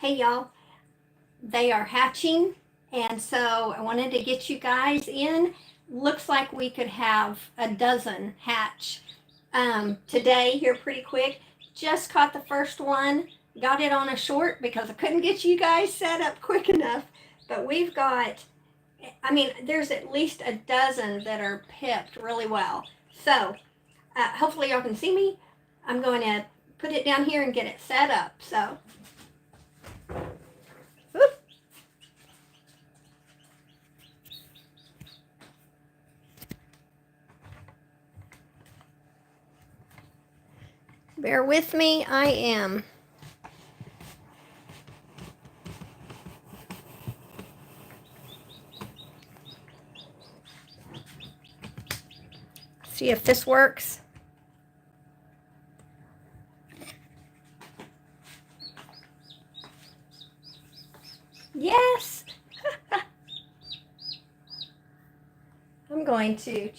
Hey y'all, they are hatching, and so I wanted to get you guys in. Looks like we could have a dozen hatch today here pretty quick. Just caught the first one, got it on a short because I couldn't get you guys set up quick enough. But we've got, I mean, there's at least a dozen that are pipped really well. So hopefully y'all can see me. I'm going to put it down here and get it set up. So, whoop. Bear with me, I am. See if this works. Yes. I'm going to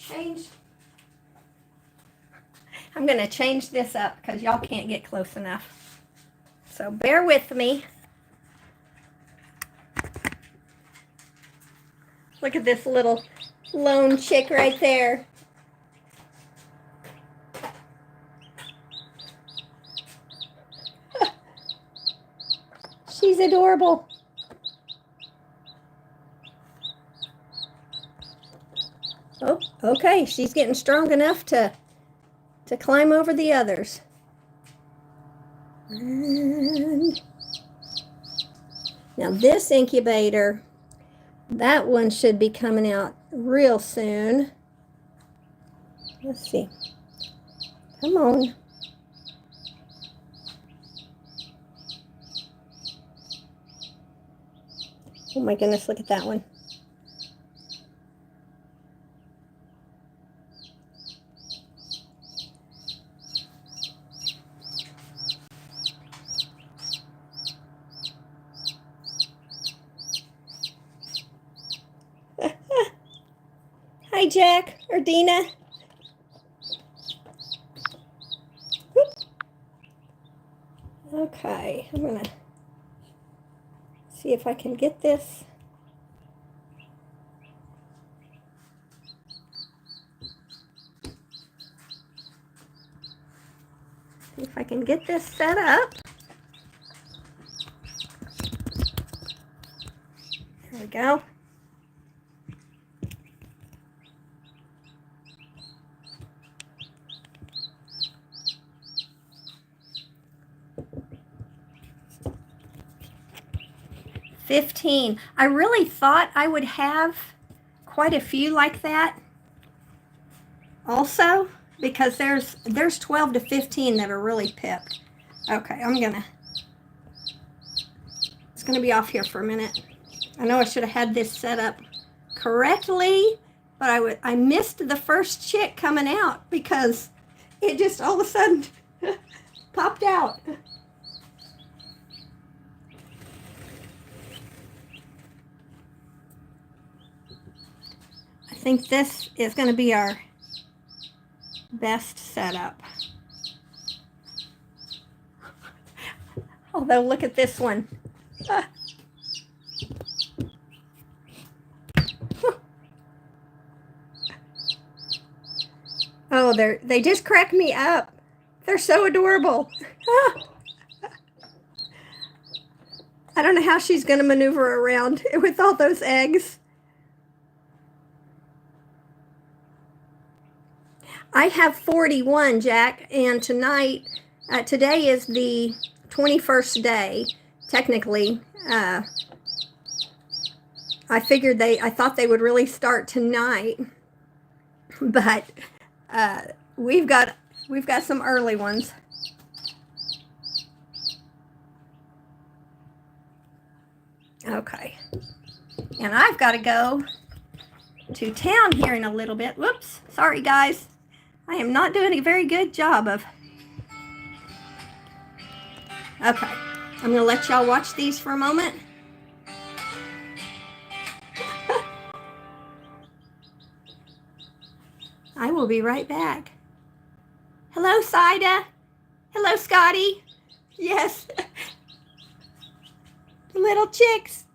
change this up because y'all can't get close enough. So bear with me. Look at this little lone chick right there. She's adorable. Oh, okay, she's getting strong enough to climb over the others. And now this incubator, that one should be coming out real soon. Let's see. Come on. Oh my goodness, look at that one. Hi, Jack or Dina. Whoop. Okay, I'm gonna see if I can get this. See if I can get this set up. There we go. $15. I really thought I would have quite a few like that also, because there's 12 to 15 that are really pipped. Okay, it's gonna be off here for a minute. I know I should have had this set up correctly, but I missed the first chick coming out because it just all of a sudden popped out. I think this is going to be our best setup. Although, look at this one. Oh, they just crack me up. They're so adorable. I don't know how she's going to maneuver around with all those eggs. I have 41, Jack, and today is the 21st day, technically. I thought they would really start tonight, but we've got some early ones. Okay, and I've got to go to town here in a little bit. Whoops, sorry guys. I am not doing a very good job of... Okay, I'm going to let y'all watch these for a moment. I will be right back. Hello, Saida. Hello, Scotty. Yes. The little chicks.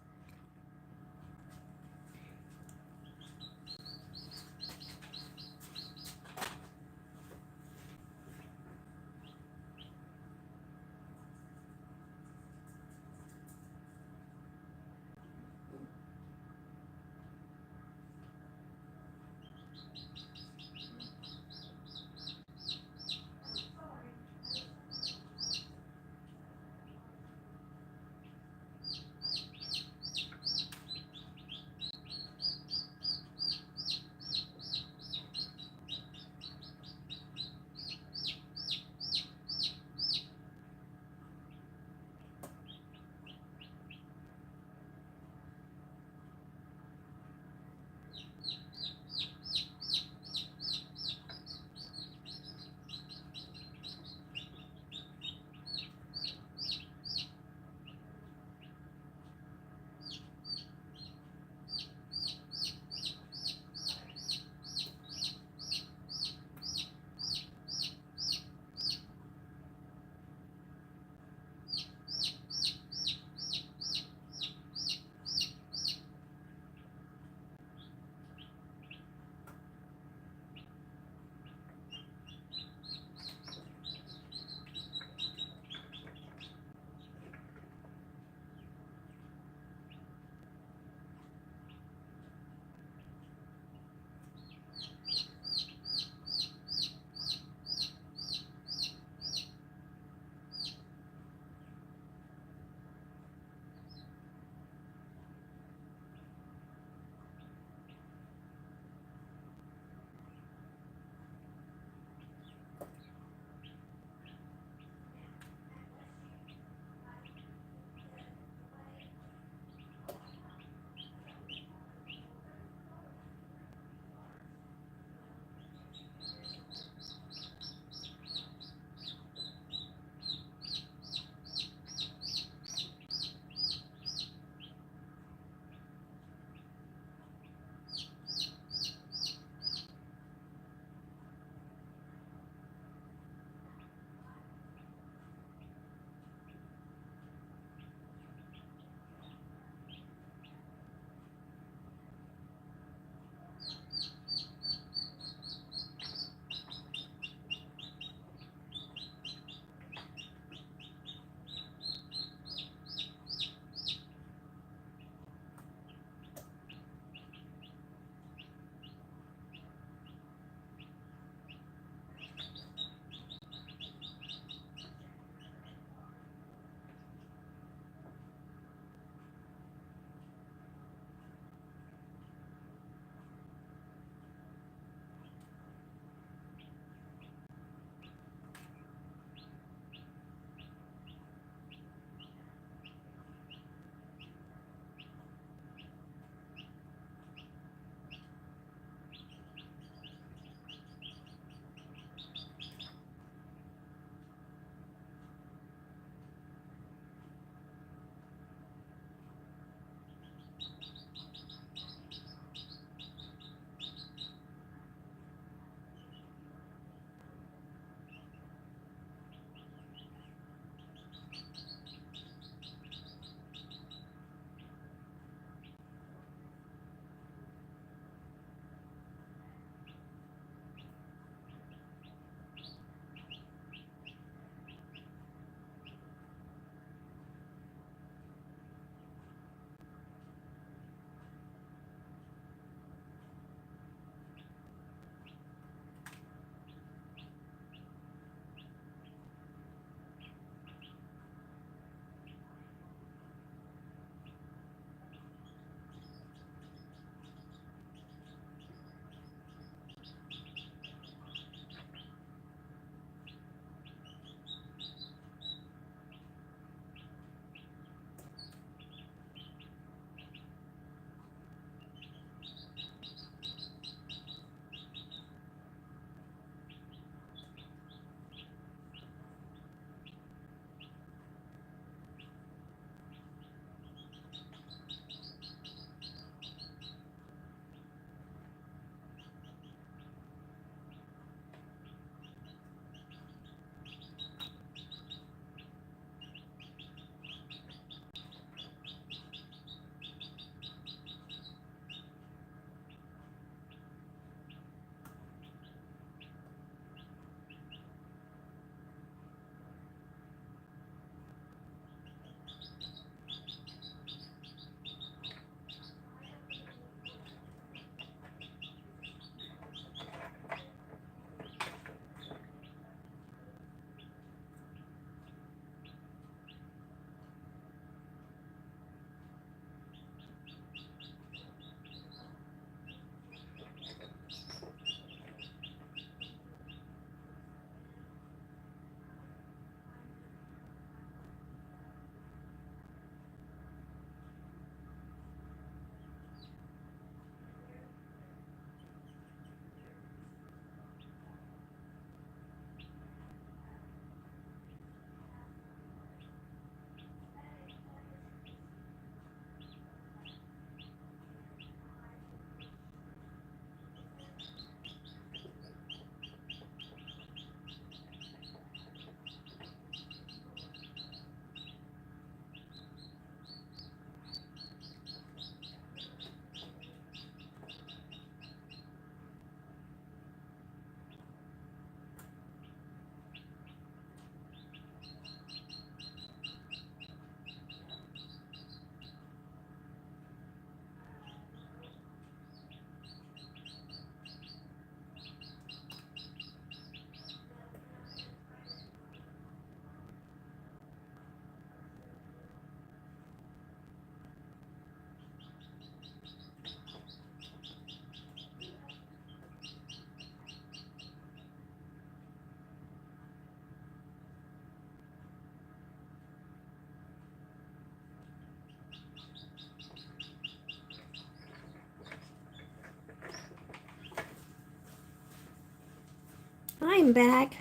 I'm back.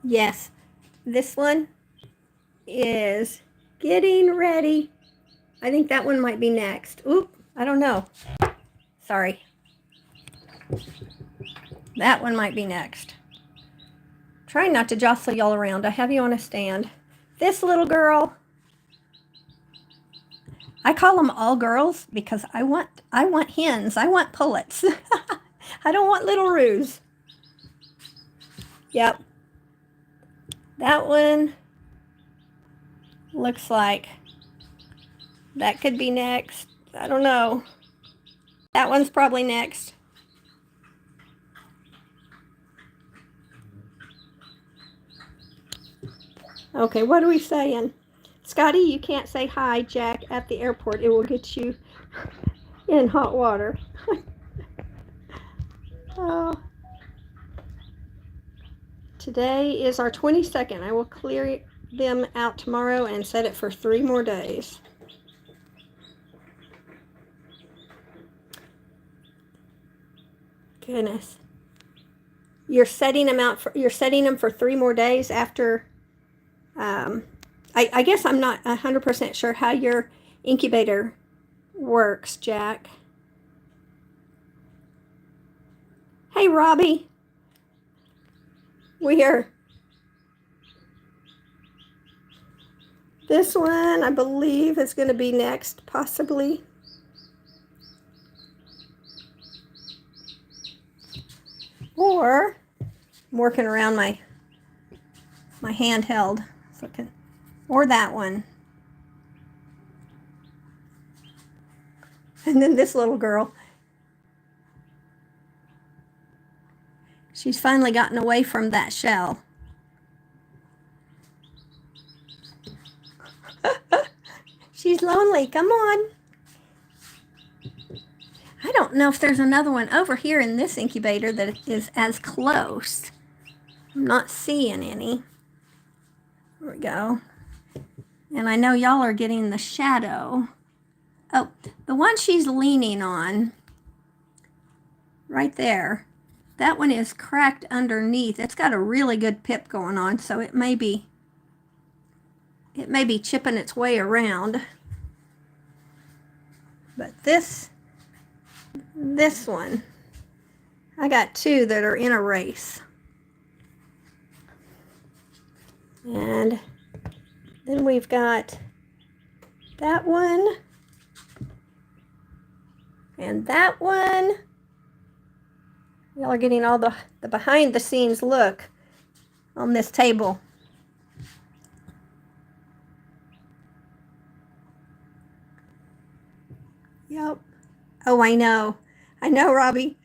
Yes, this one is getting ready. I think that one might be next. Oop, I don't know. Sorry. That one might be next. Try not to jostle y'all around. I have you on a stand. This little girl, I call them all girls because I want hens. I want pullets. I don't want little roos. Yep. That one looks like that could be next. I don't know. That one's probably next. Okay, what are we saying? Scotty, you can't say hi, Jack, at the airport. It will get you in hot water. Oh. Today is our 22nd. I will clear them out tomorrow and set it for 3 more days. Goodness. You're setting them for 3 more days after I guess I'm not 100% sure how your incubator works, Jack. Hey, Robbie. This one, I believe, is going to be next, possibly. Or I'm working around my handheld, so or that one. And then this little girl. She's finally gotten away from that shell. She's lonely. Come on. I don't know if there's another one over here in this incubator that is as close. I'm not seeing any. There we go. And I know y'all are getting the shadow. Oh, the one she's leaning on, right there, that one is cracked underneath. It's got a really good pip going on, so it may be chipping its way around. But this one, I got 2 that are in a race. And then we've got that one and that one. Y'all are getting all the behind the scenes look on this table. Yep. Oh, I know, Robbie.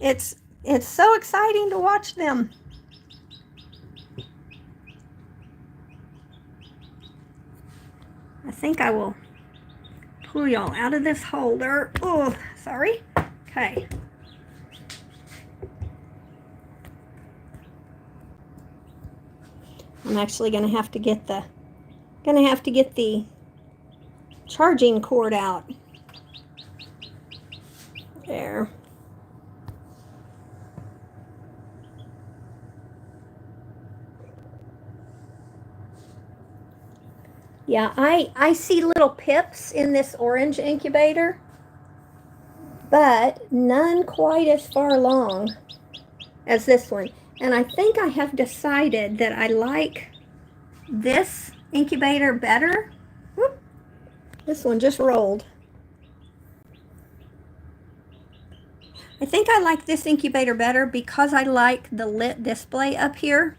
It's so exciting to watch them. I think I will pull y'all out of this holder. Oh, sorry. Okay. I'm actually going to have to get the charging cord out. There. Yeah, I see little pips in this orange incubator, but none quite as far along as this one. And I think I have decided that I like this incubator better. Whoop. This one just rolled. I think I like this incubator better because I like the lit display up here.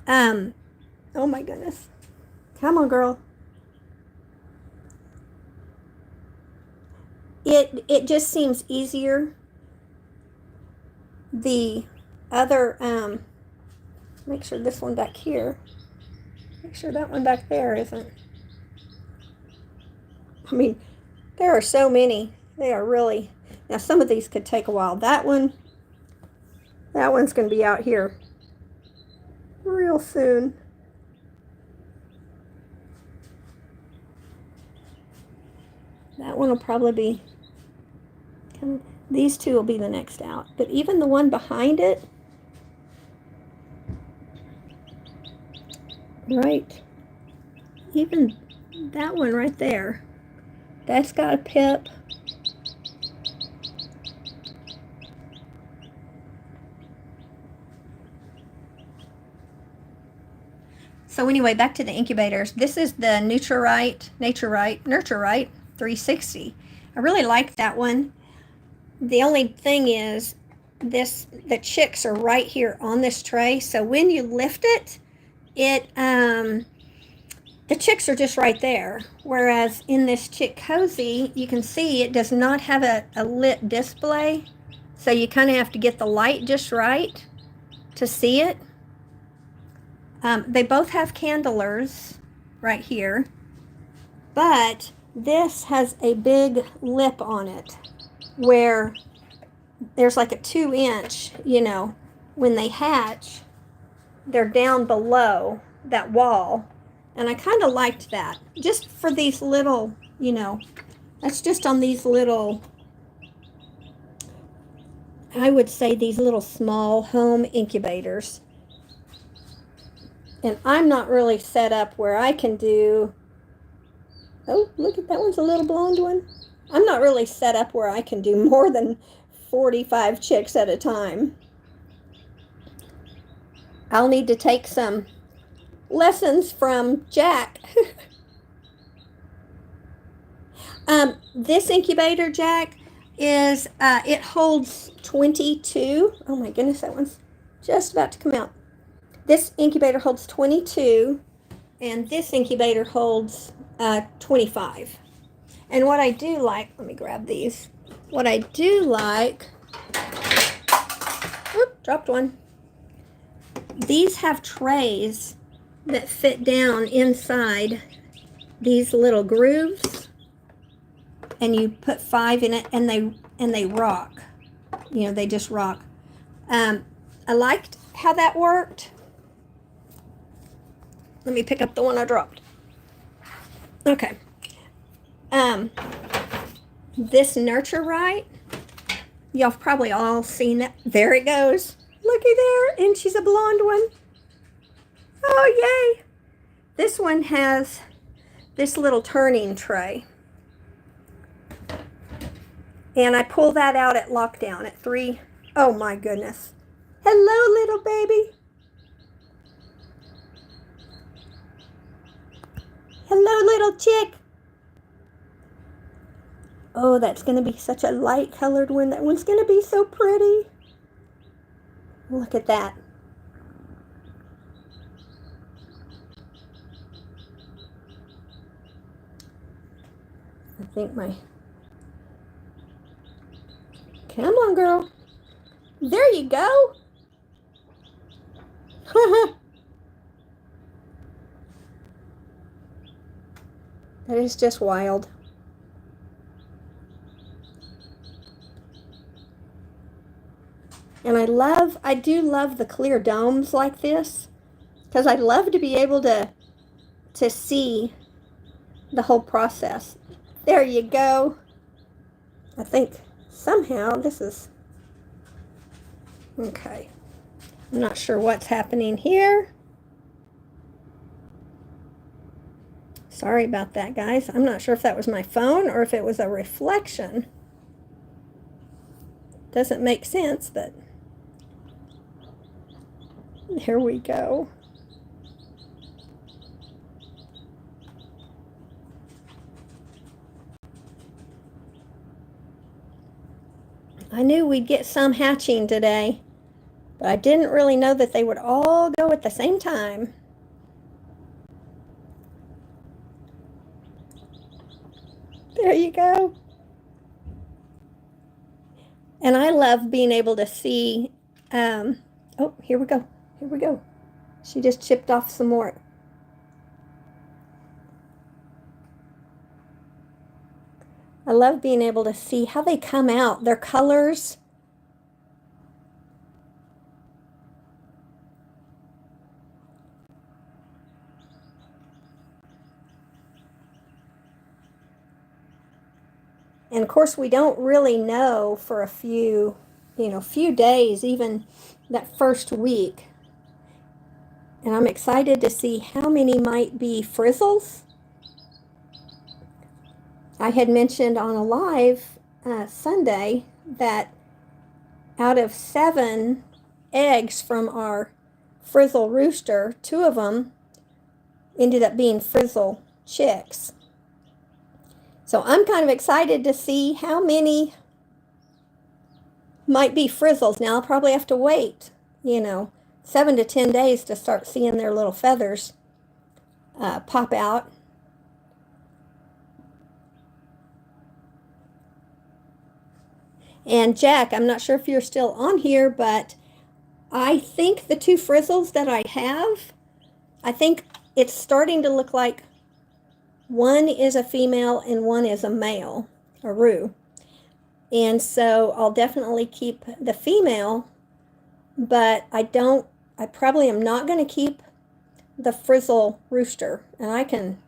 Oh my goodness. Come on, girl. It just seems easier. The other, make sure this one back here, make sure that one back there isn't. I mean, there are so many. They are really, now some of these could take a while. That one's going to be out here real soon. That one will probably be, these 2 will be the next out. But even the one behind it, right, even that one right there, that's got a pip. So anyway, back to the incubators. This is the Nurture-Right 360. I really like that one. The only thing is the chicks are right here on this tray. So when you lift it, the chicks are just right there. Whereas in this Chick Cozy, you can see it does not have a lit display. So you kind of have to get the light just right to see it. They both have candlers right here, but this has a big lip on it where there's like a 2-inch, when they hatch, they're down below that wall. And I kind of liked that just for these little, that's just on these little, I would say these little small home incubators. And I'm not really set up where I can do, oh, look at that one's a little blonde one. I'm not really set up where I can do more than 45 chicks at a time. I'll need to take some lessons from Jack. This incubator, Jack, is, it holds 22. Oh my goodness, that one's just about to come out. This incubator holds 22, and this incubator holds 25. And what I do like, let me grab these. What I do like, whoop, dropped one. These have trays that fit down inside these little grooves, and you put 5 in it, and they rock. They just rock. I liked how that worked. Let me pick up the one I dropped. Okay. This Nurture-Right, y'all have probably all seen it. There it goes. Looky there, and she's a blonde one. Oh, yay. This one has this little turning tray. And I pull that out at lockdown at 3. Oh my goodness. Hello, little baby. Hello, little chick. Oh, that's going to be such a light colored one. That one's going to be so pretty. Look at that. I think come on, girl. There you go. That is just wild. And I do love the clear domes like this, because I'd love to be able to see the whole process. There you go. I think somehow this is, okay. I'm not sure what's happening here. Sorry about that, guys. I'm not sure if that was my phone or if it was a reflection. Doesn't make sense, but here we go. I knew we'd get some hatching today, but I didn't really know that they would all go at the same time. There you go. And I love being able to see, oh, here we go. Here we go. She just chipped off some more. I love being able to see how they come out, their colors. And of course, we don't really know for a few days, even that first week, And I'm excited to see how many might be frizzles. I had mentioned on a live Sunday that out of 7 eggs from our frizzle rooster, 2 of them ended up being frizzle chicks. So I'm kind of excited to see how many might be frizzles. Now I'll probably have to wait, 7 to 10 days to start seeing their little feathers pop out. And Jack, I'm not sure if you're still on here, but I think the 2 frizzles that I have, I think it's starting to look like one is a female and one is a male, a roux. And so I'll definitely keep the female, but I probably am not going to keep the frizzle rooster. And I can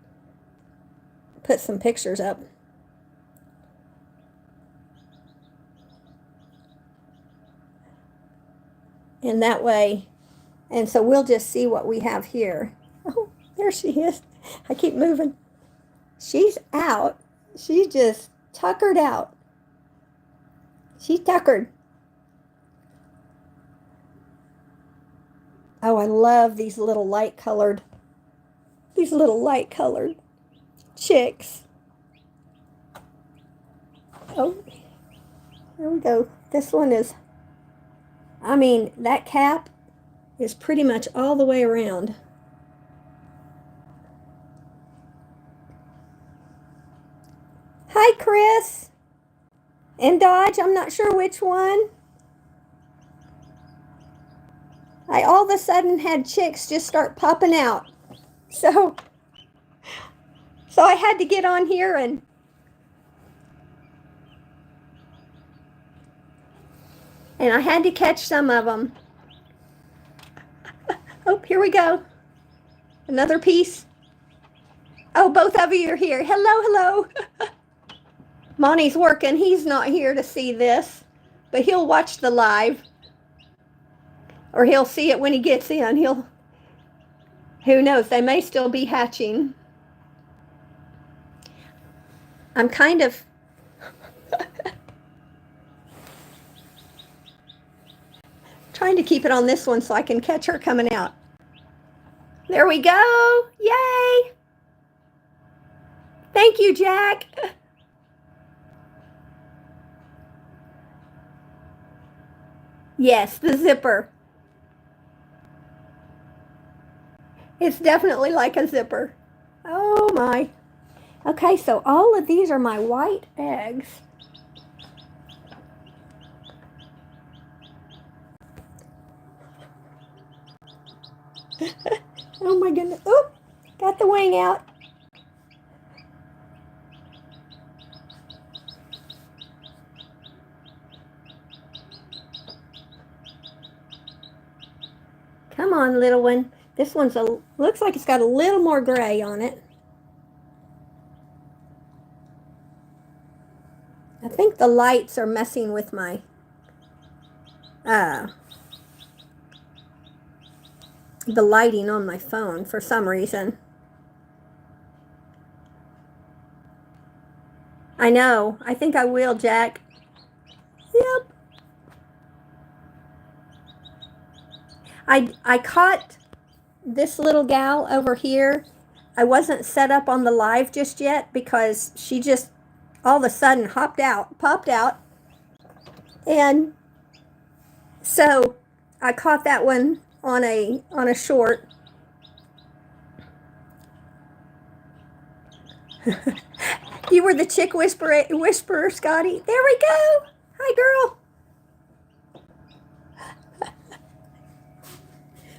put some pictures up. And that way, and so we'll just see what we have here. Oh, there she is. I keep moving. She's out. She's just tuckered out. She's tuckered. Oh, I love these little light-colored chicks. Oh, there we go. This one is, that cap is pretty much all the way around. Hi, Chris. And Dodge, I'm not sure which one. I all of a sudden had chicks just start popping out. So I had to get on here and I had to catch some of them. Oh, here we go. Another piece. Oh, both of you are here. Hello. Monty's working. He's not here to see this, but he'll watch the live. Or he'll see it when he gets in. Who knows? They may still be hatching. I'm kind of trying to keep it on this one so I can catch her coming out. There we go. Yay. Thank you, Jack. Yes, the zipper. It's definitely like a zipper. Oh my. Okay, so all of these are my white eggs. Oh my goodness. Oop, got the wing out. Come on, little one. This one's looks like it's got a little more gray on it. I think the lights are messing with my the lighting on my phone for some reason. I know. I think I will, Jack. Yep. I caught this little gal over here. I wasn't set up on the live just yet because she just all of a sudden popped out. And so I caught that one on a short. You were the chick whisperer, Scotty. There we go. Hi, girl.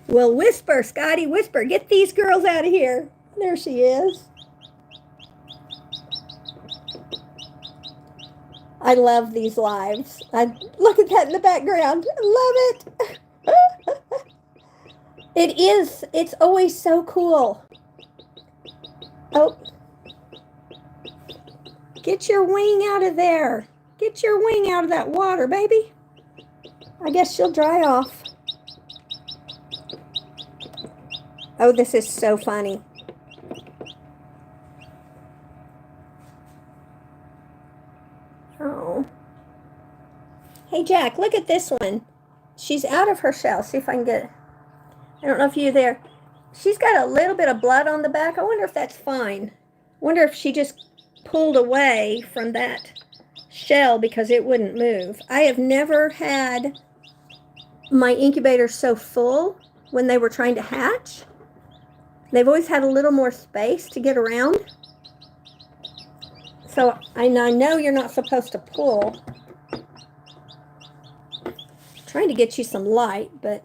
Well, whisper, Scotty, whisper. Get these girls out of here. There she is. I love these lives. Look at that in the background. I love it. It is. It's always so cool. Oh. Get your wing out of there. Get your wing out of that water, baby. I guess she'll dry off. Oh, this is so funny. Oh. Hey, Jack, look at this one. She's out of her shell. See if I can get, I don't know if you're there. She's got a little bit of blood on the back. I wonder if that's fine. I wonder if she just pulled away from that shell because it wouldn't move. I have never had my incubator so full when they were trying to hatch. They've always had a little more space to get around. So I know you're not supposed to pull. I'm trying to get you some light, but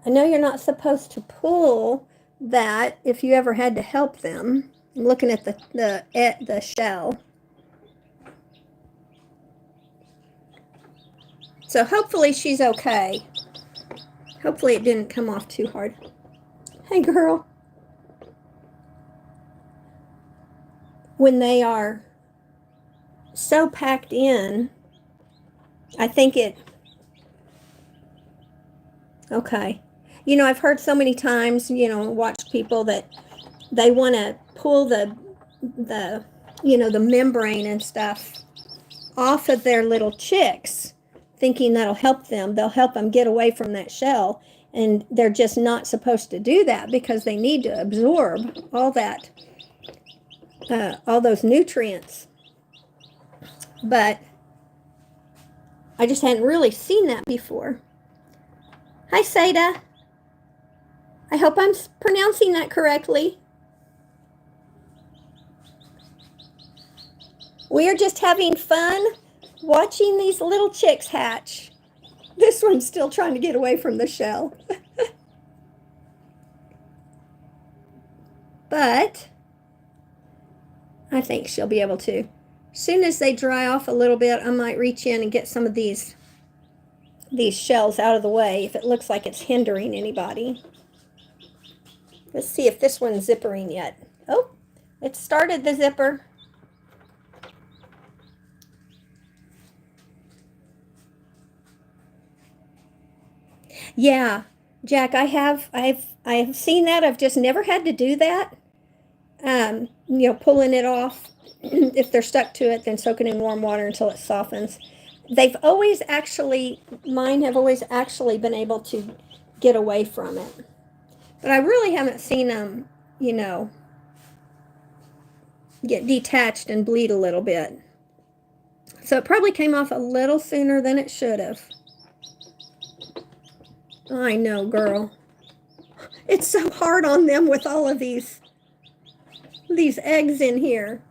I know you're not supposed to pull that if you ever had to help them. I'm looking at the shell. So hopefully she's okay. Hopefully it didn't come off too hard. Hey, girl. When they are so packed in, I think it, okay. You know, I've heard so many times, you know, watched people that they want to pull the membrane and stuff off of their little chicks, thinking that'll help them. They'll help them get away from that shell. And they're just not supposed to do that because they need to absorb all that, all those nutrients. But I just hadn't really seen that before. Hi, Seda. I hope I'm pronouncing that correctly. We are just having fun watching these little chicks hatch. This one's still trying to get away from the shell. But I think she'll be able to. As soon as they dry off a little bit, I might reach in and get some of these shells out of the way if it looks like it's hindering anybody. Let's see if this one's zippering yet. Oh, it started the zipper. Yeah, Jack, I have seen that. I've just never had to do that. You know, pulling it off. If they're stuck to it, then soak it in warm water until it softens. They've always actually, mine have always actually been able to get away from it. But I really haven't seen them, you know, get detached and bleed a little bit. So it probably came off a little sooner than it should have. I know, girl. It's so hard on them with all of these eggs in here.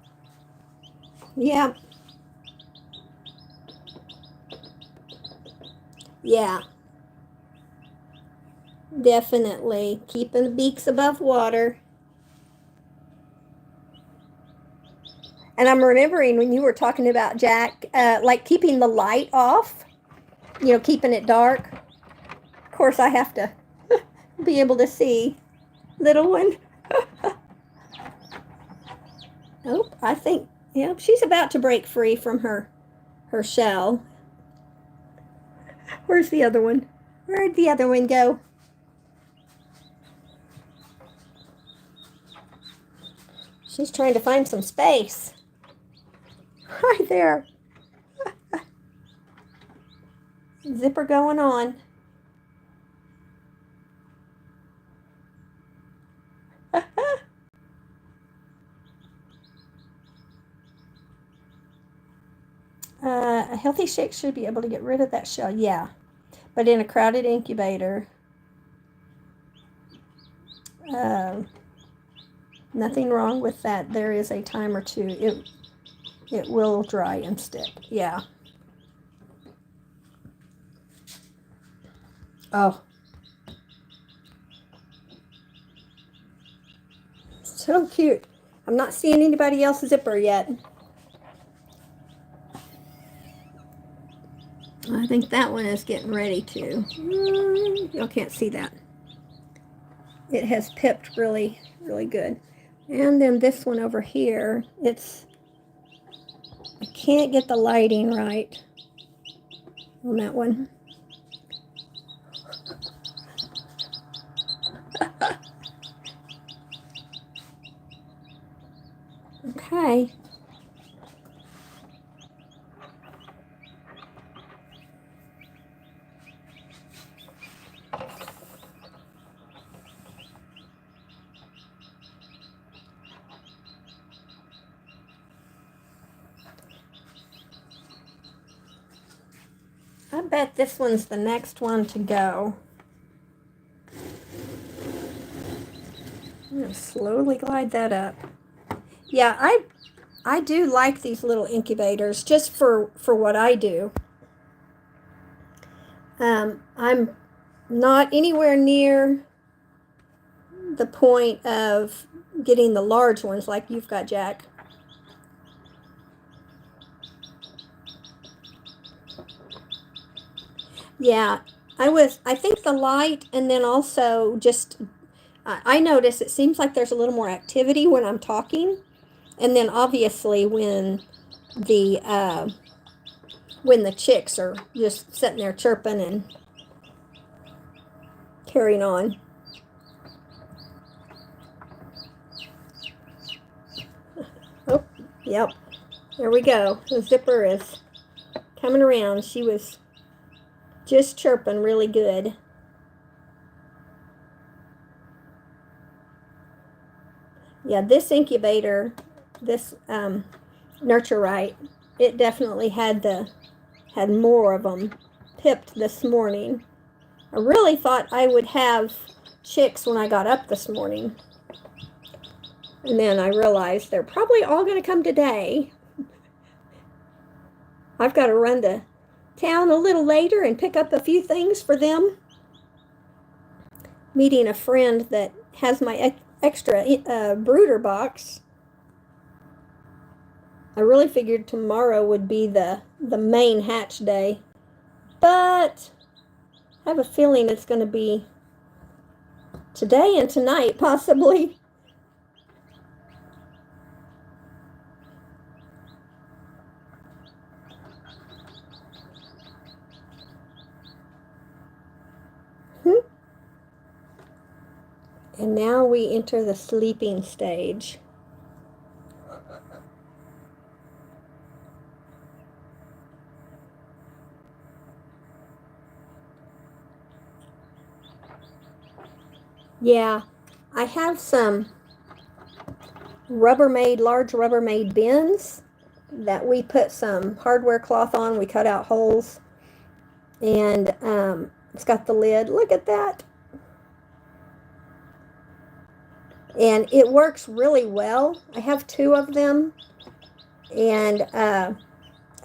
Yeah. Yeah. Definitely. Keeping the beaks above water. And I'm remembering when you were talking about, Jack, like keeping the light off, you know, keeping it dark. Of course, I have to be able to see. Little one. Oh, I think, yeah, she's about to break free from her shell. Where's the other one? Where'd the other one go? She's trying to find some space. Hi there. Zipper going on. A healthy chick should be able to get rid of that shell. Yeah, but in a crowded incubator, nothing wrong with that. There is a time or two. It will dry and stick. Yeah. Oh. So cute. I'm not seeing anybody else's zipper yet. I think that one is getting ready to. Y'all can't see that. It has pipped really, really good. And then this one over here, I can't get the lighting right on that one. Okay. I bet this one's the next one to go. I'm going to slowly glide that up. Yeah, I do like these little incubators just for what I do. I'm not anywhere near the point of getting the large ones like you've got, Jack. Yeah, I think the light, and then also just, I notice it seems like there's a little more activity when I'm talking. And then obviously when the chicks are just sitting there chirping and carrying on. Oh, yep. There we go. The zipper is coming around. She was just chirping really good. Yeah, this incubator, this nurture right, it definitely had more of them pipped this morning. I really thought I would have chicks when I got up this morning. And then I realized they're probably all going to come today. I've got to run to town a little later and pick up a few things for them. Meeting a friend that has my extra brooder box. I really figured tomorrow would be the main hatch day. But I have a feeling it's going to be today and tonight, possibly. And now we enter the sleeping stage. Yeah, I have some large Rubbermaid bins that we put some hardware cloth on. We cut out holes, and it's got the lid. Look at that. And it works really well. I have 2 of them, and a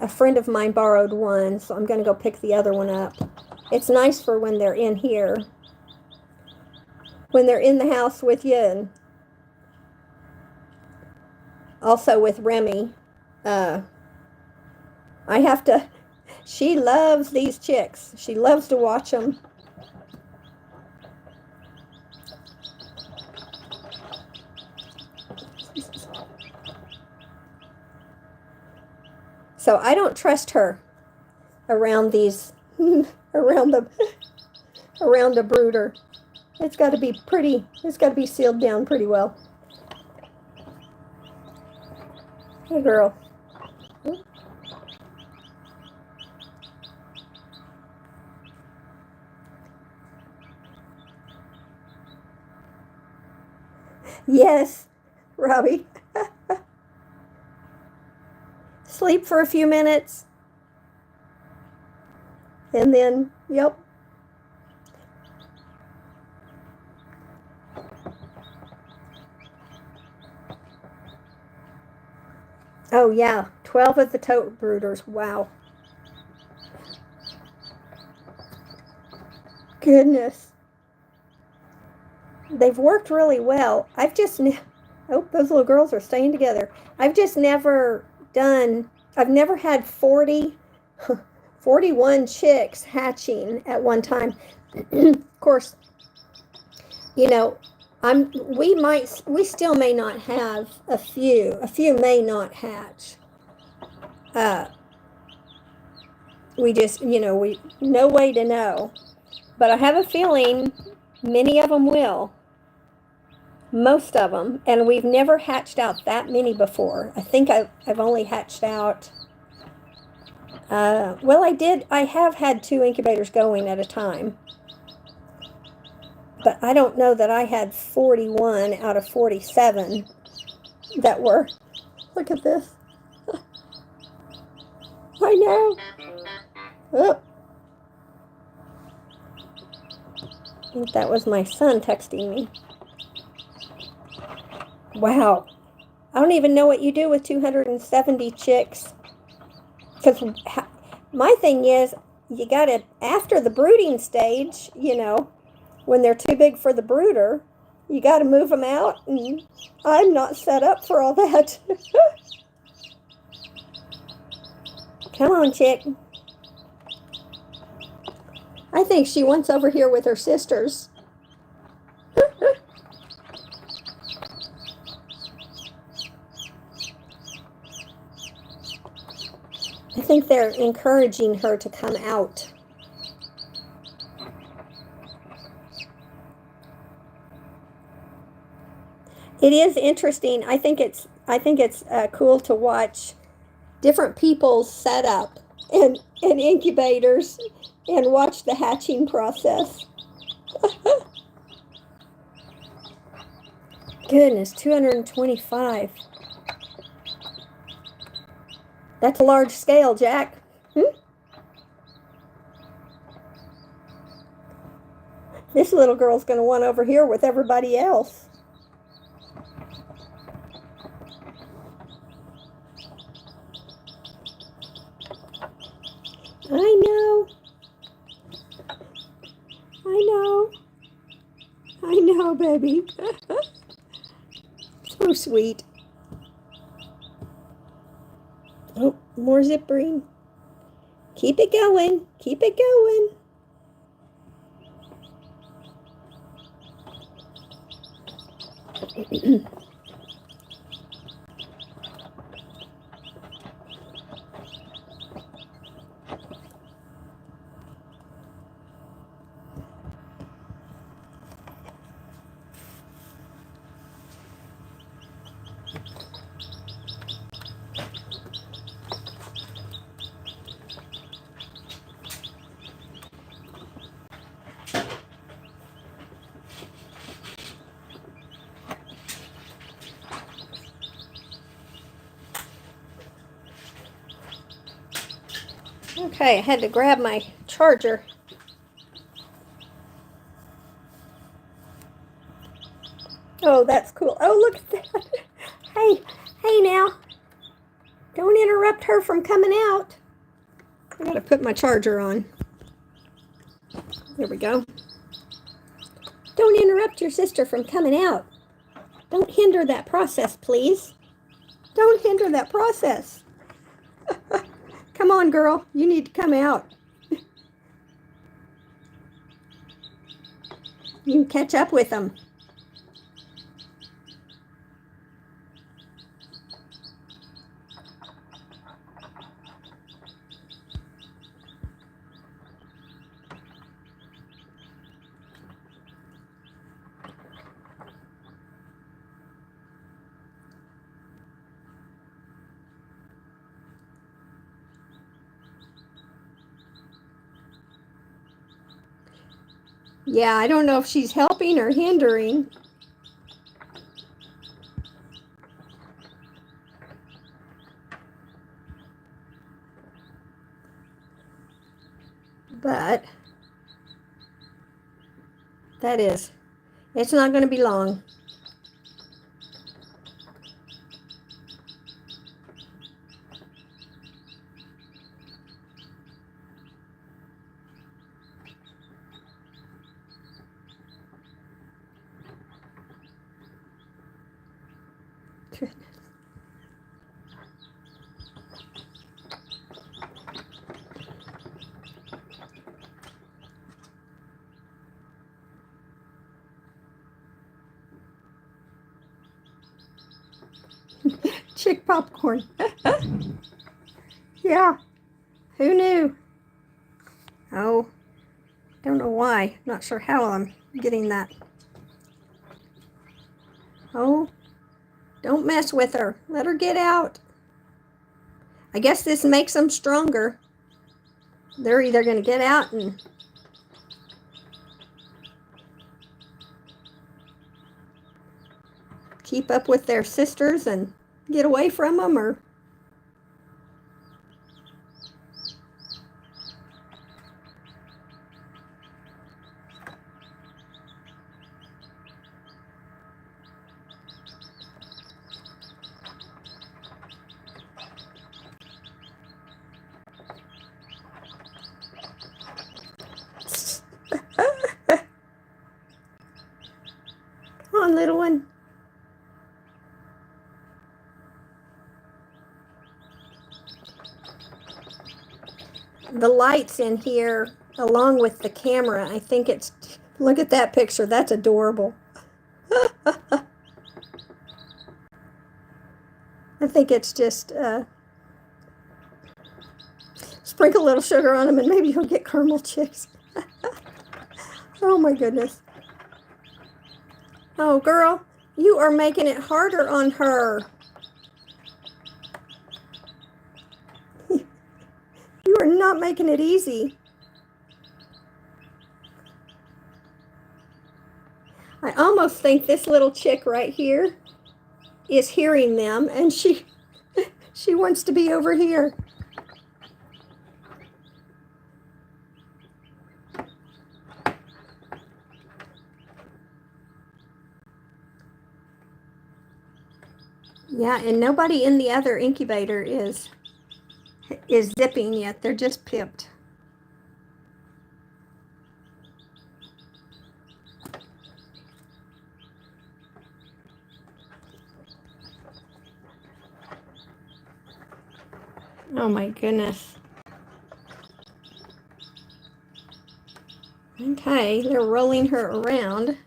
friend of mine borrowed one, so I'm going to go pick the other one up. It's nice for when they're in here, when they're in the house with you, and also with Remy. She loves these chicks. She loves to watch them. So I don't trust her around these, around the brooder. It's got to be sealed down pretty well. Hey, girl. Yes, Robbie. Sleep for a few minutes. And then, yep. Oh, yeah. 12 of the tote brooders. Wow. Goodness. They've worked really well. Oh, those little girls are staying together. I've never had 41 chicks hatching at one time. Of course, you know, we still may not have a few may not hatch. We just, no way to know. But I have a feeling many of them will. most of them, and we've never hatched out that many before. I think I've only hatched out, well, I have had 2 incubators going at a time, but I don't know that I had 41 out of 47 that were, look at this. I know. Oh. I think that was my son texting me. Wow. I don't even know what you do with 270 chicks. Because my thing is, you got to, after the brooding stage, when they're too big for the brooder, you got to move them out. And I'm not set up for all that. Come on, chick. I think she wants over here with her sisters. I think they're encouraging her to come out. It is interesting. I think it's cool to watch different people's setup and incubators and watch the hatching process. Goodness, 225. That's a large scale, Jack. This little girl's going to want over here with everybody else. I know. I know, baby. So sweet. Oh, more zippering. Keep it going. Keep it going. Okay, I had to grab my charger. Oh, that's cool. Oh, look at that. Hey now. Don't interrupt her from coming out. I gotta put my charger on. There we go. Don't interrupt your sister from coming out. Don't hinder that process, please. Don't hinder that process. Come on, girl. You need to come out. You can catch up with them. Yeah, I don't know if she's helping or hindering. But it's not going to be long. Chick popcorn. Yeah. Who knew? Oh, don't know why. Not sure how I'm getting that. Oh, don't mess with her. Let her get out. I guess this makes them stronger. They're either going to get out and keep up with their sisters and get away from them, or come on, little one. The lights in here, along with the camera, I think it's, look at that picture. That's adorable. I think it's just, sprinkle a little sugar on them and maybe you'll get caramel chicks. Oh my goodness. Oh, girl, you are making it harder on her. You are not making it easy. I almost think this little chick right here is hearing them, and she wants to be over here. Yeah, and nobody in the other incubator is zipping yet. They're just pipped. Oh my goodness. Okay, they're rolling her around.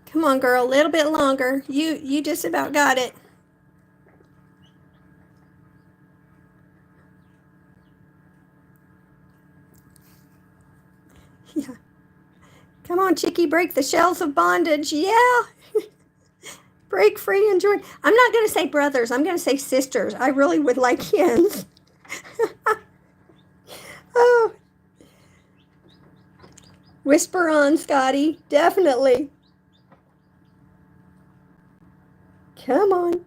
Come on, girl, a little bit longer. You just about got it. Yeah. Come on, chickie, break the shells of bondage. Yeah. Break free and join. I'm not going to say brothers. I'm going to say sisters. I really would like hens. Oh. Whisper on, Scotty. Definitely. Come on.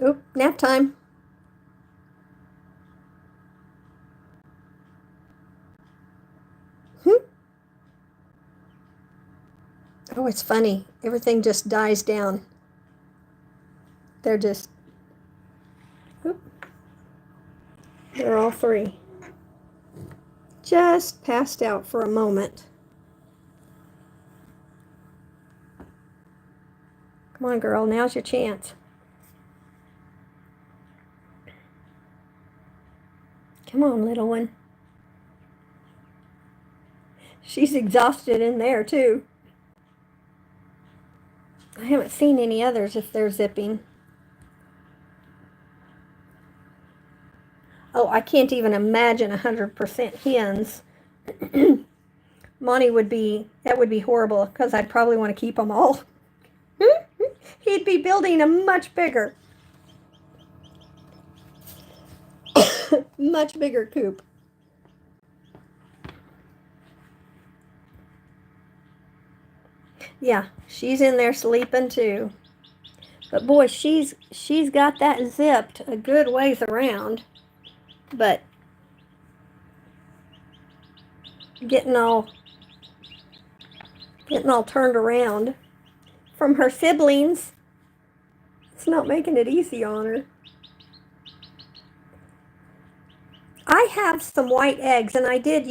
Oh, nap time. Oh, it's funny. Everything just dies down. They're just, whoop. They're all three. Just passed out for a moment. Come on, girl, now's your chance. Come on, little one. She's exhausted in there, too. I haven't seen any others if they're zipping. Oh, I can't even imagine 100% hens. Monty that would be horrible, because I'd probably want to keep them all. He'd be building a much bigger coop. Yeah, she's in there sleeping too. But boy, she's got that zipped a good ways around. But getting all turned around from her siblings, it's not making it easy on her. I have some white eggs, and I did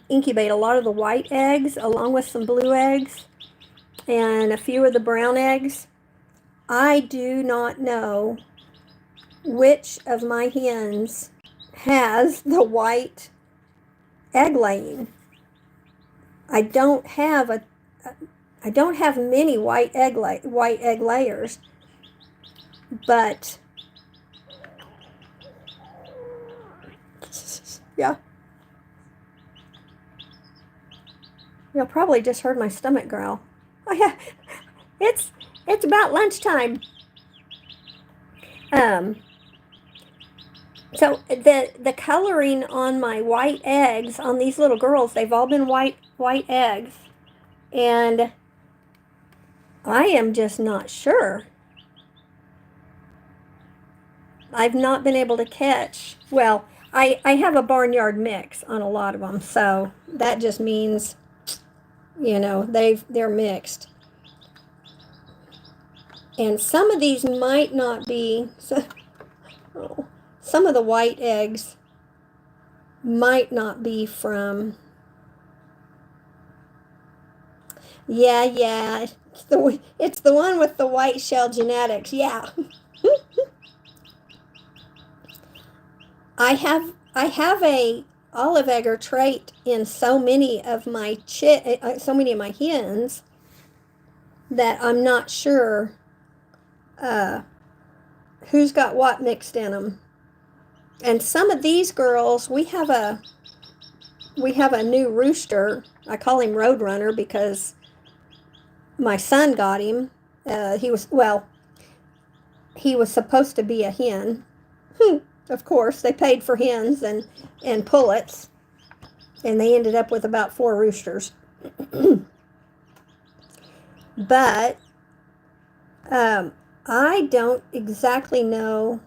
incubate a lot of the white eggs along with some blue eggs and a few of the brown eggs. I do not know which of my hens has the white egg laying. I don't have many white egg layers, but yeah. You'll probably just heard my stomach growl. Oh yeah, it's about lunchtime. So the coloring on my white eggs on these little girls, they've all been white eggs, and I am just not sure. I've not been able to catch. Well, I have a barnyard mix on a lot of them, so that just means, you know, they're mixed. And some of these might not be. So, oh, some of the white eggs might not be from. Yeah, it's the one with the white shell genetics. Yeah. I have a olive egger trait in so many of my hens that I'm not sure who's got what mixed in them. And some of these girls, we have a new rooster. I call him Roadrunner because my son got him. He was supposed to be a hen. Of course, they paid for hens and pullets, and they ended up with about 4 roosters. But I don't exactly know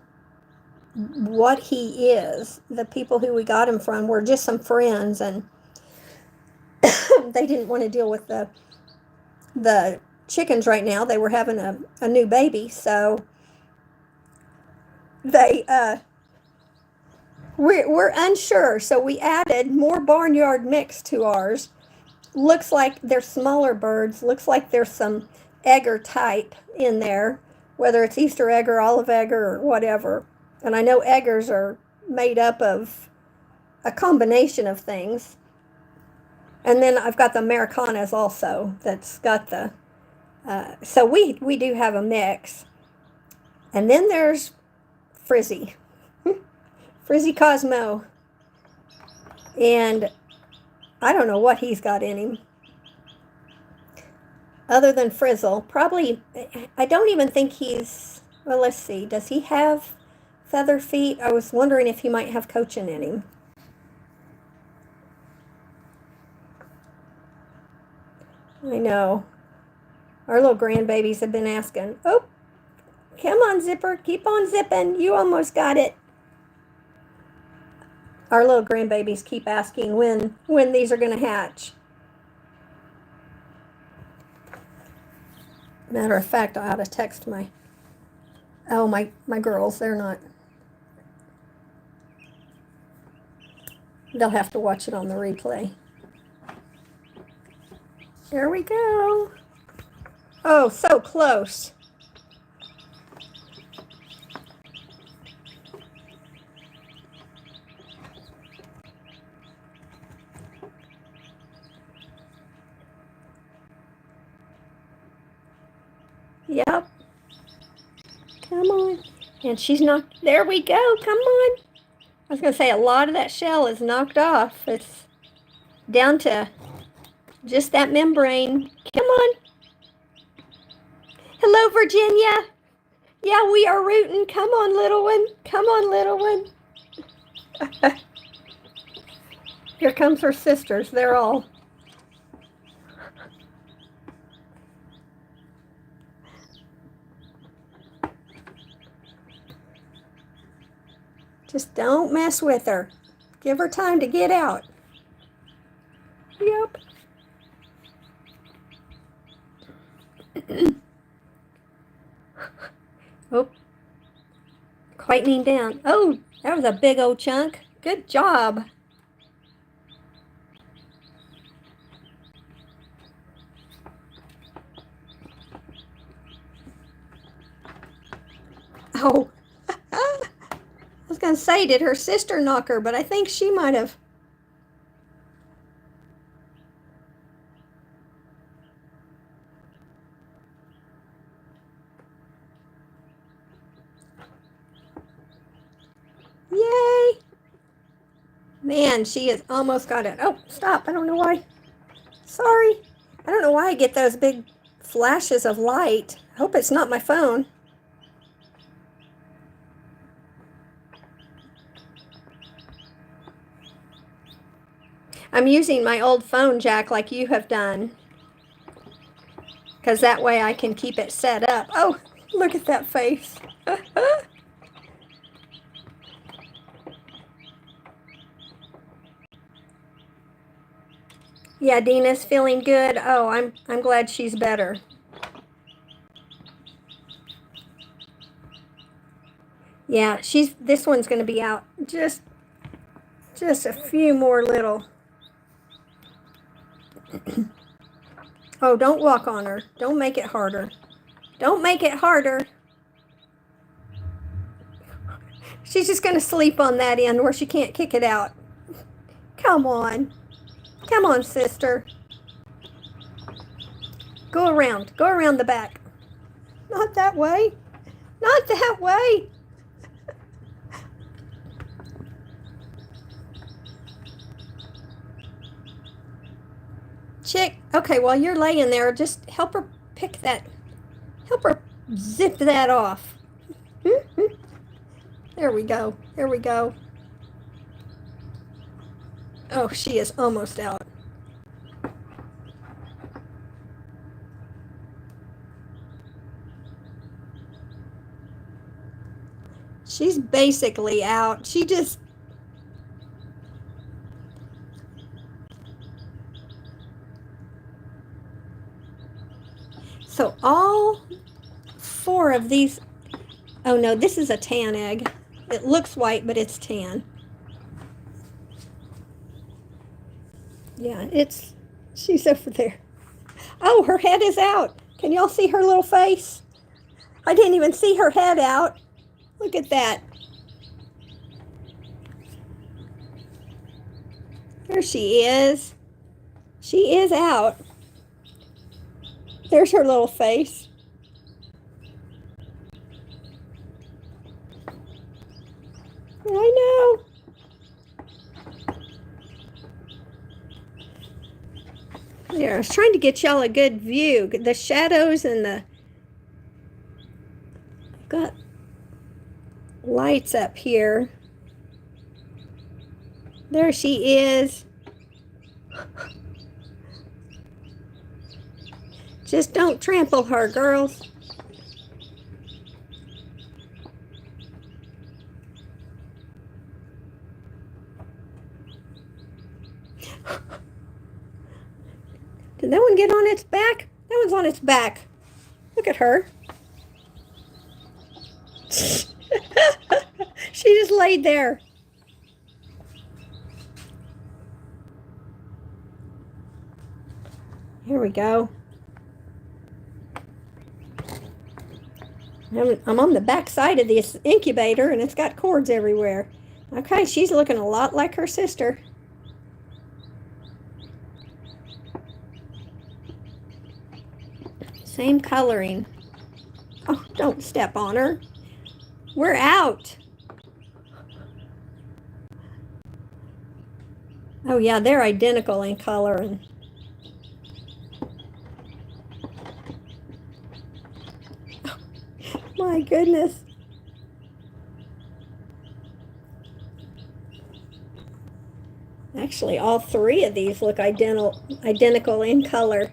what he is. The people who we got him from were just some friends, and they didn't want to deal with the chickens right now. They were having a new baby, so they we're unsure. So we added more barnyard mix to ours. Looks like they're smaller birds. Looks like there's some egger type in there, whether it's Easter egg or olive egger or whatever. And I know eggers are made up of a combination of things. And then I've got the Americanas also that's got the, so we do have a mix. And then there's Frizzy. Frizzy Cosmo. And I don't know what he's got in him. Other than Frizzle. Probably, I don't even think he's, well, let's see. Does he have feather feet? I was wondering if he might have coaching in him. I know. Our little grandbabies have been asking, oh, come on, Zipper. Keep on zipping. You almost got it. Our little grandbabies keep asking when these are going to hatch. Matter of fact, I ought to text my girls. They're not. They'll have to watch it on the replay. There we go. Oh, so close. Yep. Come on. And she's knocked. There we go. Come on. I was going to say a lot of that shell is knocked off. It's down to just that membrane. Come on. Hello, Virginia. Yeah, we are rooting. Come on, little one. Come on, little one. Here comes her sisters. They're all. Just don't mess with her. Give her time to get out. Yep. Oh, quietening down. Oh, that was a big old chunk. Good job. Oh, was going to say, did her sister knock her? But I think she might have. Yay! Man, she has almost got it. Oh, stop. I don't know why. Sorry. I don't know why I get those big flashes of light. I hope it's not my phone. I'm using my old phone jack like you have done, because that way I can keep it set up. Oh, look at that face. Yeah, Dina's feeling good. Oh, I'm glad she's better. Yeah, this one's going to be out just a few more little. Oh, don't walk on her. Don't make it harder. Don't make it harder. She's just going to sleep on that end where she can't kick it out. Come on. Come on, sister. Go around the back. Not that way. Not that way. Chick, okay, while you're laying there, just help her pick that, help her zip that off. There we go. There we go. Oh, she is almost out. She's basically out. She just... So all 4 of these... Oh no, this is a tan egg. It looks white, but it's tan. Yeah, she's over there. Oh, her head is out. Can y'all see her little face? I didn't even see her head out. Look at that. There she is. She is out. There's her little face. I know. There, I was trying to get y'all a good view. The shadows and the... Got lights up here. There she is. Just don't trample her, girls. Did that one get on its back? That one's on its back. Look at her. She just laid there. Here we go. I'm on the back side of this incubator and it's got cords everywhere. Okay, she's looking a lot like her sister. Same coloring. Oh, don't step on her. We're out. Oh yeah, they're identical in color. And oh, my goodness. Actually, all 3 of these look identical in color.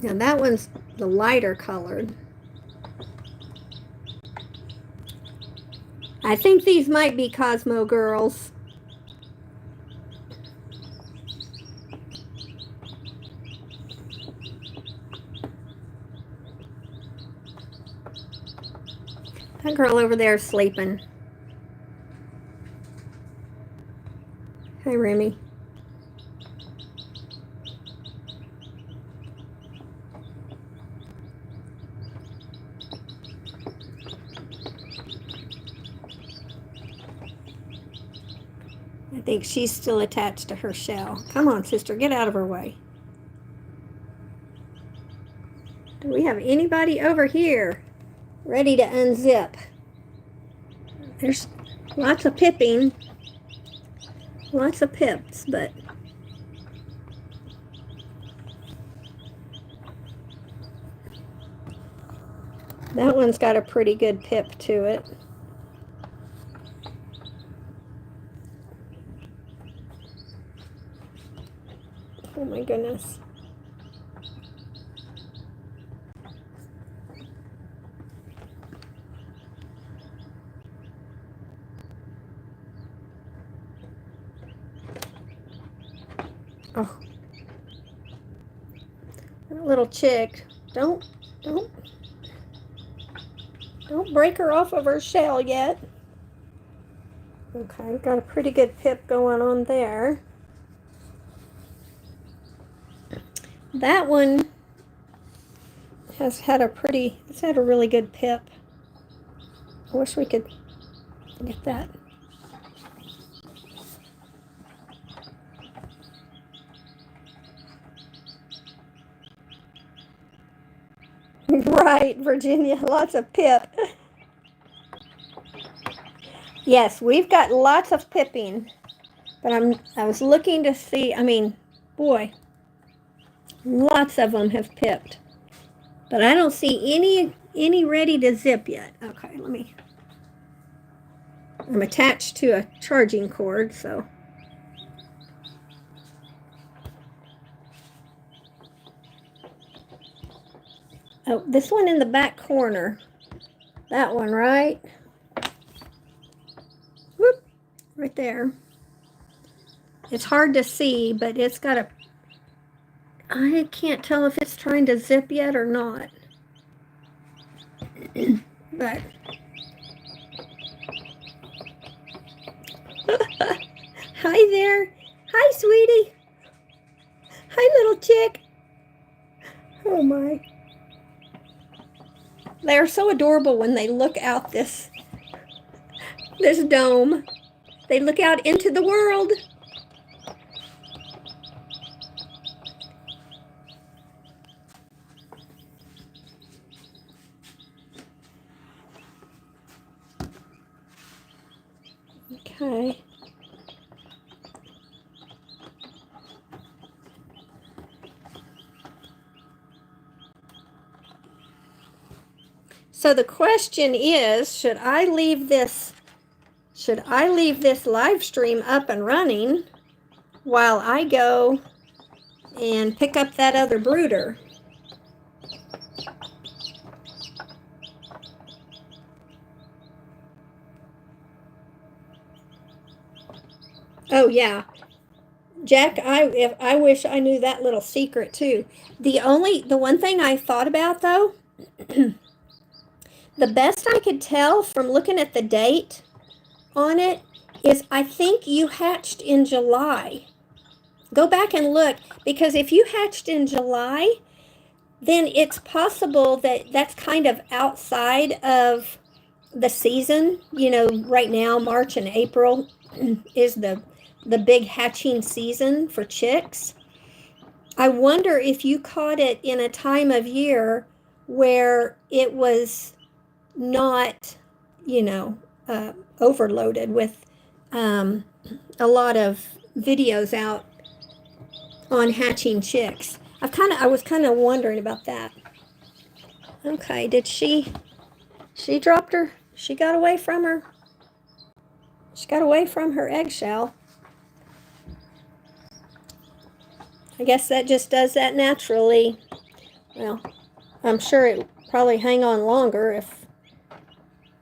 Now that one's the lighter colored. I think these might be Cosmo girls. That girl over there is sleeping. Hi, Remy. I think she's still attached to her shell. Come on, sister, get out of her way. Do we have anybody over here ready to unzip? There's lots of pipping, lots of pips, but that one's got a pretty good pip to it. Oh my goodness. Oh, that little chick, don't break her off of her shell yet. Okay, got a pretty good pip going on there. That one has had it's had a really good pip. I wish we could get that. Right, Virginia, lots of pip. Yes, we've got lots of pipping, but I was looking to see, I mean, boy, lots of them have pipped, but I don't see any ready to zip yet. Okay, I'm attached to a charging cord, so. Oh, this one in the back corner. That one, right? Whoop, right there. It's hard to see, but it's got a... I can't tell if it's trying to zip yet or not. But... Hi there. Hi, sweetie. Hi, little chick. Oh, my. They're so adorable when they look out this dome. They look out into the world. Okay. So the question is, should I leave this live stream up and running while I go and pick up that other brooder? Oh yeah, Jack, I wish I knew that little secret too. The one thing I thought about though, the best I could tell from looking at the date on it is I think you hatched in July. Go back and look, because if you hatched in July, then it's possible that that's kind of outside of the season. You know, right now, March and April is the big hatching season for chicks. I wonder if you caught it in a time of year where it was not, overloaded with a lot of videos out on hatching chicks. I was kind of wondering about that. Okay, did she dropped her, she got away from her eggshell. I guess that just does that naturally. Well, I'm sure it would probably hang on longer if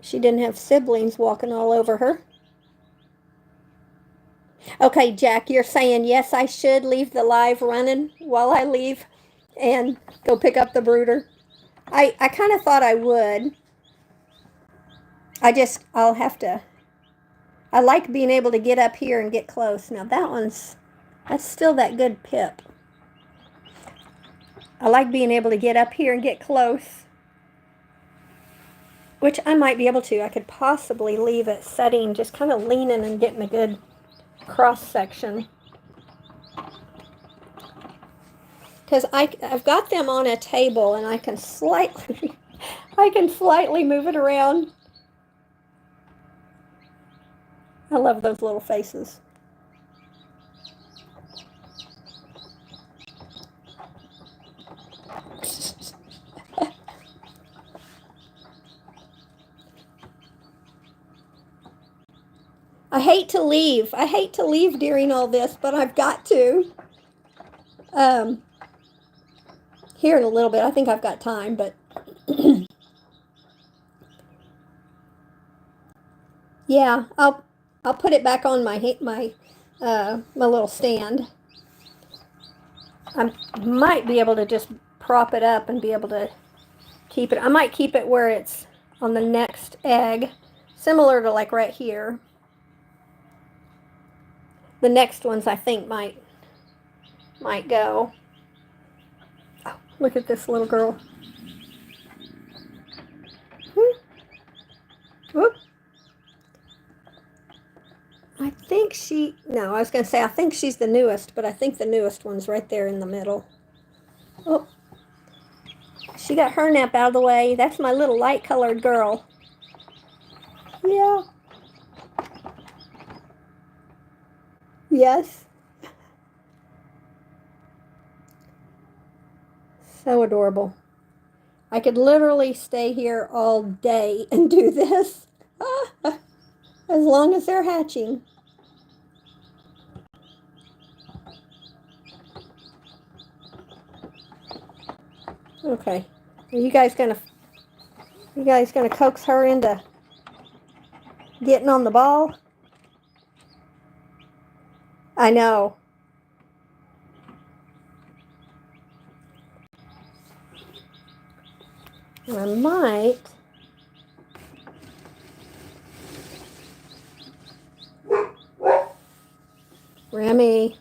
she didn't have siblings walking all over her. Okay, Jack, you're saying, yes, I should leave the live running while I leave and go pick up the brooder. I kind of thought I would. I'll have to, I like being able to get up here and get close. Now that's still that good pip. I like being able to get up here and get close, which I might be able to. I could possibly leave it setting, just kind of leaning and getting a good cross section. Because I've got them on a table and I can slightly move it around. I love those little faces. I hate to leave. I hate to leave during all this, but I've got to. Here in a little bit. I think I've got time, but yeah, I'll put it back on my little stand. I might be able to just prop it up and be able to keep it. I might keep it where it's on the next egg, similar to like right here. The next ones I think might go. Oh, look at this little girl. Whoop. I think I was going to say I think she's the newest, but I think the newest one's right there in the middle. Oh, she got her nap out of the way. That's my little light-colored girl. Yeah. Yes. So adorable. I could literally stay here all day and do this. As long as they're hatching. Okay. Are you guys gonna coax her into getting on the ball? I know. I might. Remy.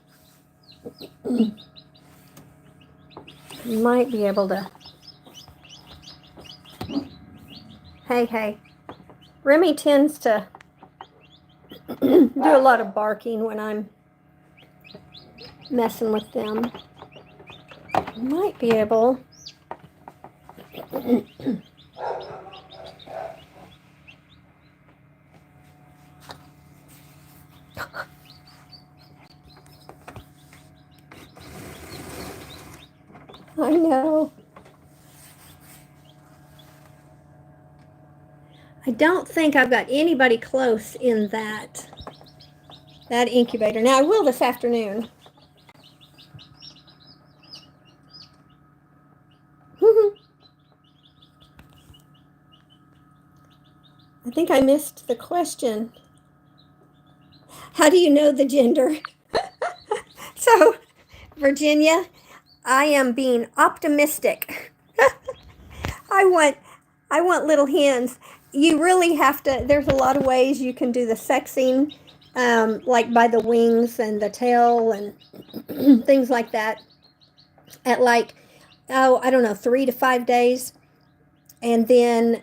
Might be able to. Hey. Remy tends to do a lot of barking when I'm messing with them. Might be able. I know. I don't think I've got anybody close in that incubator. Now I will this afternoon. I think I missed the question. How do you know the gender? So, Virginia, I am being optimistic. I want little hens. You really have to, there's a lot of ways you can do the sexing, like by the wings and the tail and things like that at like, I don't know, 3 to 5 days. And then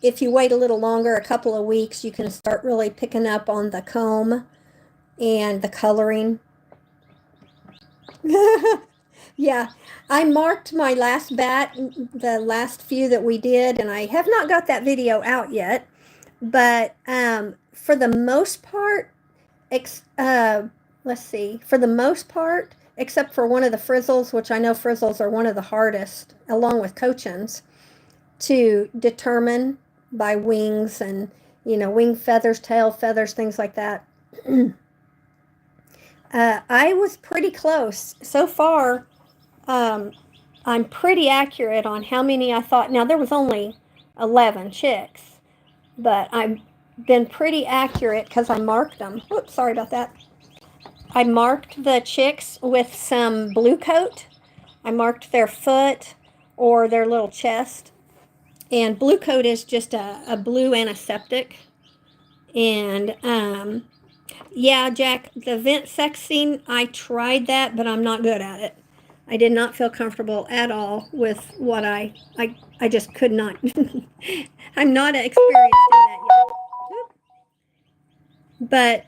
if you wait a little longer, a couple of weeks, you can start really picking up on the comb and the coloring. Yeah, I marked my last bat, the last few that we did, and I have not got that video out yet. But for the most part, let's see, for the most part, except for one of the frizzles, which I know frizzles are one of the hardest, along with cochins, to determine by wings and, wing feathers, tail feathers, things like that. I was pretty close. So far, I'm pretty accurate on how many I thought. Now, there was only 11 chicks, but I've been pretty accurate because I marked them. Whoops, sorry about that. I marked the chicks with some blue coat. I marked their foot or their little chest. And blue coat is just a blue antiseptic. And yeah, Jack, the vent sexing, I tried that, but I'm not good at it. I did not feel comfortable at all with what I just could not. I'm not experienced in that yet. But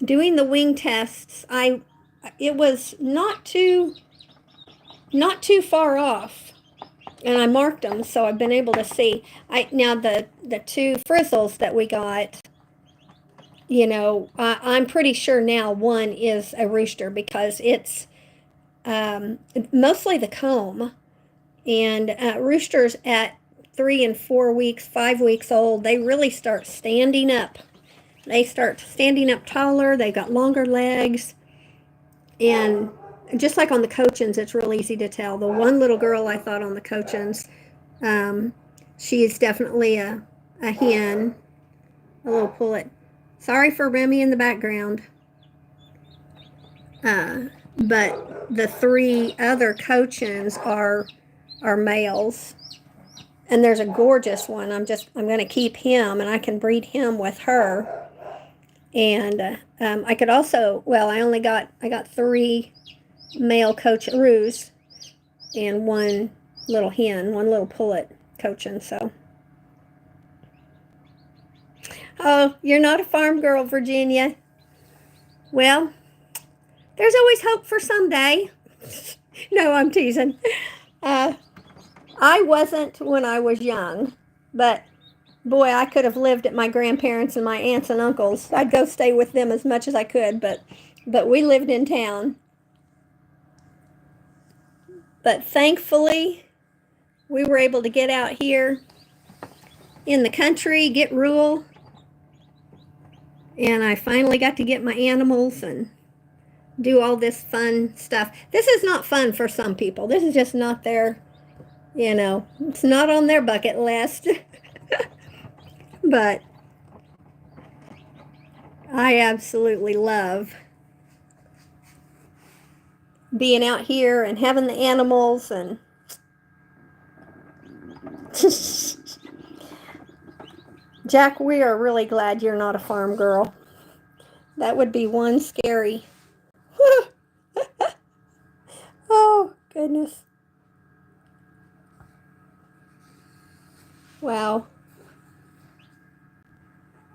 doing the wing tests, it was not too far off, and I marked them, so I've been able to see. Now the two frizzles that we got, you know, I'm pretty sure now one is a rooster because it's mostly the comb. And roosters at 3 and 4 weeks, 5 weeks old, they really start standing up. They start standing up taller. They've got longer legs. And just like on the Cochins, it's real easy to tell. The one little girl I thought on the Cochins, she is definitely a hen, a little pullet. Sorry for Remy in the background. But the 3 other Cochins are males. And there's a gorgeous one. I'm going to keep him, and I can breed him with her. And I could also, well, I got 3 male Cocharoos and 1 little hen, 1 little pullet Cochin. So, oh, you're not a farm girl, Virginia. Well, there's always hope for someday. No, I'm teasing. I wasn't when I was young, but boy, I could have lived at my grandparents' and my aunts and uncles. I'd go stay with them as much as I could, but we lived in town. But thankfully, we were able to get out here in the country, get rural, and I finally got to get my animals and do all this fun stuff. This is not fun for some people. This is just not their, you know, it's not on their bucket list. But I absolutely love being out here and having the animals. And Jack, we are really glad you're not a farm girl. That would be one scary. Oh, goodness. Wow.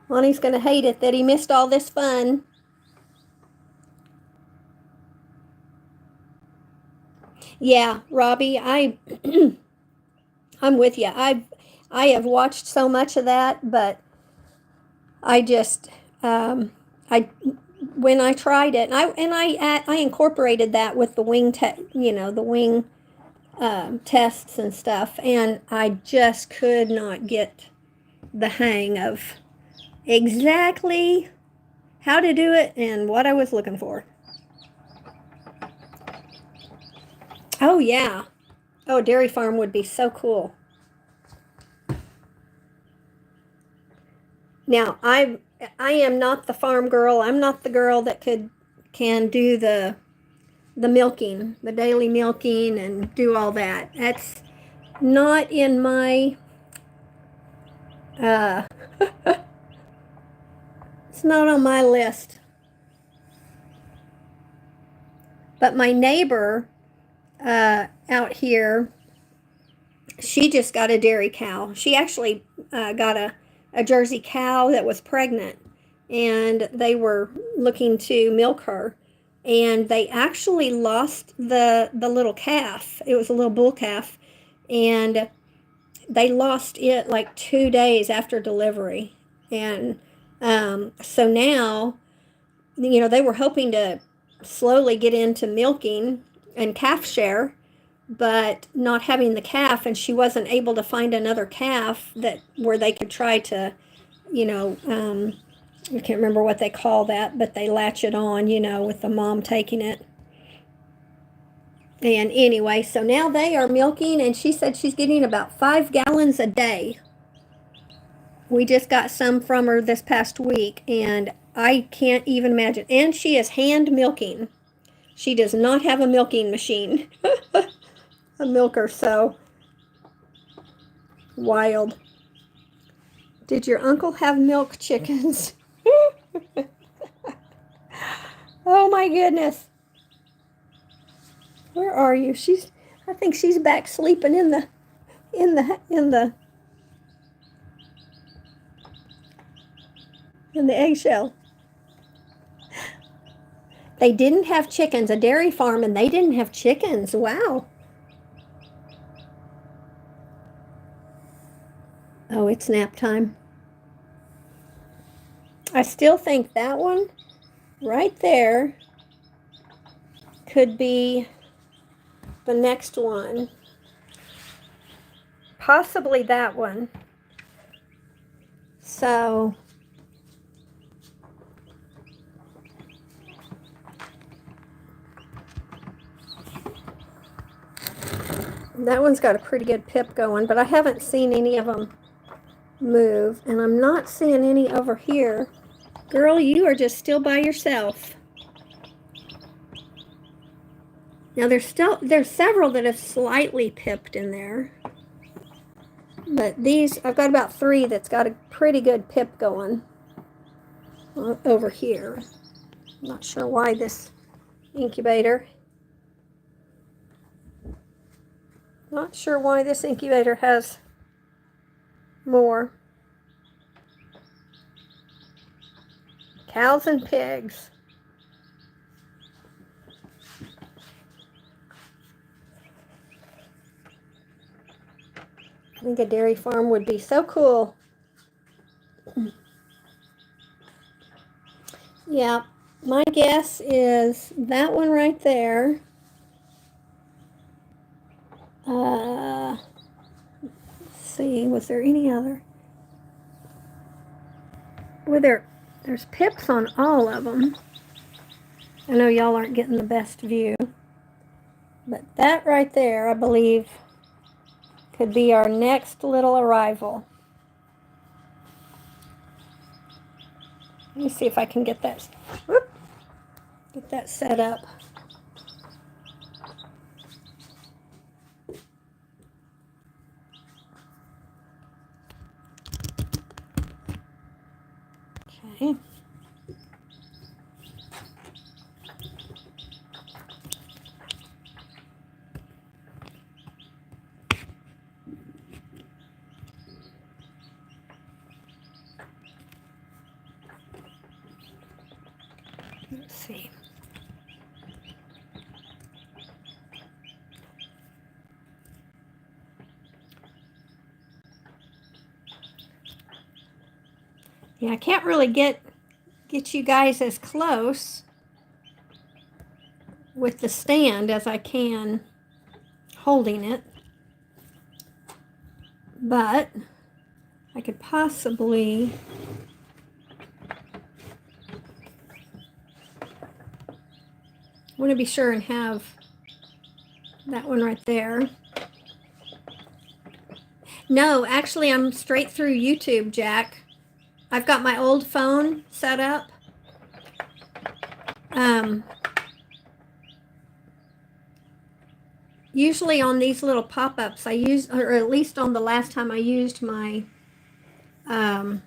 Lonnie's going to hate it that he missed all this fun. Yeah, Robbie, I'm with you. I have watched so much of that, but I just when I tried it, and I incorporated that with the wing the wing tests and stuff, and I just could not get the hang of exactly how to do it and what I was looking for. Oh yeah. Oh, a dairy farm would be so cool. Now, I am not the farm girl. I'm not the girl that can do the milking, the daily milking and do all that. That's not in my it's not on my list. But my neighbor out here, she just got a dairy cow. She actually got a Jersey cow that was pregnant, and they were looking to milk her, and they actually lost the little calf. It was a little bull calf, and they lost it like 2 days after delivery. And so now, you know, they were hoping to slowly get into milking and calf share, but not having the calf, and she wasn't able to find another calf where they could try to, you know, I can't remember what they call that, but they latch it on, you know, with the mom taking it. And anyway, so now they are milking, and she said she's getting about 5 gallons a day. We just got some from her this past week, and I can't even imagine. And she is hand milking. She does not have a milking machine, a milker. So Wild. Did your uncle have milk chickens? Oh my goodness. Where are you? I think she's back sleeping in the eggshell. They didn't have chickens, a dairy farm, and they didn't have chickens. Wow. Oh, it's nap time. I still think that one right there could be the next one. Possibly that one. So that one's got a pretty good pip going, but I haven't seen any of them move, and I'm not seeing any over here. Girl, you are just still by yourself. Now there's several that have slightly pipped in there. But these, I've got about 3 that's got a pretty good pip going over here. I'm not sure why this incubator. Not sure why this incubator has more. Cows and pigs. I think a dairy farm would be so cool. Yeah, my guess is that one right there. Let's see, was there any other? Well, there's pips on all of them. I know y'all aren't getting the best view, but that right there, I believe, could be our next little arrival. Let me see if I can get that set up. Okay. Let's see. Yeah, I can't really get you guys as close with the stand as I can holding it, but I could possibly want to be sure and have that one right there. No, actually I'm straight through YouTube, Jack. I've got my old phone set up. Usually on these little pop-ups, I use, or at least on the last time I used my my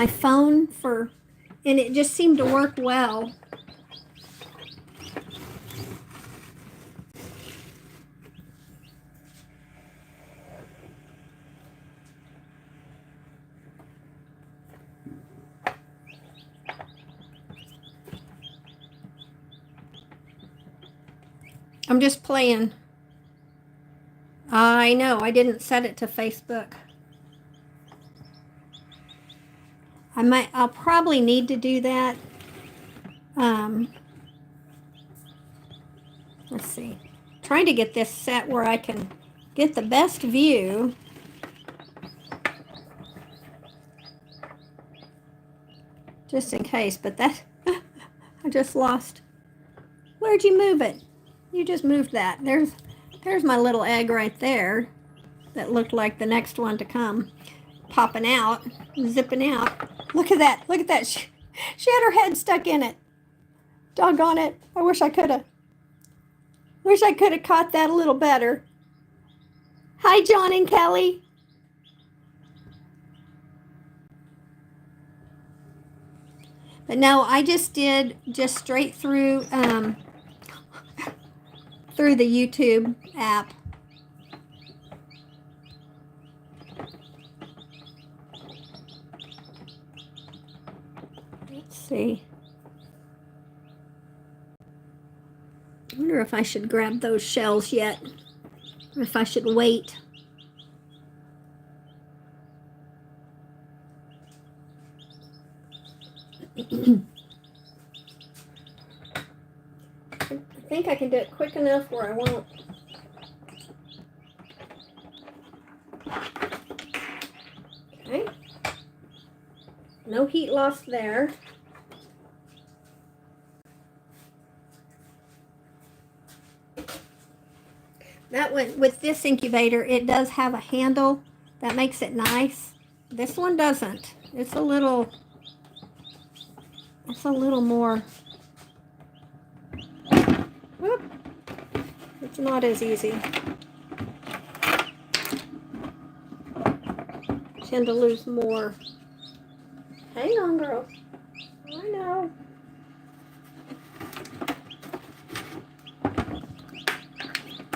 phone for, and it just seemed to work well. I'm just playing. I know, I didn't set it to Facebook. I'll probably need to do that. Let's see. Trying to get this set where I can get the best view. Just in case, but that, I just lost. Where'd you move it? You just moved that. There's my little egg right there that looked like the next one to come. Popping out, zipping out. Look at that, look at that. She had her head stuck in it. Doggone it. I wish I could have caught that a little better. Hi, John and Kelly. But no, I just did just straight through through the YouTube app. Let's see. I wonder if I should grab those shells yet, or if I should wait. I think I can do it quick enough where I won't. Okay. No heat loss there. That one, with this incubator, it does have a handle that makes it nice. This one doesn't. It's a little more, whoop, it's not as easy. Tend to lose more. Hang on, girl. I know.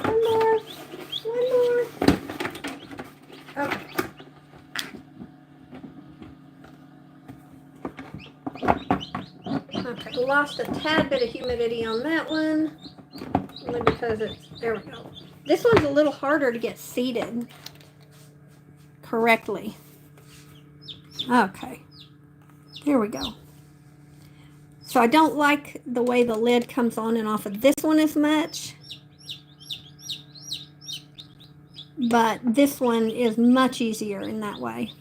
One more. Okay. Okay, lost a tad bit of humidity on that one. Only because it's, there we go. This one's a little harder to get seated correctly. Okay, here we go. So I don't like the way the lid comes on and off of this one as much, but this one is much easier in that way.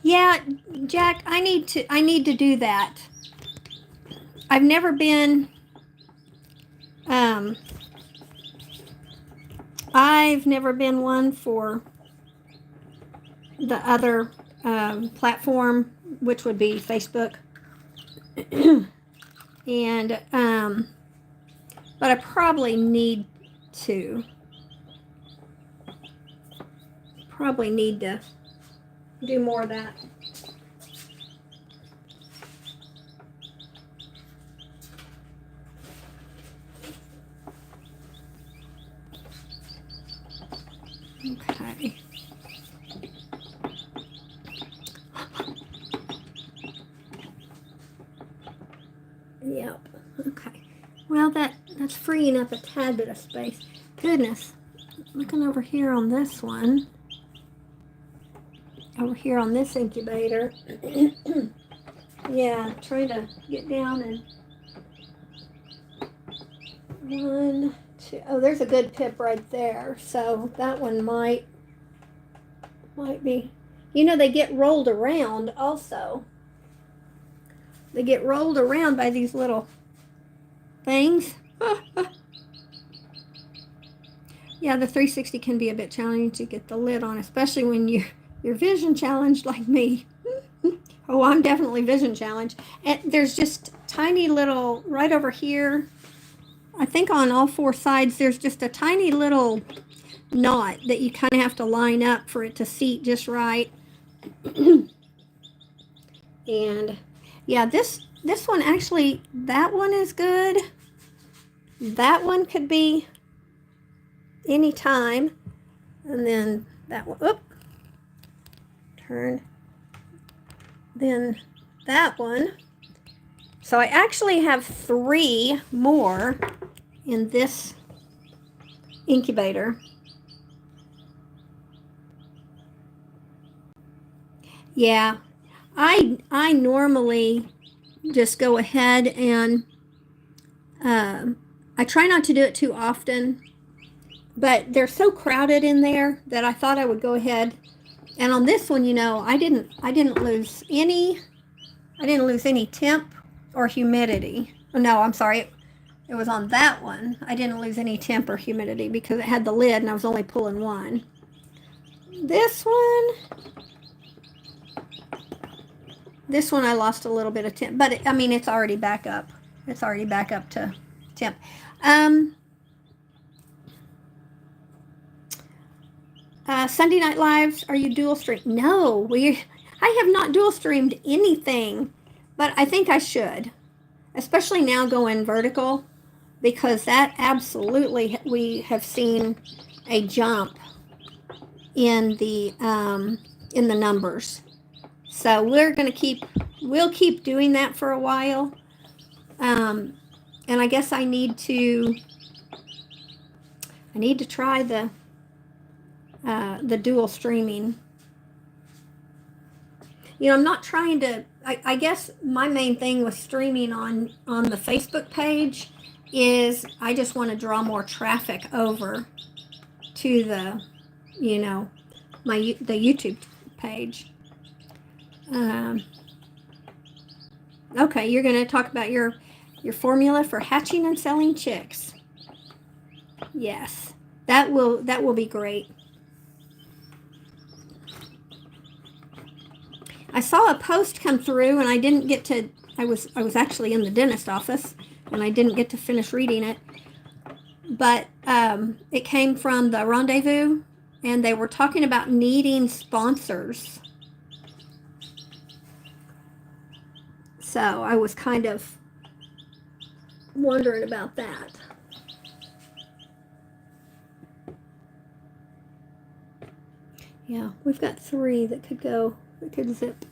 Yeah, Jack, I need to do that. I've never been one for the other platform, which would be Facebook. And but I probably need to do more of that. Okay. Yep. Okay. Well, that's freeing up a tad bit of space. Goodness. Looking over here on this one. Over here on this incubator. Yeah, trying to get down and 1, 2. Oh, there's a good pip right there. So that one might be. You know, they get rolled around also. They get rolled around by these little things. Yeah, the 360 can be a bit challenging to get the lid on, especially when you're vision challenged like me. Oh, I'm definitely vision challenged. And there's just tiny little, right over here, I think on all 4 sides, there's just a tiny little knot that you kind of have to line up for it to seat just right. And yeah, this one actually, that one is good. That one could be any time. And then that one, oop, turn. Then that one. So I actually have 3 more in this incubator. Yeah, I normally just go ahead and I try not to do it too often, but they're so crowded in there that I thought I would go ahead. And on this one, you know, I didn't lose any temp or humidity. Oh, no, I'm sorry. It was on that one. I didn't lose any temp or humidity because it had the lid and I was only pulling one. This one I lost a little bit of temp, but I mean, it's already back up It's already back up to temp. Sunday Night Lives, are you dual stream? No, I have not dual streamed anything, but I think I should, especially now going vertical, because that absolutely, we have seen a jump in the numbers. So we'll keep doing that for a while. And I guess I need to try the dual streaming. You know, I'm not trying to, I guess my main thing with streaming on the Facebook page is I just want to draw more traffic over to the, you know, the YouTube page. Okay, you're going to talk about your formula for hatching and selling chicks. Yes, that will be great. I saw a post come through and I didn't get to, I was actually in the dentist office and I didn't get to finish reading it, but it came from the Rendezvous and they were talking about needing sponsors. So I was kind of wondering about that. Yeah, we've got 3 that could go, that could zip.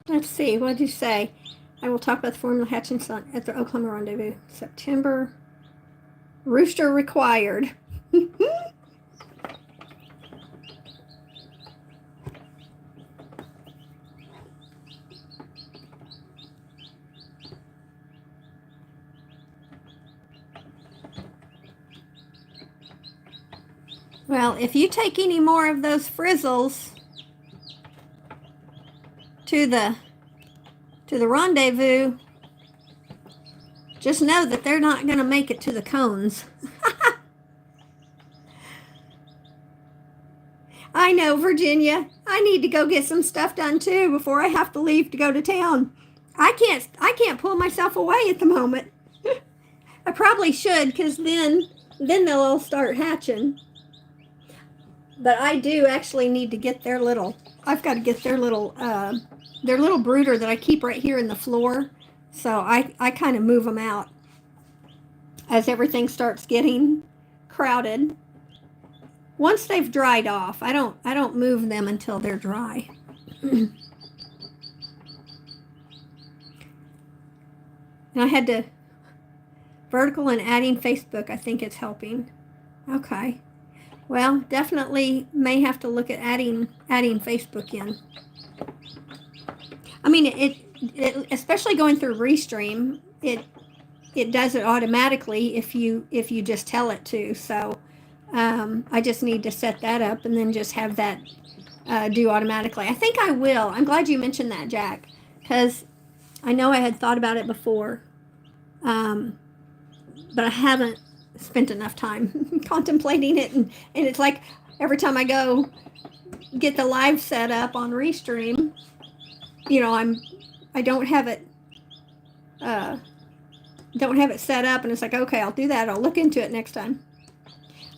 Let's see, what did you say? I will talk about the formula hatching at the Oklahoma Rendezvous. September. Rooster required. Well, if you take any more of those frizzles to the Rendezvous, just know that they're not going to make it to the cones. I know, Virginia. I need to go get some stuff done too before I have to leave to go to town. I can't pull myself away at the moment. I probably should, because then they'll all start hatching. But I do actually need to get I've got to get their little brooder that I keep right here in the floor. So I kind of move them out as everything starts getting crowded. Once they've dried off, I don't move them until they're dry. And I had to vertical and adding Facebook. I think it's helping. Okay. Well, definitely may have to look at adding Facebook in. I mean, it especially going through Restream, it does it automatically if you just tell it to. So I just need to set that up and then just have that do automatically. I think I will. I'm glad you mentioned that, Jack, because I know I had thought about it before, but I haven't spent enough time contemplating it, and it's like every time I go get the live set up on Restream, you know, I don't have it set up, and it's like, okay, I'll do that. I'll look into it next time.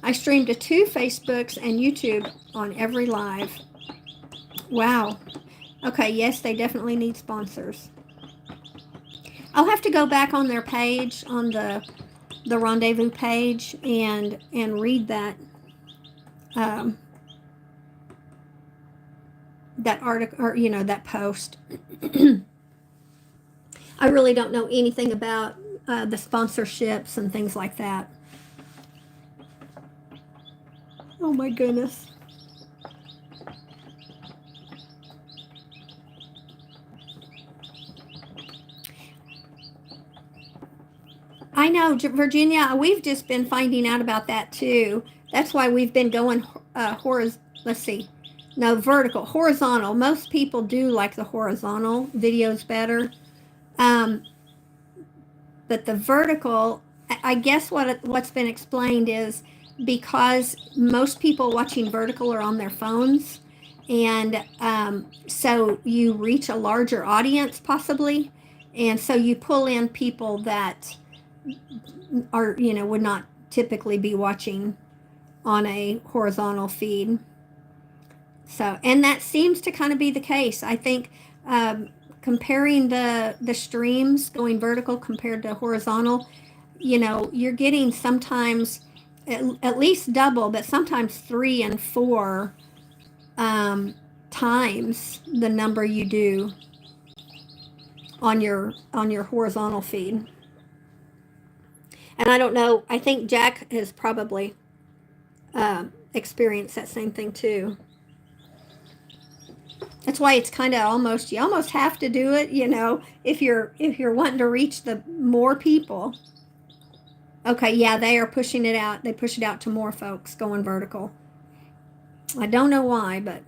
I stream to 2 Facebooks and YouTube on every live. Wow. Okay, yes, they definitely need sponsors. I'll have to go back on their page, on the Rendezvous page, and read that that article, or that post. I really don't know anything about the sponsorships and things like that. Oh my goodness. I know, Virginia, we've just been finding out about that too. That's why we've been going vertical. Horizontal. Most people do like the horizontal videos better. But the vertical, I guess what's been explained is because most people watching vertical are on their phones, and so you reach a larger audience possibly, and so you pull in people that are, would not typically be watching on a horizontal feed. So, and that seems to kind of be the case. I think comparing the streams going vertical compared to horizontal, you're getting sometimes at least double, but sometimes 3 and 4 times the number you do on your horizontal feed. And I don't know, I think Jack has probably experienced that same thing too. That's why it's kind of you almost have to do it, if you're wanting to reach the more people. Okay, yeah, they are pushing it out. They push it out to more folks going vertical. I don't know why, but.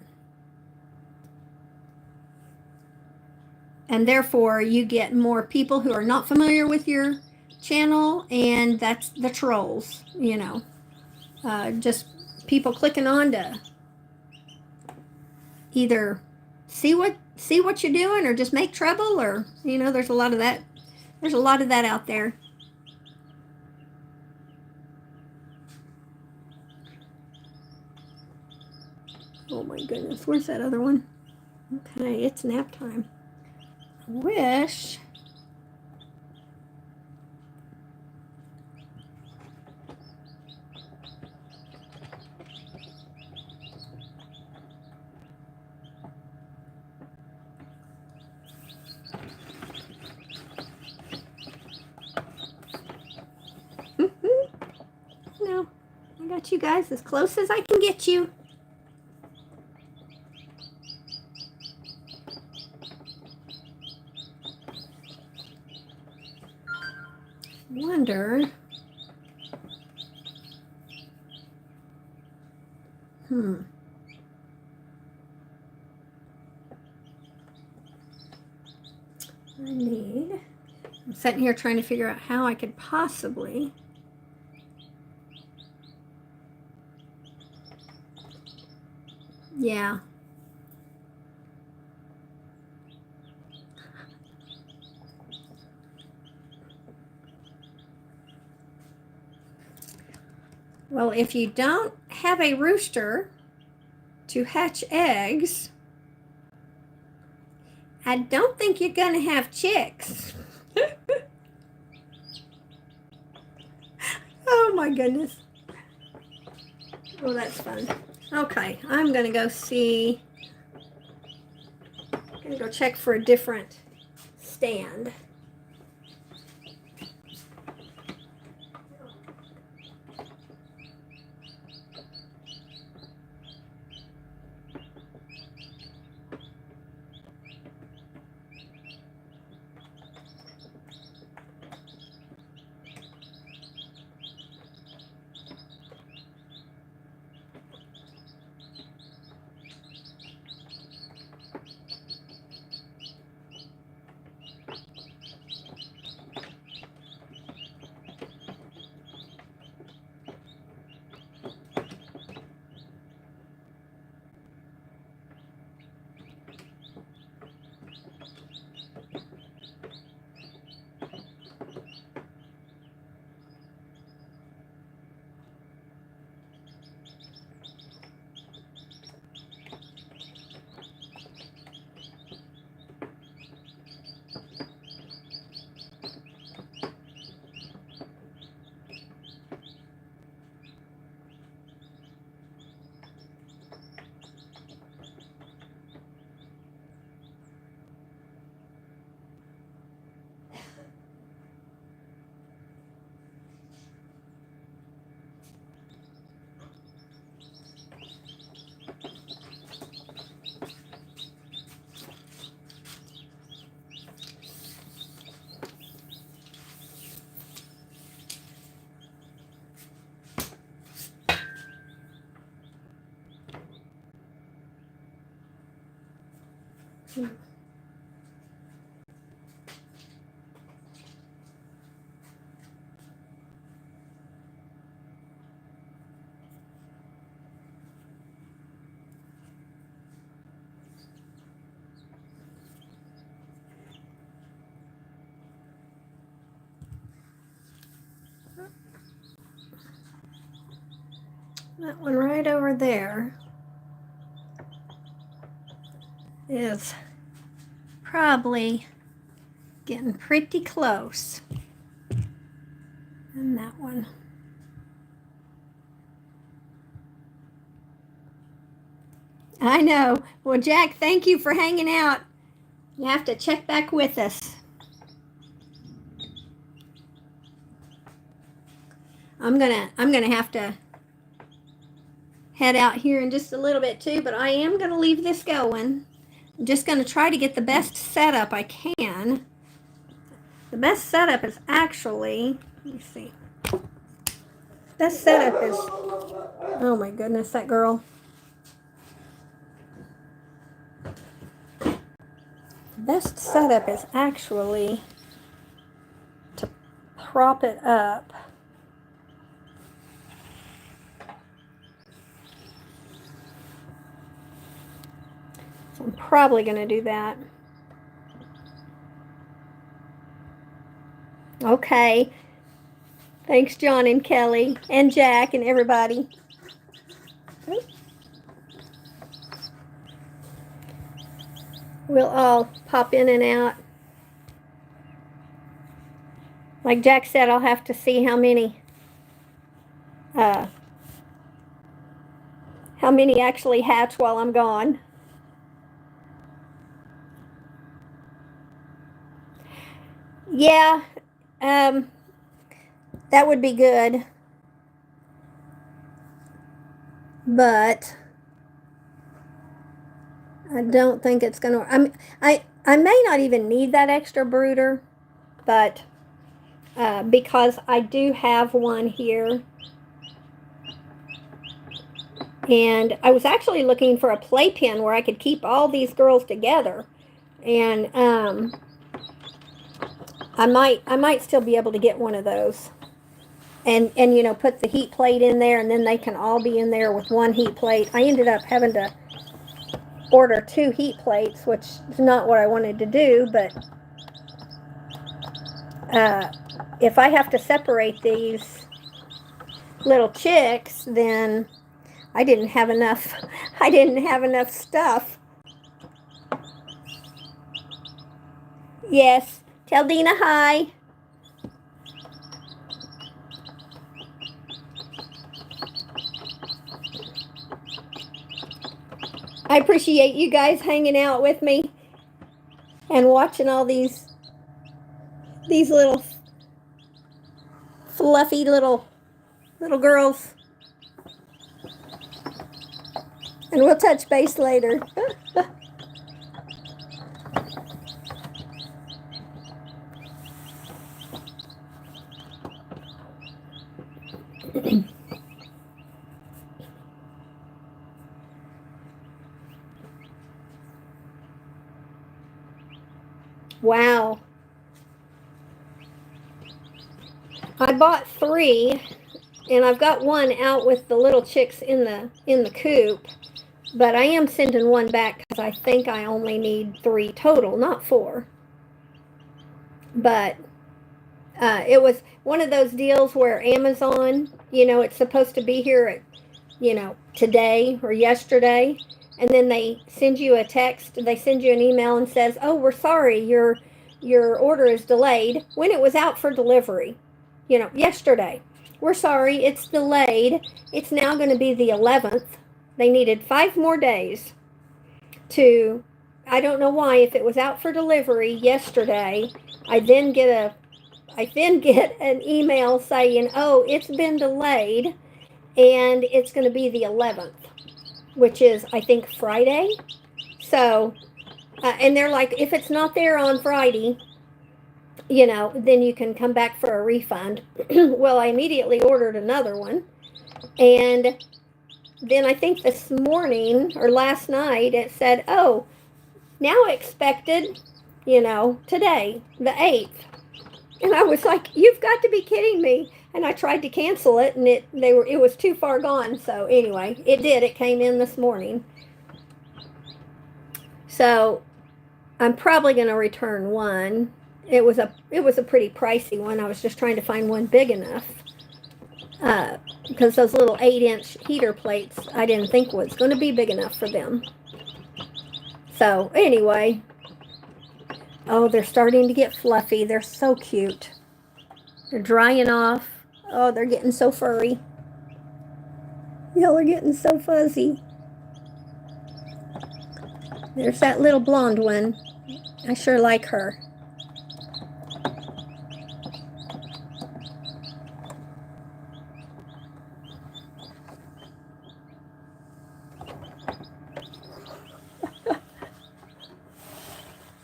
And therefore, you get more people who are not familiar with your channel, and that's the trolls, just people clicking on to either see what you're doing or just make trouble, or there's a lot of that. There's a lot of that out there. Oh my goodness, where's that other one? Okay, it's nap time. I wish. No, I got you guys as close as I can get you. Wonder. I'm sitting here trying to figure out how I could possibly. Yeah. Well, if you don't have a rooster to hatch eggs, I don't think you're going to have chicks. Oh my goodness. Oh, that's fun. Okay, I'm going to go see. I'm going to go check for a different stand. That one right over there is probably getting pretty close. And that one. I know. Well, Jack, thank you for hanging out. You have to check back with us. I'm gonna have to head out here in just a little bit too, but I am gonna leave this going. I'm just gonna try to get the best setup I can. The best setup is actually, let me see. Best setup is, oh my goodness, that girl. The best setup is actually to prop it up. So I'm probably going to do that. Okay. Thanks, John and Kelly and Jack and everybody. We'll all pop in and out. Like Jack said, I'll have to see how many actually hatch while I'm gone. Yeah, that would be good. But I don't think it's going to, I may not even need that extra brooder, but because I do have one here. And I was actually looking for a playpen where I could keep all these girls together. And I might still be able to get one of those. And you know, put the heat plate in there, and then they can all be in there with one heat plate. I ended up having to order 2 heat plates, which is not what I wanted to do, but if I have to separate these little chicks, then I didn't have enough stuff. Yes, tell Dina hi. I appreciate you guys hanging out with me and watching all these little fluffy little girls. And we'll touch base later. Wow. I bought 3, and I've got one out with the little chicks in the coop, but I am sending one back because I think I only need 3 total, not 4. But it was one of those deals where Amazon, you know, it's supposed to be here at, you know, today or yesterday, and then they send you a text, they send you an email and says, oh, we're sorry, your order is delayed, when it was out for delivery, you know, yesterday. We're sorry, it's delayed. It's now going to be the 11th. They needed 5 more days to, I don't know why, if it was out for delivery yesterday, I then get an email saying, oh, it's been delayed, and it's going to be the 11th, which is, I think, Friday. So, and they're like, if it's not there on Friday, you know, then you can come back for a refund. Well, I immediately ordered another one. And then I think this morning or last night it said, oh, now expected, you know, today, the 8th. And I was like, you've got to be kidding me. And I tried to cancel it, and it was too far gone. So anyway, it came in this morning. So I'm probably going to return one. It was a pretty pricey one. I was just trying to find one big enough. because those little 8-inch heater plates I didn't think was going to be big enough for them. So anyway, oh, they're starting to get fluffy. They're so cute. They're drying off. Oh, they're getting so furry. Y'all are getting so fuzzy. There's that little blonde one. I sure like her.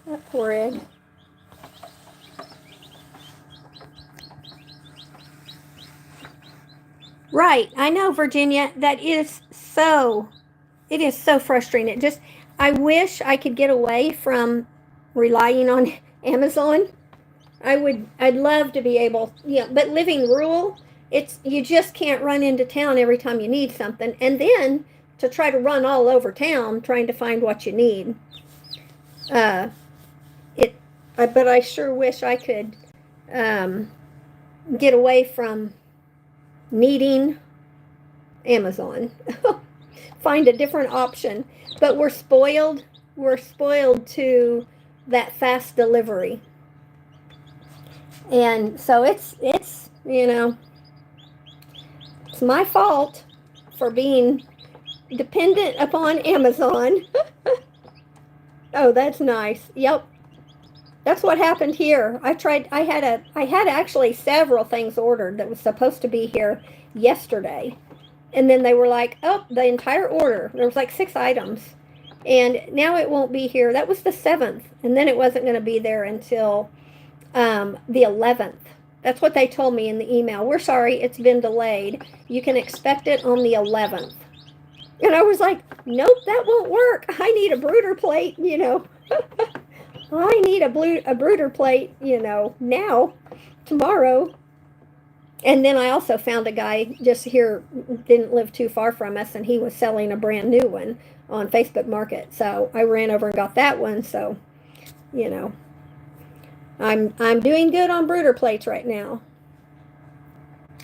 That poor egg. Right, I know, Virginia. It is so frustrating. I wish I could get away from relying on Amazon. I'd love to be able, but living rural, you just can't run into town every time you need something. And then to try to run all over town trying to find what you need. But I sure wish I could get away from needing Amazon. Find a different option. But we're spoiled. We're spoiled to that fast delivery. And so it's it's my fault for being dependent upon Amazon. Oh, that's nice. Yep. That's what happened here. I had actually several things ordered that was supposed to be here yesterday. And then they were like, oh, the entire order. There was like 6 items. And now it won't be here. That was the 7th. And then it wasn't going to be there until the 11th. That's what they told me in the email. We're sorry, it's been delayed. You can expect it on the 11th. And I was like, nope, that won't work. I need a brooder plate, I need a brooder plate, now, tomorrow. And then I also found a guy just here, didn't live too far from us, and he was selling a brand new one on Facebook Market. So I ran over and got that one. So, I'm doing good on brooder plates right now.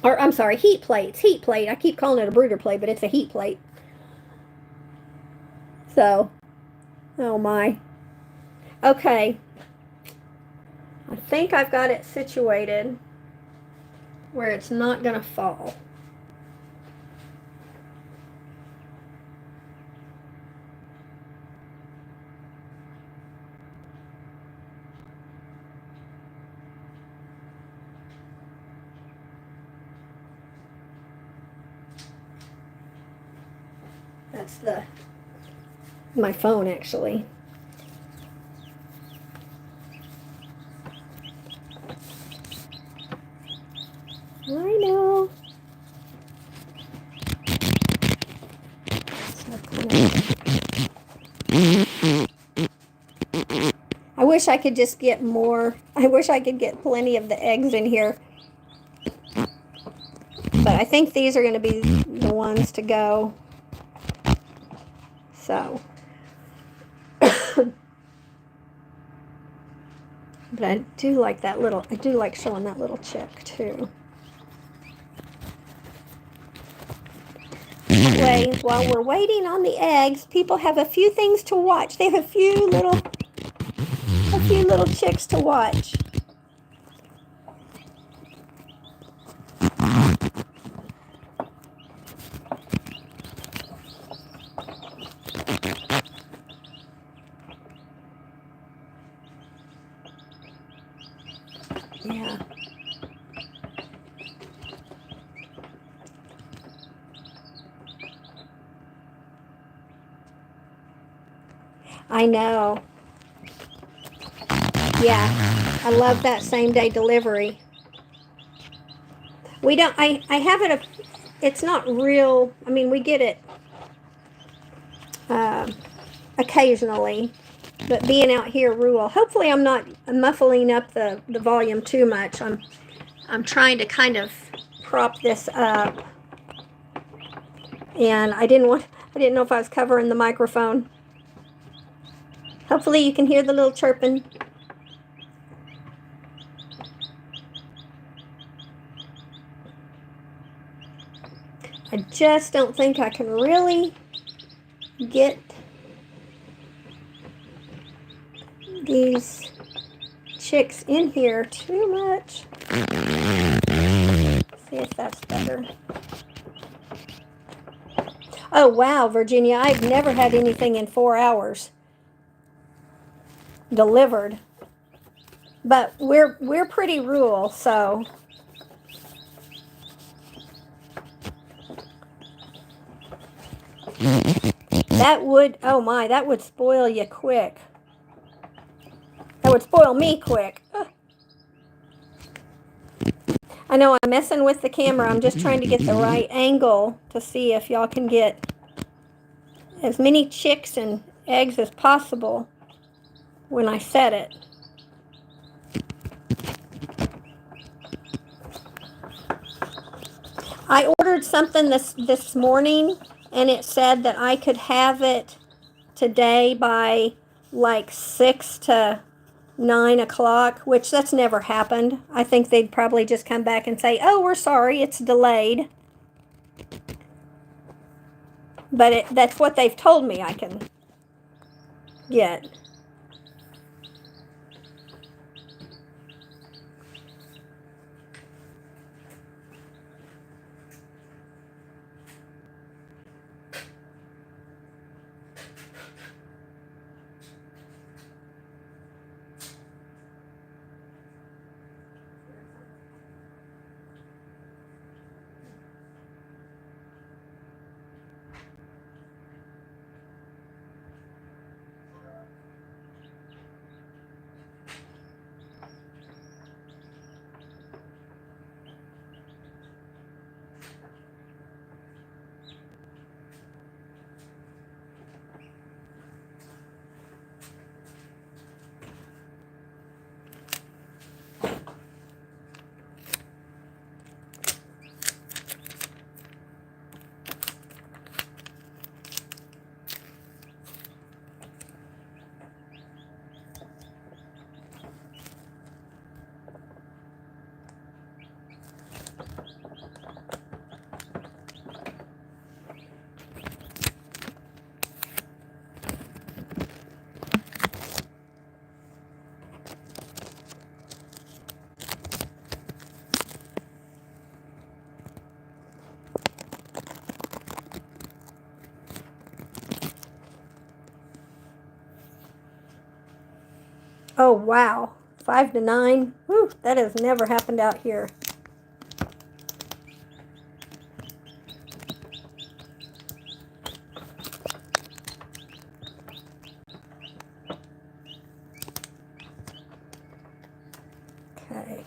Or I'm sorry, heat plates. Heat plate. I keep calling it a brooder plate, but it's a heat plate. So, oh my. Okay. I think I've got it situated where it's not going to fall. That's my phone, actually. I know. I wish I could just get more. I wish I could get plenty of the eggs in here. But I think these are going to be the ones to go. So. But I do like showing that little chick too. Anyway, while we're waiting on the eggs, people have a few things to watch. They have a few little chicks to watch. Yeah. I know. Yeah. I love that same day delivery. We don't, I have it, it's not real, I mean, we get it occasionally, but being out here rural, hopefully I'm not muffling up the volume too much. I'm trying to kind of prop this up, and I didn't know if I was covering the microphone. Hopefully you can hear the little chirping. I just don't think I can really get these chicks in here too much. See if that's better. Oh wow, Virginia, I've never had anything in 4 hours delivered. But we're pretty rural, so that would, oh my, that would spoil you quick. That would spoil me quick. Ugh. I know I'm messing with the camera. I'm just trying to get the right angle to see if y'all can get as many chicks and eggs as possible when I set it. I ordered something this morning, and it said that I could have it today by like 6 to 9 o'clock, which that's never happened. I think they'd probably just come back and say, oh, we're sorry, it's delayed. But that's what they've told me I can get. Oh, wow. 5 to 9. Whew, that has never happened out here. Okay.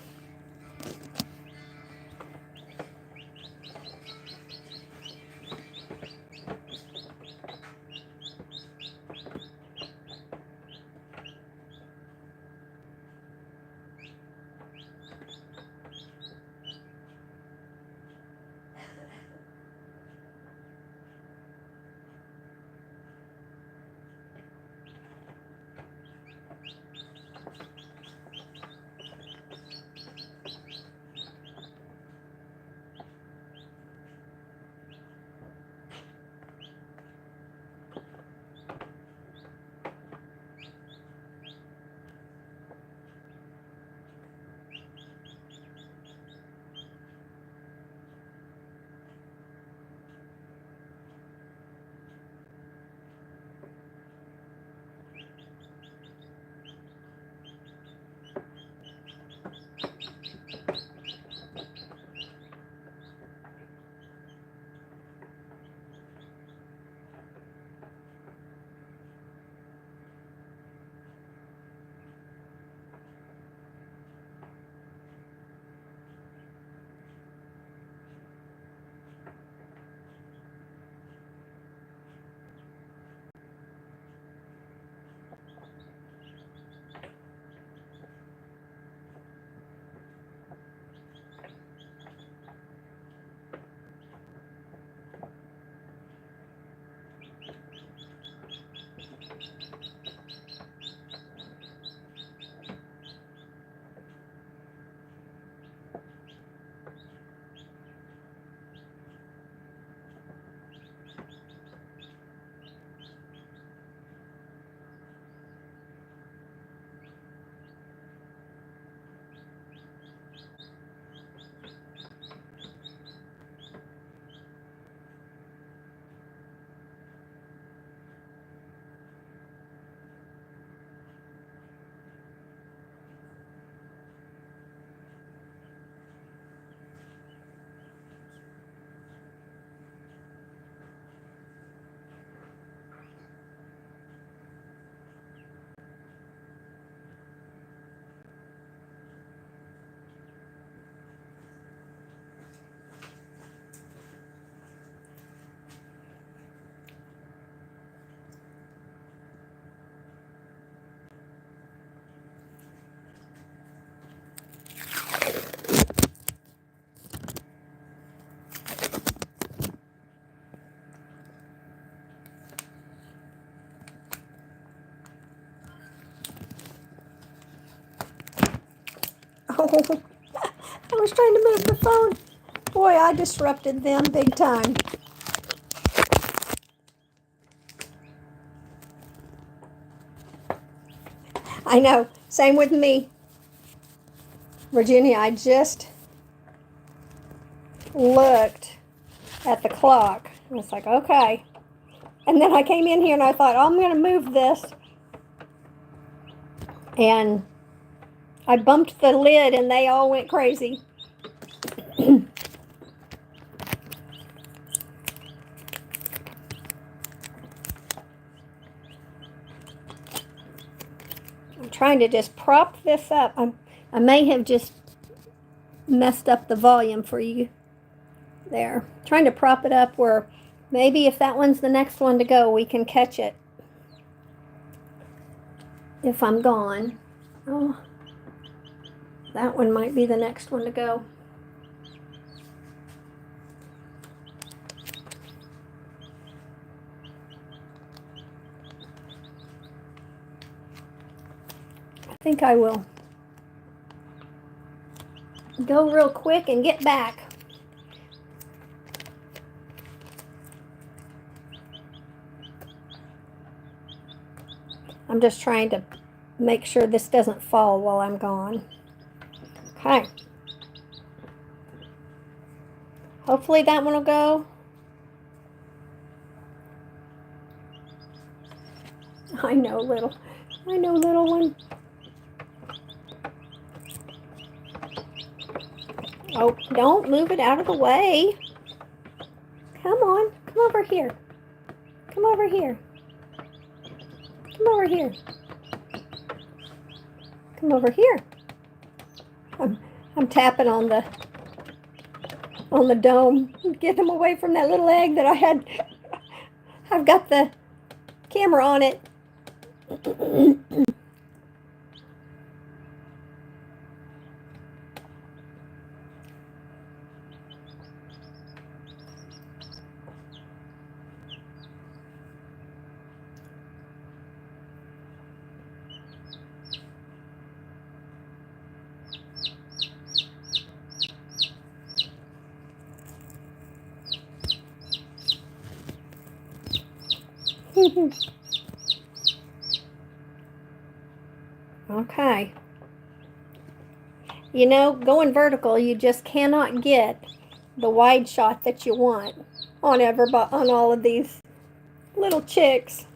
I was trying to move the phone. Boy, I disrupted them big time. I know. Same with me. Virginia, I just looked at the clock. I was like, okay. And then I came in here and I thought, oh, I'm going to move this. And I bumped the lid and they all went crazy. I'm trying to just prop this up. I may have just messed up the volume for you there. Trying to prop it up where maybe if that one's the next one to go, we can catch it if I'm gone. Oh, that one might be the next one to go. I think I will go real quick and get back. I'm just trying to make sure this doesn't fall while I'm gone. Okay. Hopefully that one will go. I know, little one. Oh, don't move it out of the way. Come on, come over here. Come over here. Come over here. Come over here. I'm tapping on the dome. Get him away from that little egg that I had. I've got the camera on it. Okay. You know, going vertical, you just cannot get the wide shot that you want on all of these little chicks.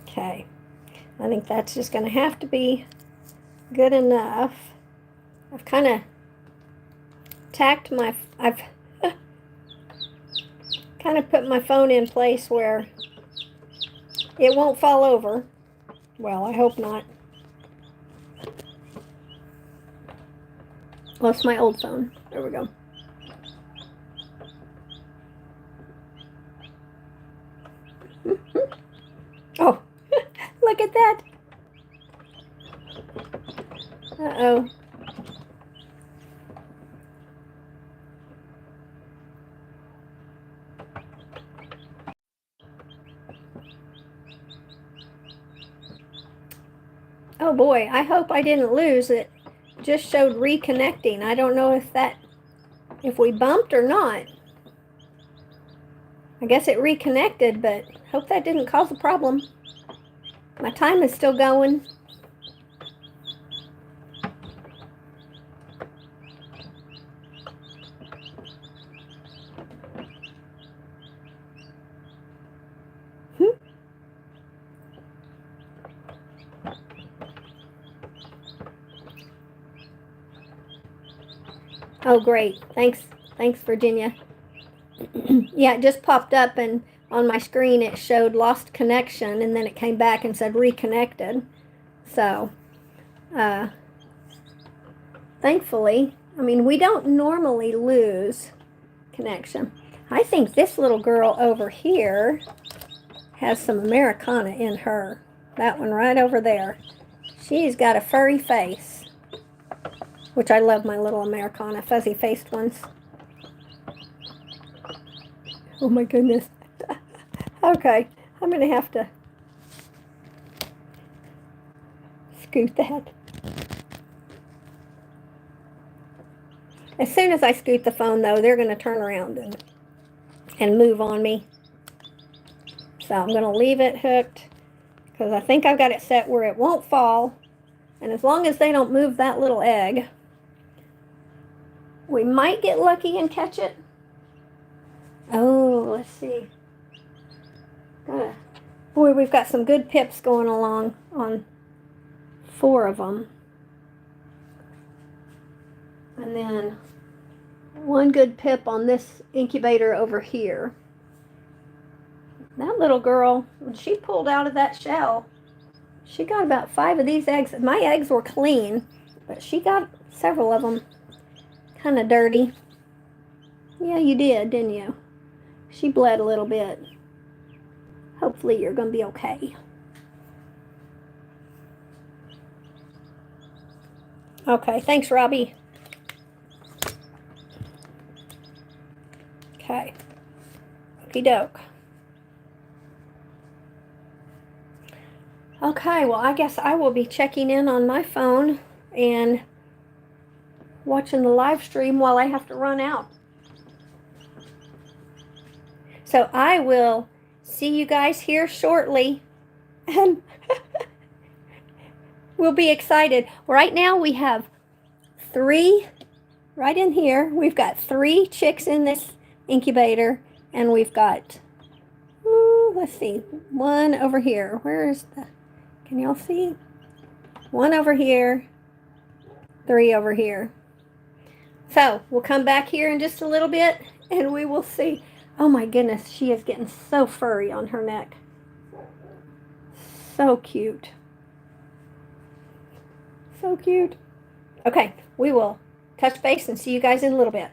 Okay. I think that's just going to have to be good enough. I've kind of tacked I've kind of put my phone in place where it won't fall over. Well, I hope not. Well, it's my old phone. There we go. Oh, look at that. Uh-oh. Oh boy, I hope I didn't lose it. Just showed reconnecting. I don't know if we bumped or not. I guess it reconnected, but hope that didn't cause a problem. My time is still going. Oh, great. Thanks, Virginia. Yeah, it just popped up and on my screen it showed lost connection and then it came back and said reconnected. So, thankfully, I mean, we don't normally lose connection. I think this little girl over here has some Americana in her. That one right over there. She's got a furry face. Which I love my little Americana, fuzzy-faced ones. Oh my goodness. Okay, I'm going to have to scoot that. As soon as I scoot the phone, though, they're going to turn around and move on me. So I'm going to leave it hooked because I think I've got it set where it won't fall. And as long as they don't move that little egg, we might get lucky and catch it. Oh, let's see. Boy, we've got some good pips going along on 4 of them. And then 1 good pip on this incubator over here. That little girl, when she pulled out of that shell, she got about 5 of these eggs. My eggs were clean, but she got several of them kind of dirty. Yeah, you did, didn't you? She bled a little bit. Hopefully you're going to be okay. Okay, thanks, Robbie. Okay. Okie doke. Okay, well, I guess I will be checking in on my phone and watching the live stream while I have to run out. So I will see you guys here shortly, and we'll be excited. Right now we have 3 right in here. We've got 3 chicks in this incubator, and we've got, let's see, 1 over here. Where is the, can y'all see? 1 over here, 3 over here. So we'll come back here in just a little bit, and we will see. Oh my goodness, she is getting so furry on her neck. So cute. So cute. Okay, we will touch base and see you guys in a little bit.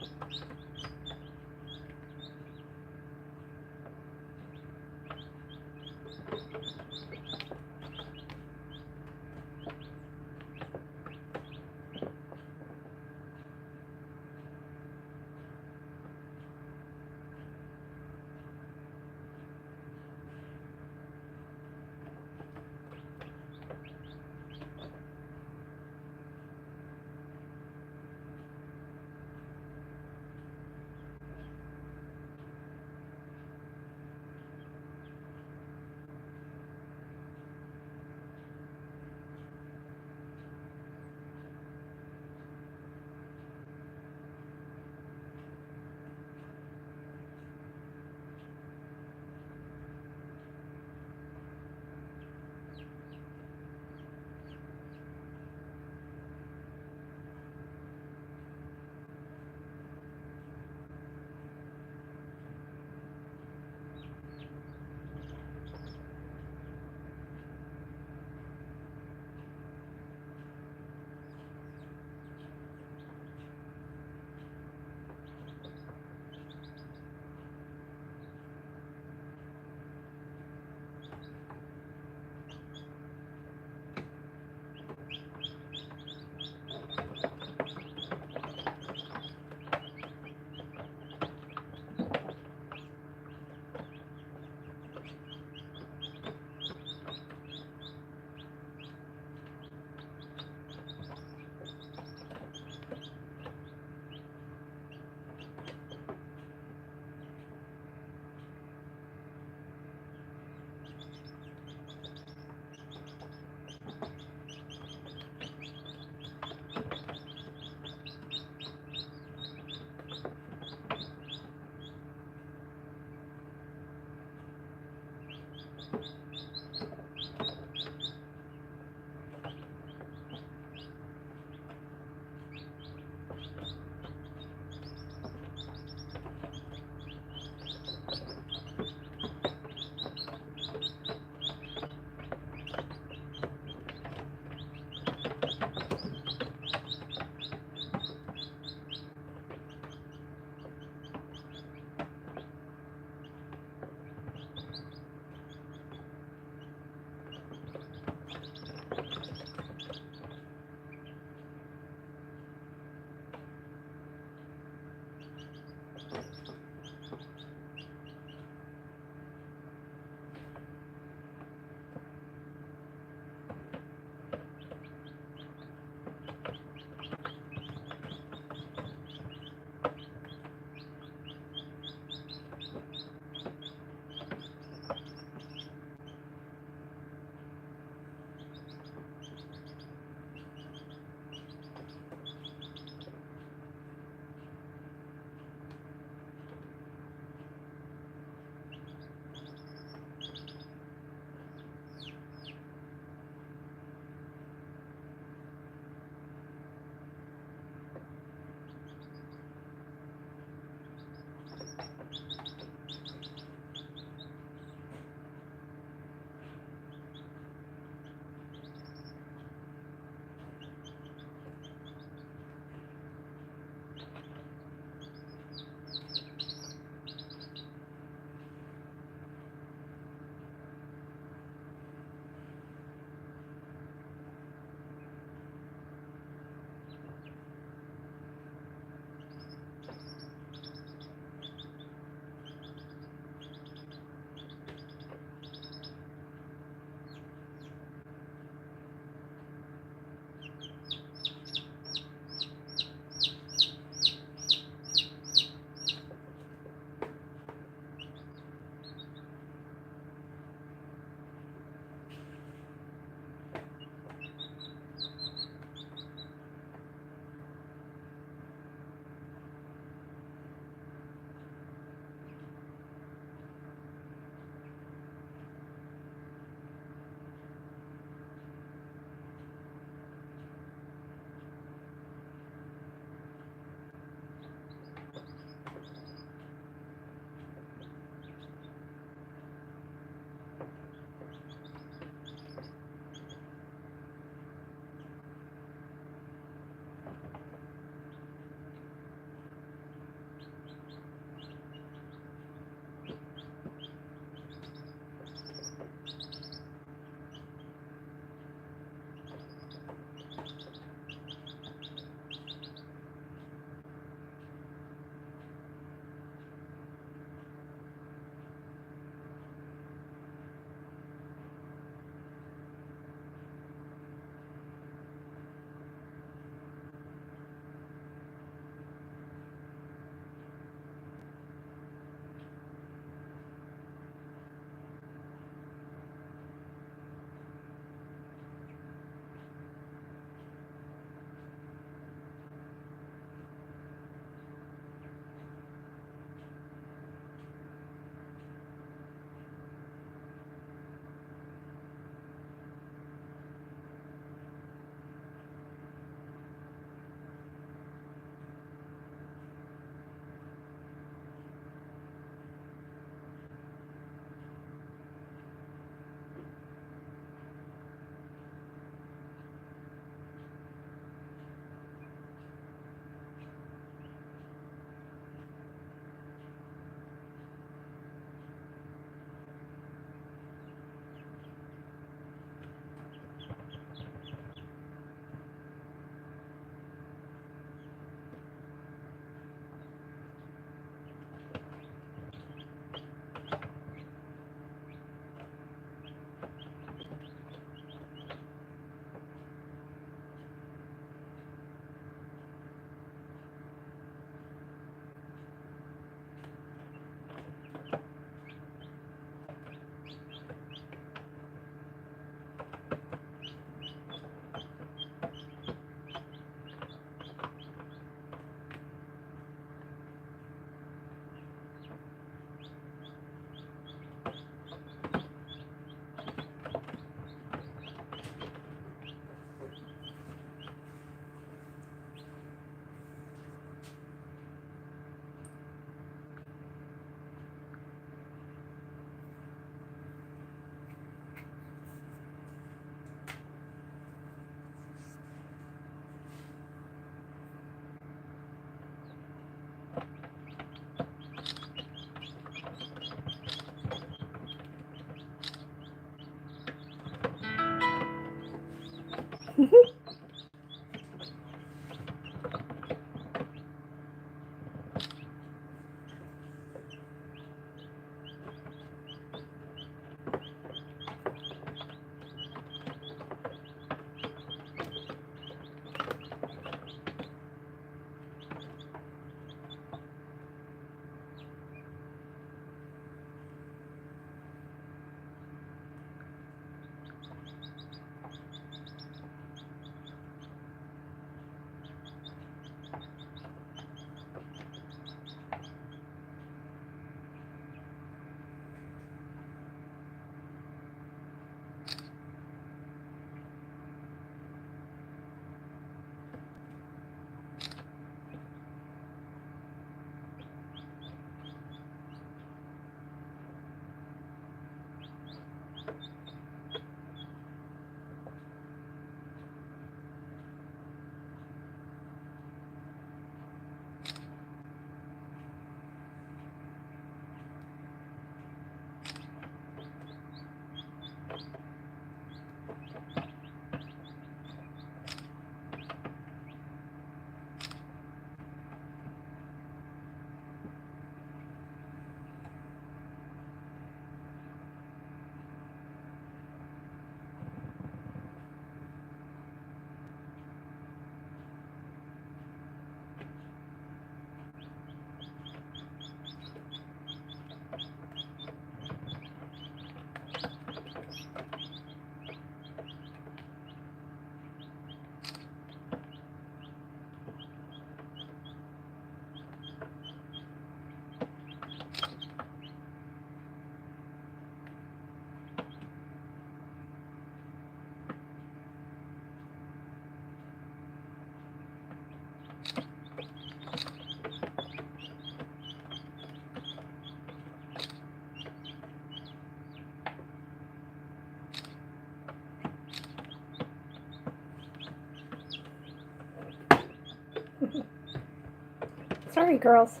Sorry, girls.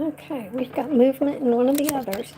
Okay, we've got movement in one of the others.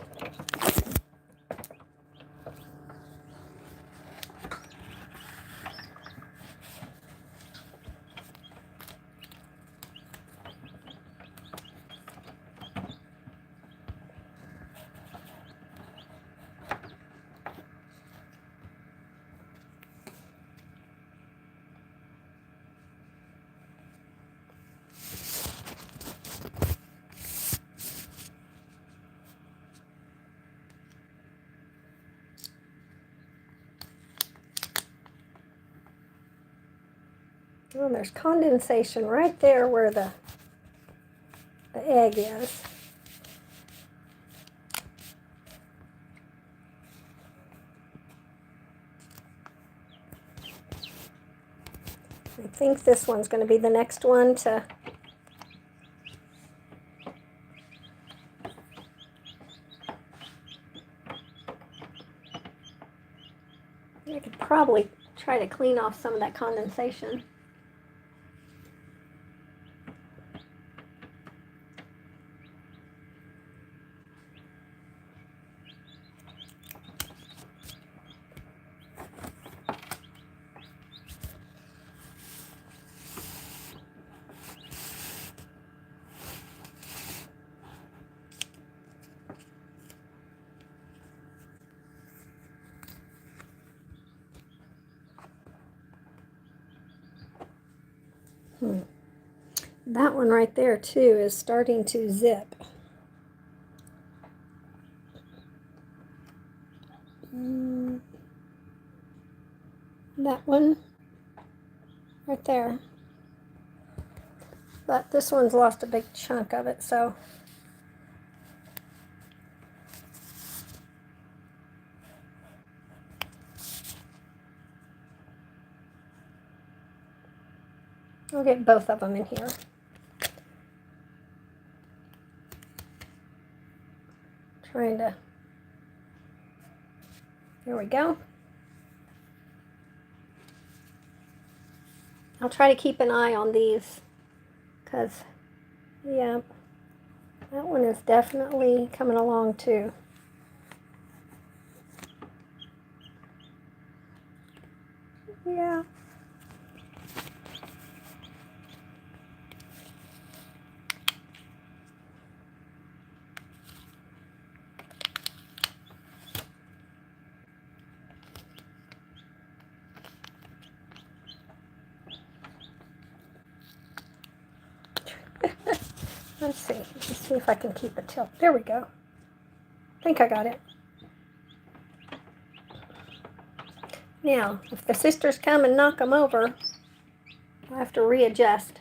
Oh, there's condensation right there where the egg is. I think this one's going to be the next one to I could probably try to clean off some of that condensation. That one right there too is starting to zip. That one right there. But this one's lost a big chunk of it, so I'll get both of them in here. Trying to, there we go. I'll try to keep an eye on these because, yeah, that one is definitely coming along too. Yeah. Let's see if I can keep it tilt. There we go. I think I got it. Now, if the sisters come and knock them over, I'll have to readjust.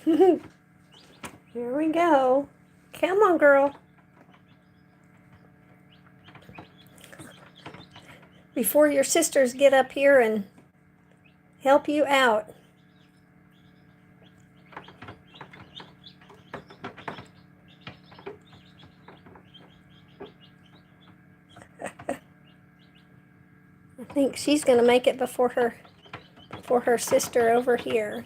Here we go. Come on, girl. Before your sisters get up here and help you out. I think she's going to make it before her sister over here.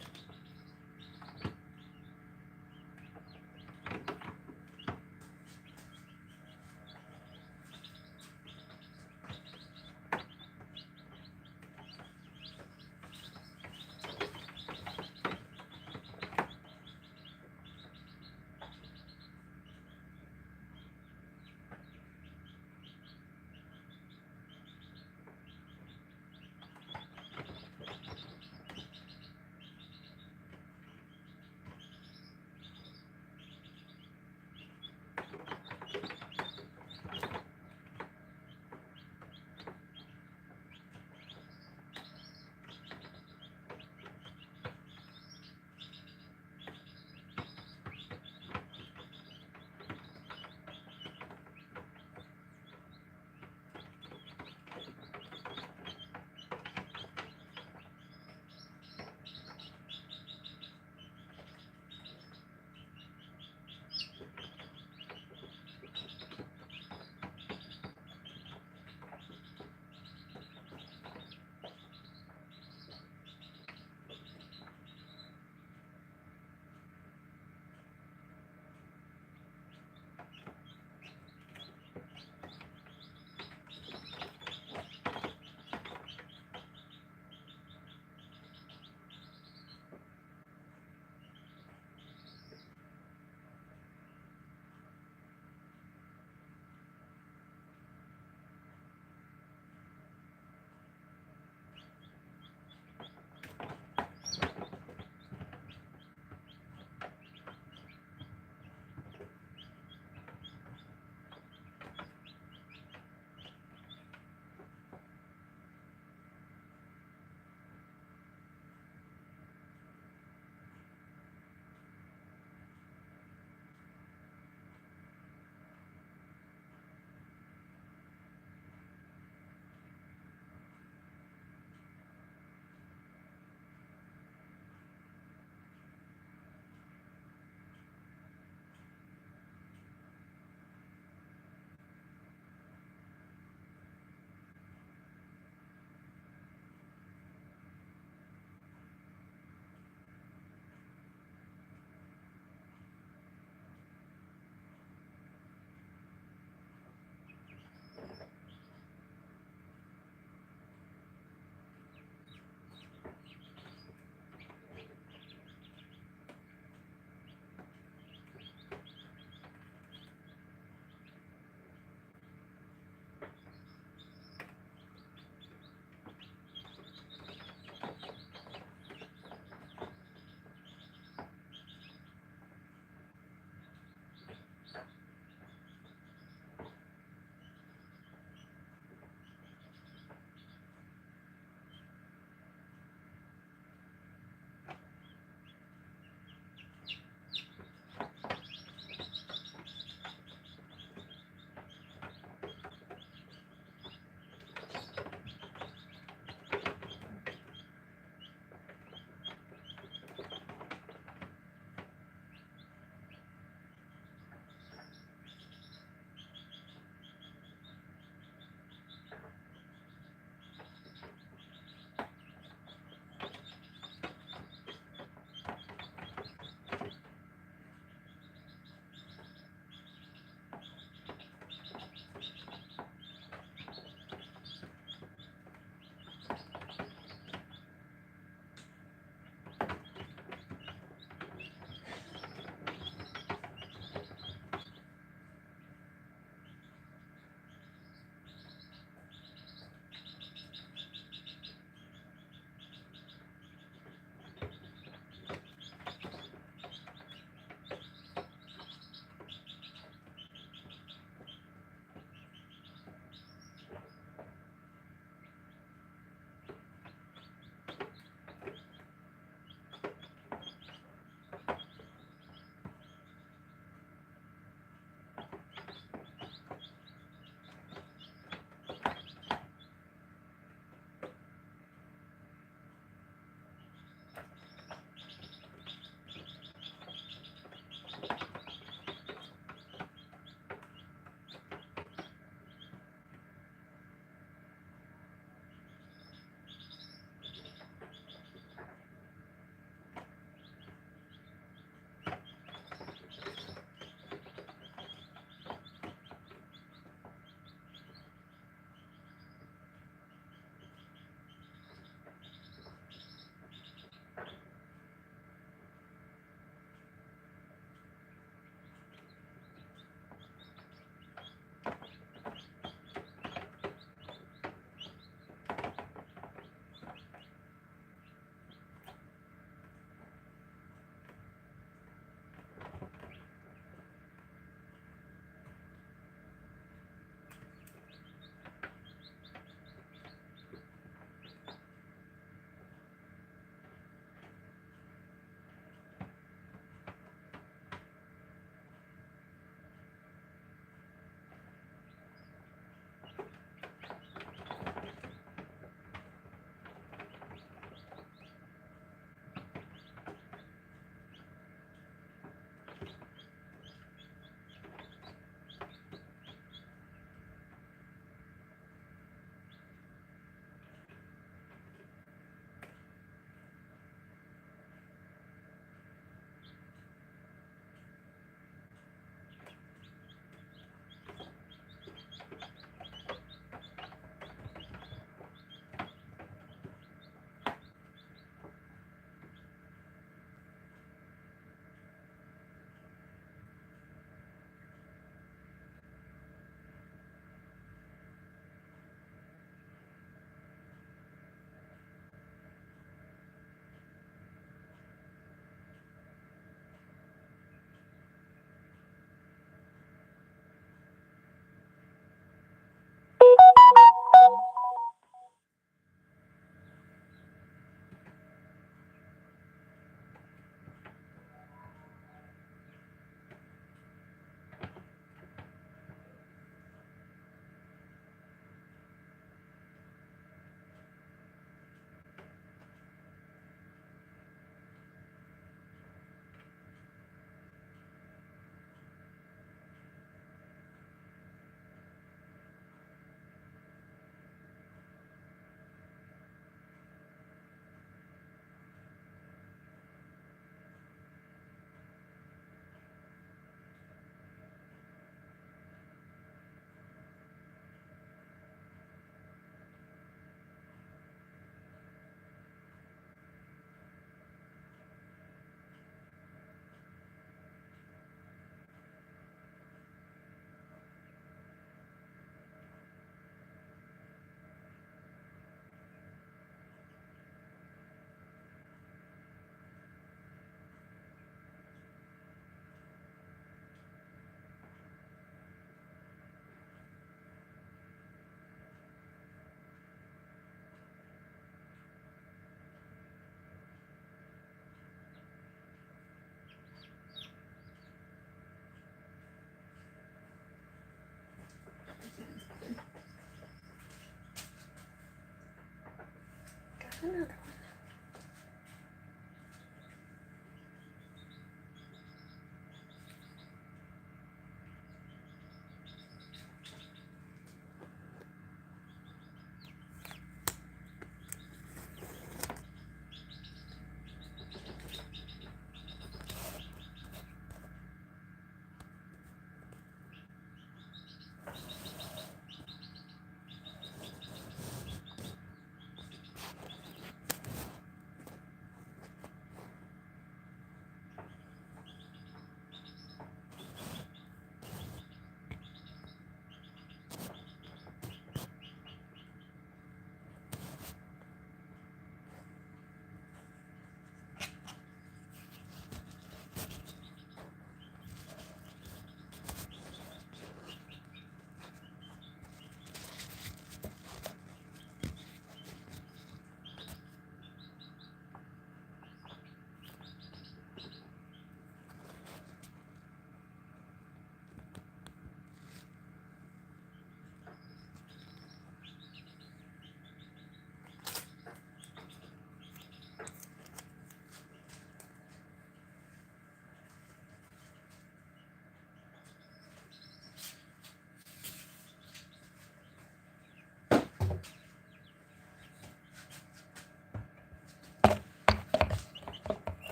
Another one.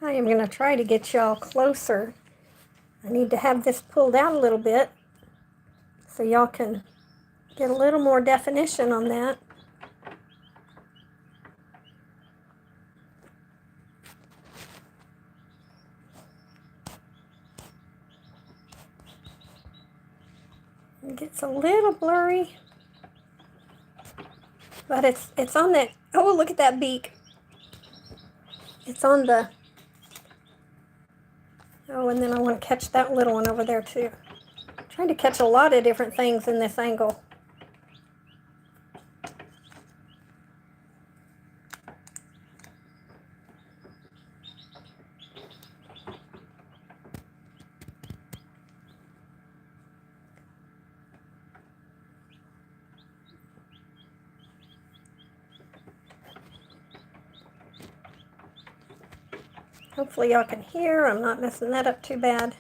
I am going to try to get y'all closer. I need to have this pulled out a little bit so y'all can get a little more definition on that. It gets a little blurry, but it's on that. Oh, look at that beak. It's on the. Oh, and then I want to catch that little one over there too. I'm trying to catch a lot of different things in this angle. Hopefully y'all can hear. I'm not messing that up too bad.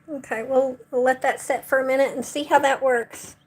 Okay, we'll let that set for a minute and see how that works.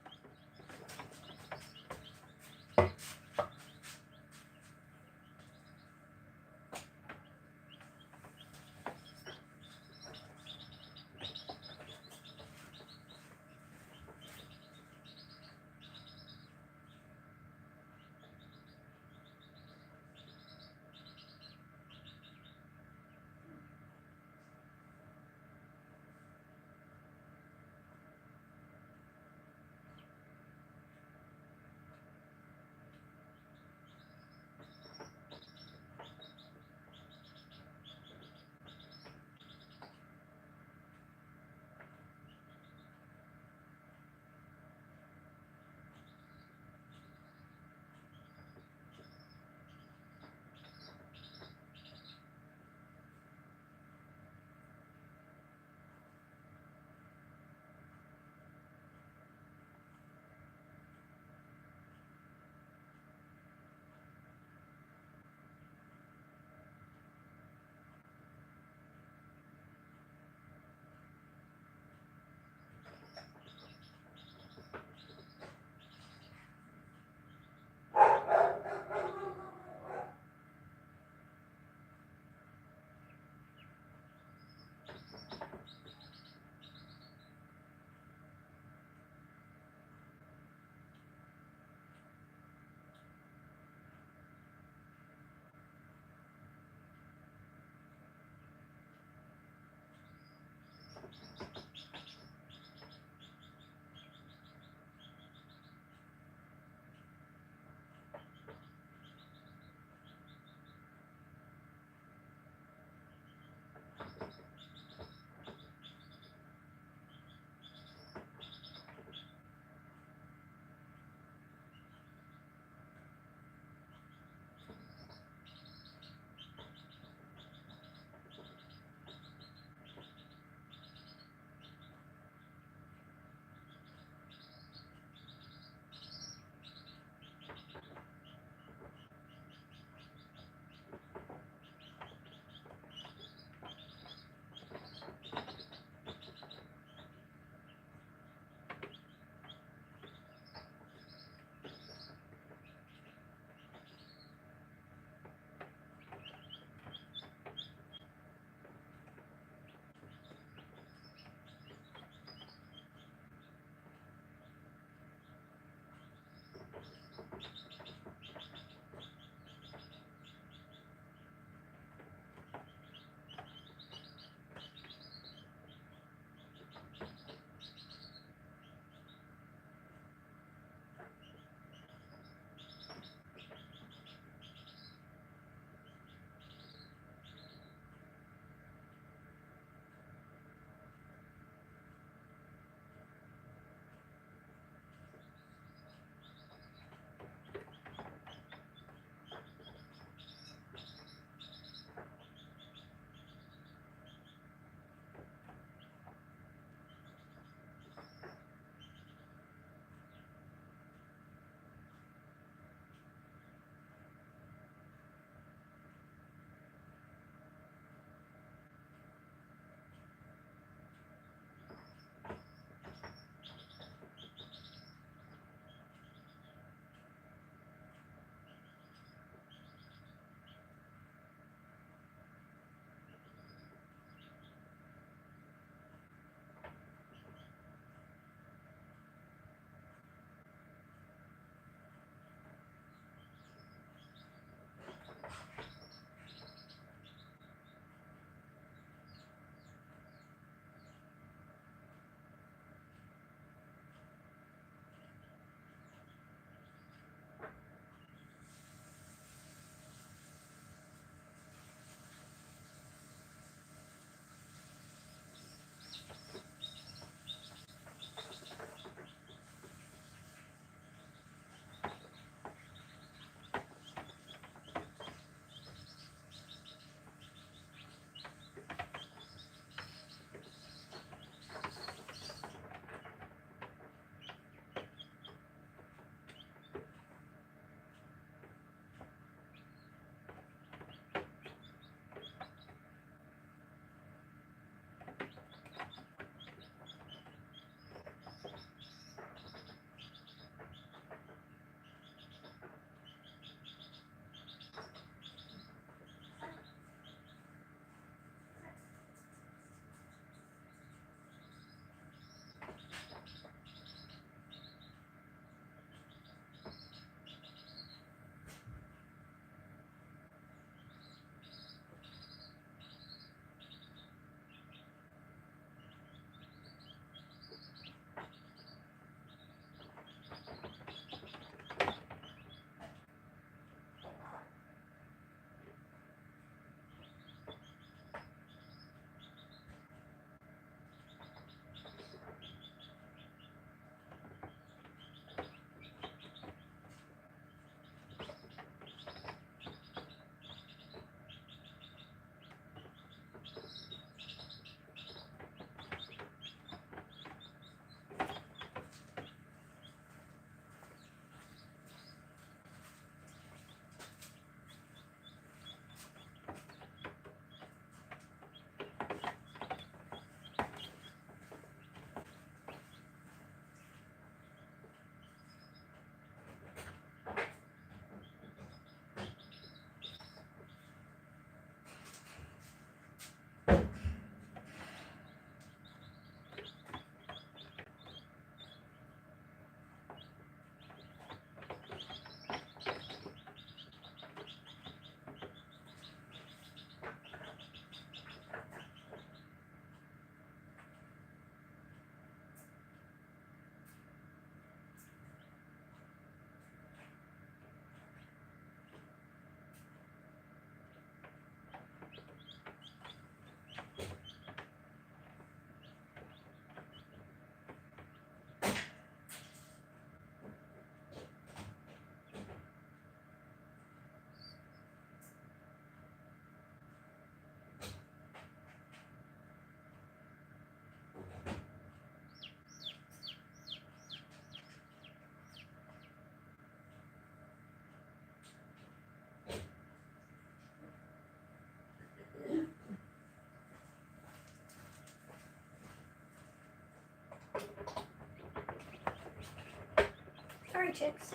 chicks.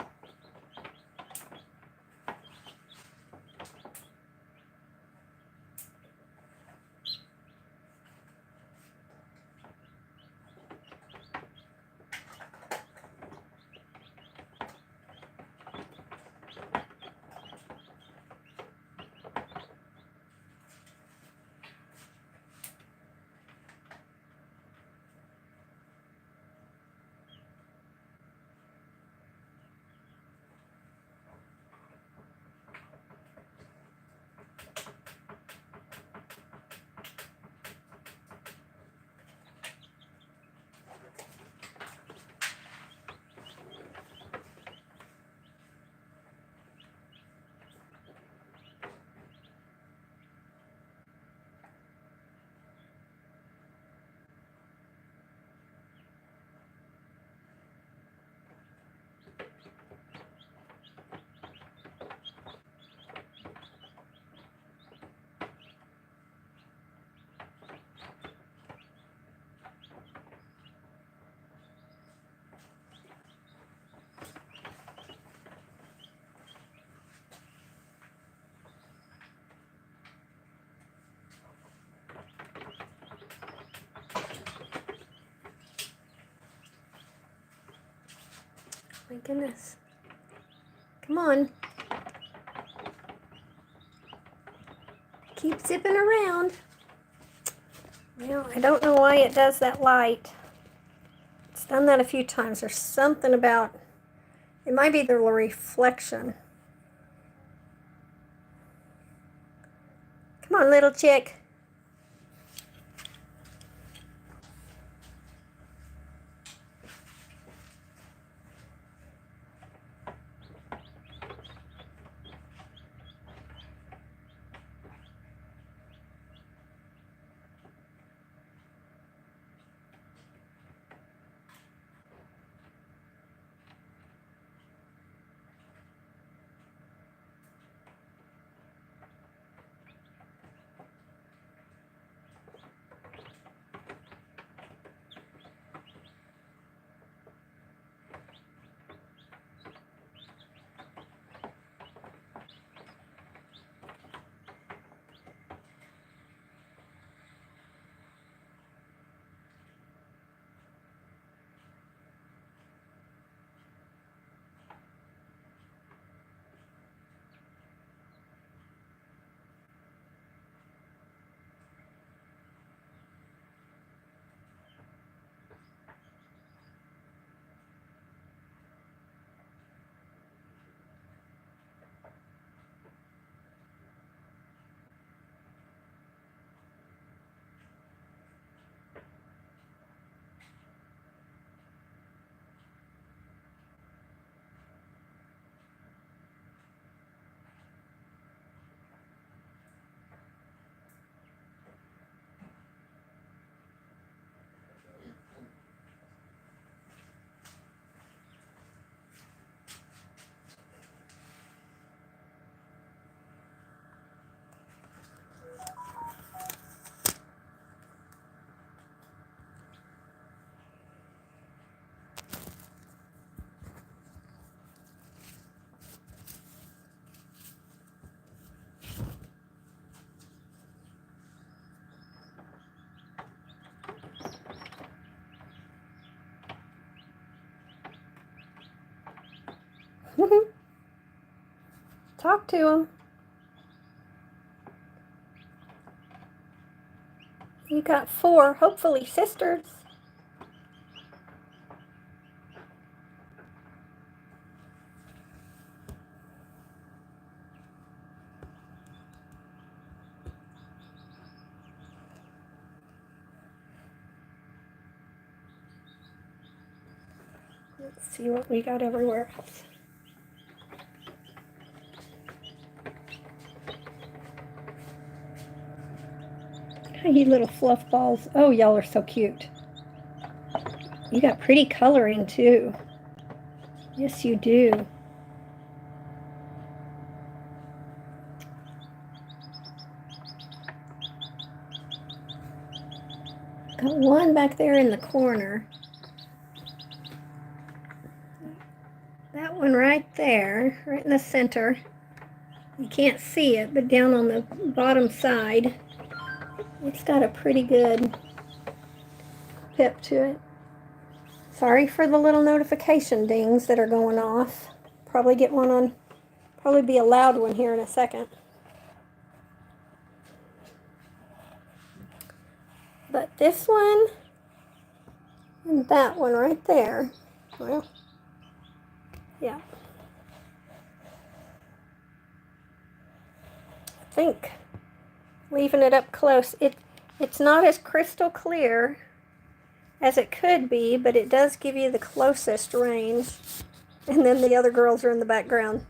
My goodness. Come on. Keep zipping around. Well, I don't know why it does that light. It's done that a few times. There's something about, it might be the reflection. Come on, little chick. Talk to him. You got 4, hopefully sisters. Let's see what we got everywhere else. You little fluff balls. Oh, y'all are so cute. You got pretty coloring too. Yes, you do. Got one back there in the corner. That one right there, right in the center. You can't see it, but down on the bottom side, it's got a pretty good pip to it. Sorry for the little notification dings that are going off. Probably get one on, probably be a loud one here in a second. But this one and that one right there, well, yeah. I think leaving it up close, it's not as crystal clear as it could be, but it does give you the closest range. And then the other girls are in the background.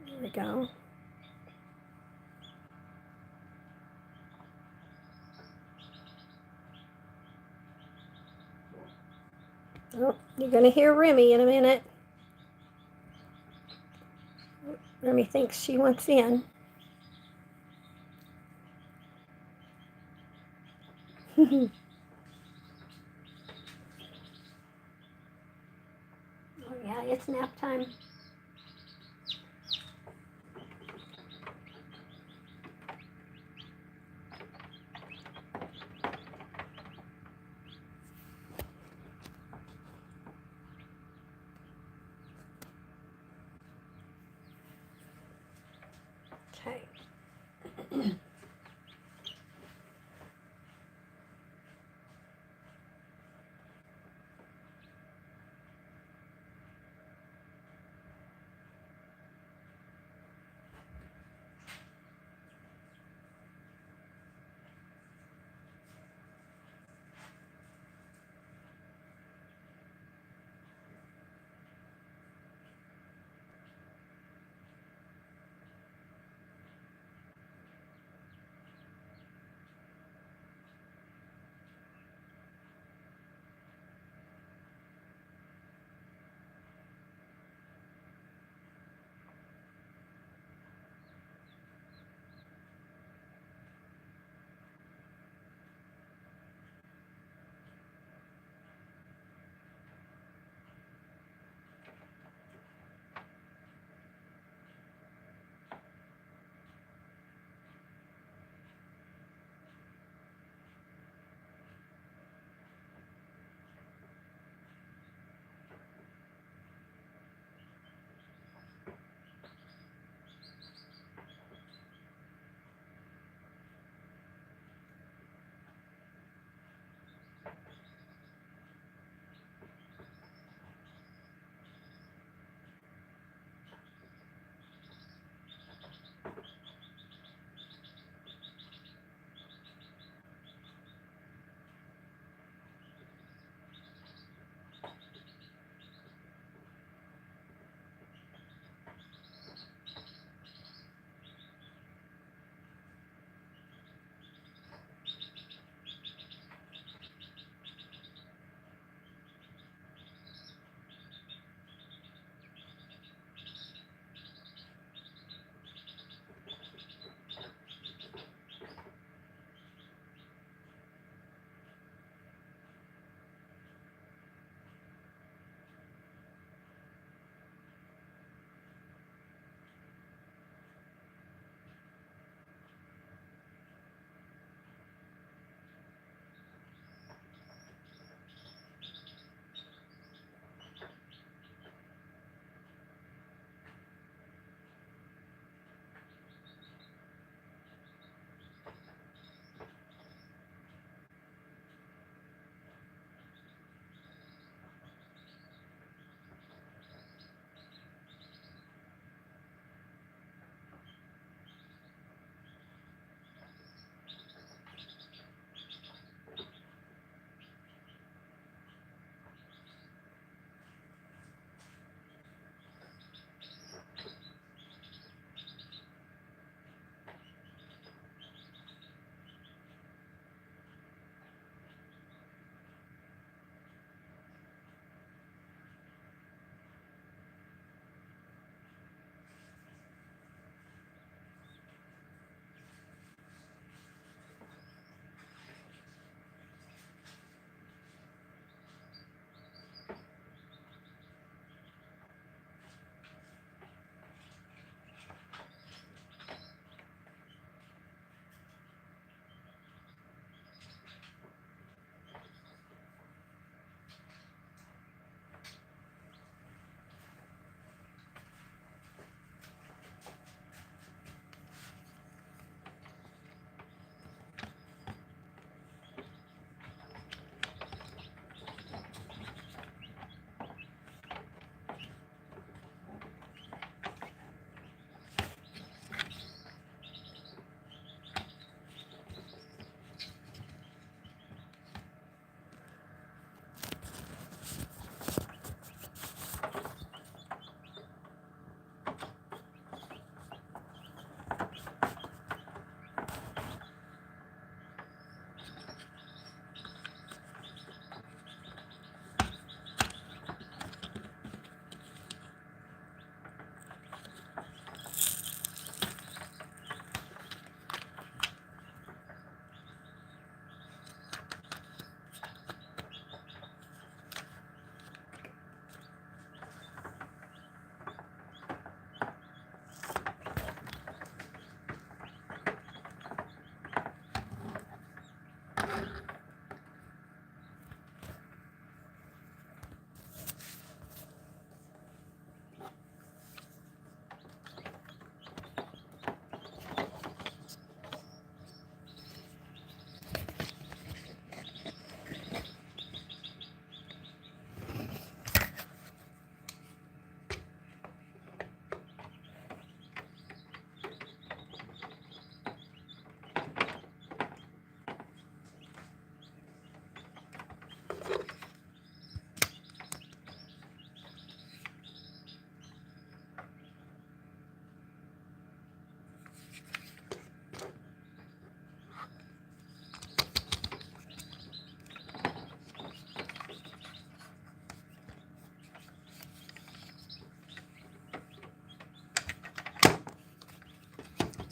There we go. Oh, you're going to hear Remy in a minute. Remy thinks she wants in. Oh yeah, it's nap time. Okay.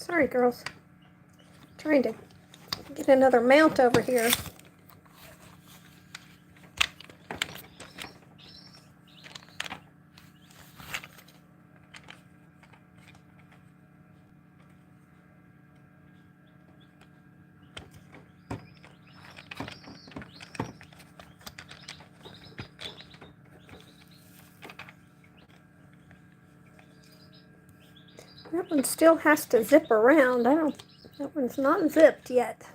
Sorry, girls. Trying to get another mount over here. That one still has to zip around. That one's not zipped yet.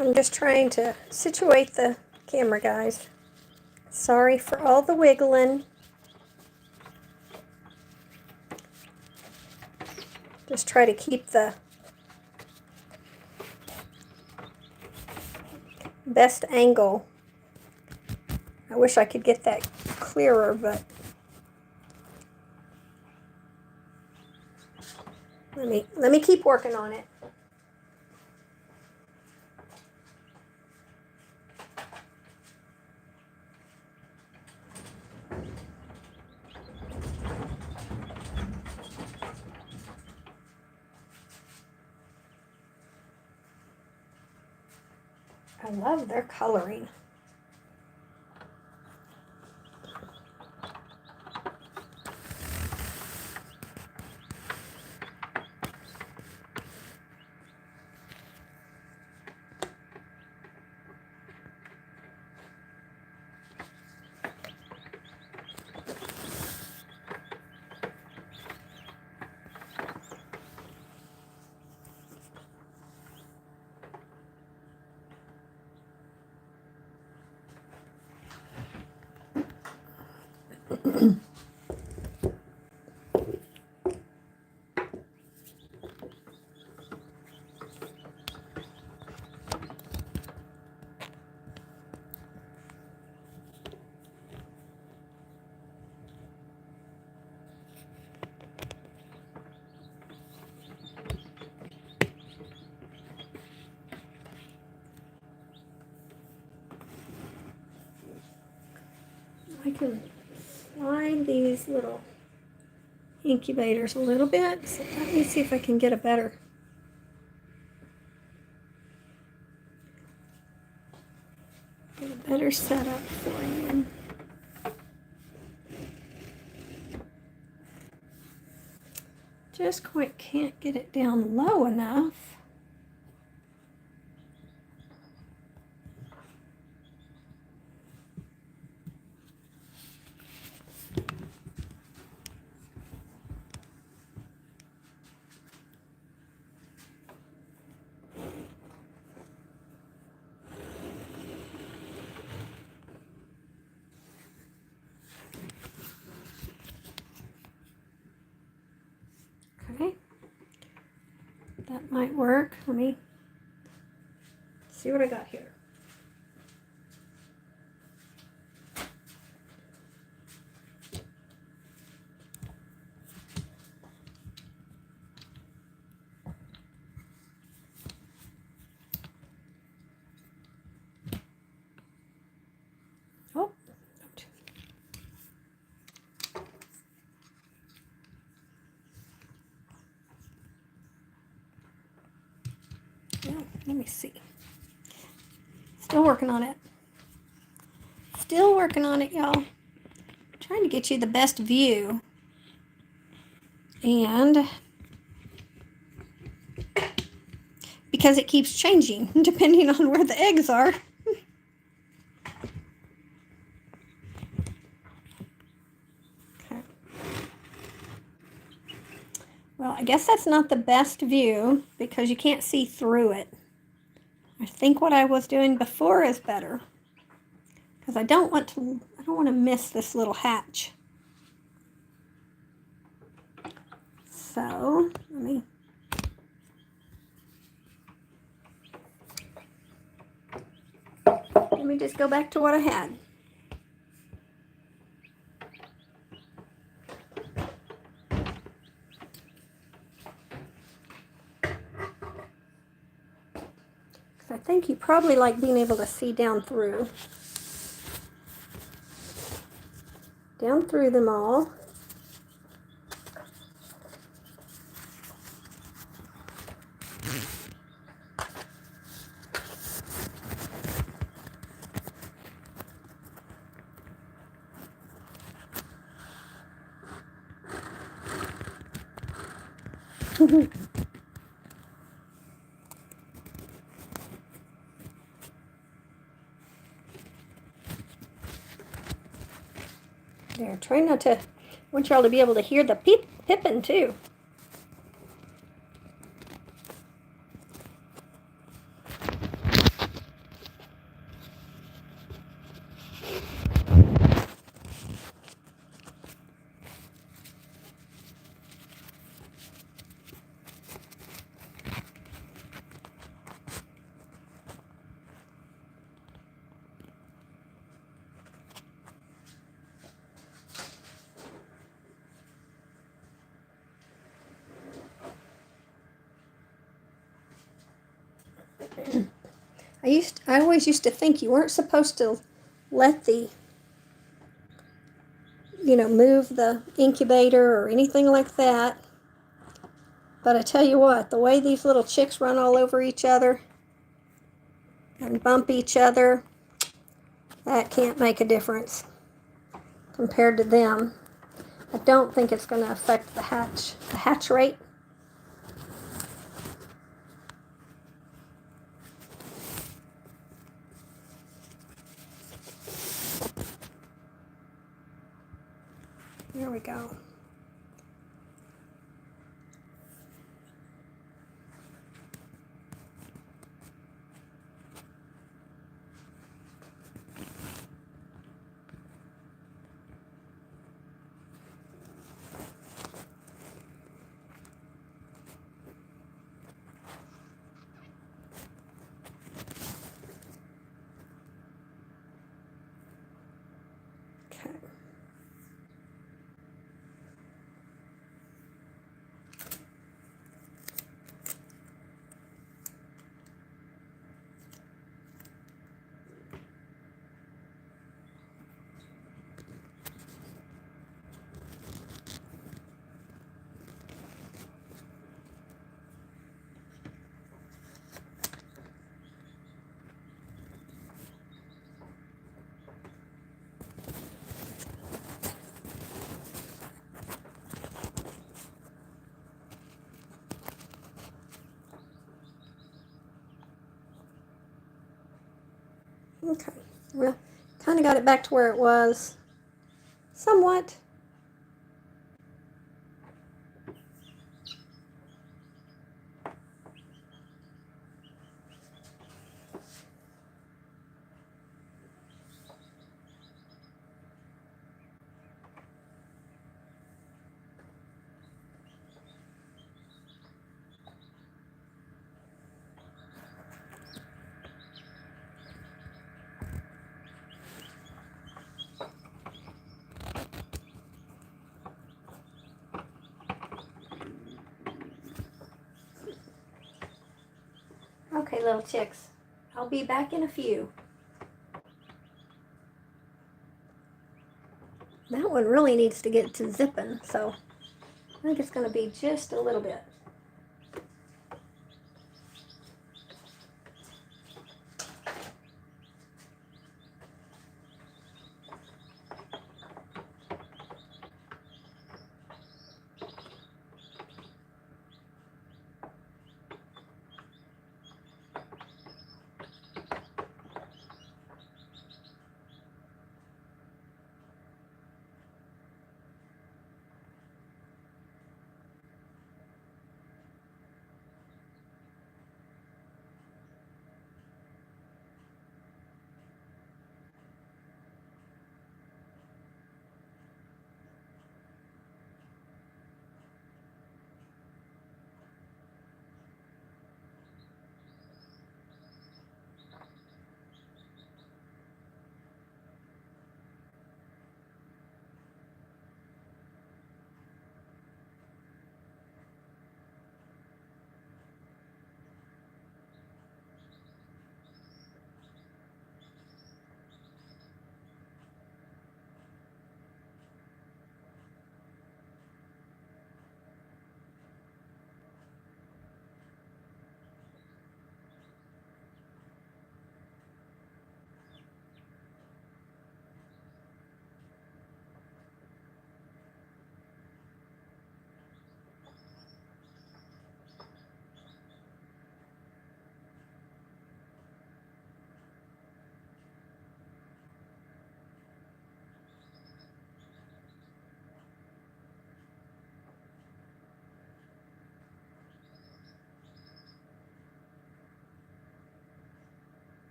I'm just trying to situate the camera, guys. Sorry for all the wiggling. Just try to keep the best angle. I wish I could get that clearer, but let me keep working on it. I love their coloring. I can slide these little incubators a little bit. So let me see if I can get a better setup for you. just quite can't get it down low enough. Okay, that might work. Let me see what I got here. Oh, well, let me see. Still working on it. Still working on it, y'all. Trying to get you the best view. And because it keeps changing depending on where the eggs are. Okay. Well, I guess that's not the best view because you can't see through it. I think what I was doing before is better because I don't want to miss this little hatch. So let me just go back to what I had. I think you probably like being able to see down through them all. There, try not to, I want y'all to be able to hear the pippin too. I always used to think you weren't supposed to let the, move the incubator or anything like that. But I tell you what, the way these little chicks run all over each other and bump each other, that can't make a difference compared to them. I don't think it's going to affect the hatch rate. There we go. Okay, well, kind of got it back to where it was, somewhat. Okay, little chicks, I'll be back in a few. That one really needs to get to zipping, so I think it's going to be just a little bit.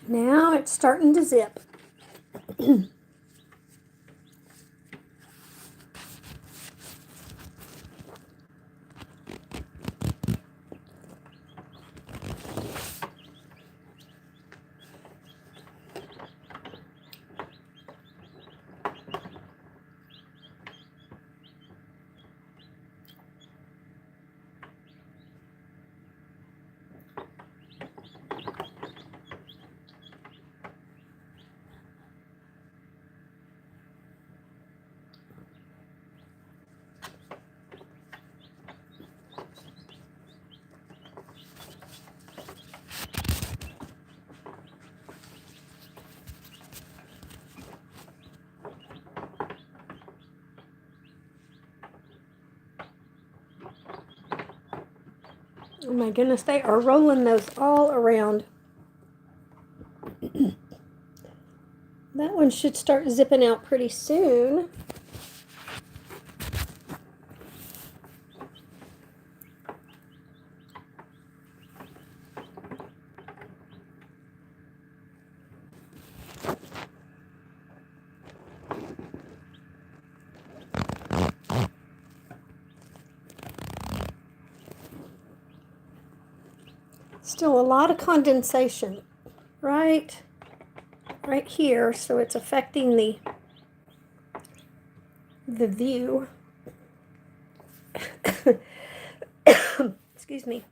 Now it's starting to zip. Oh my goodness, they are rolling those all around. That one should start zipping out pretty soon. Still a lot of condensation right here, so it's affecting the view. Excuse me.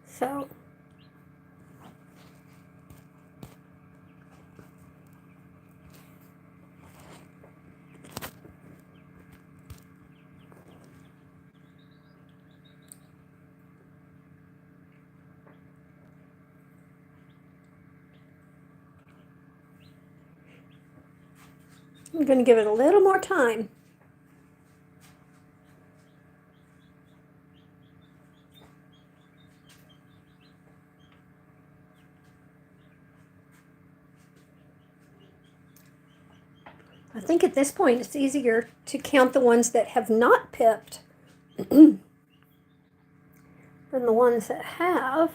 So I'm going to give it a little more time. I think at this point it's easier to count the ones that have not pipped than the ones that have.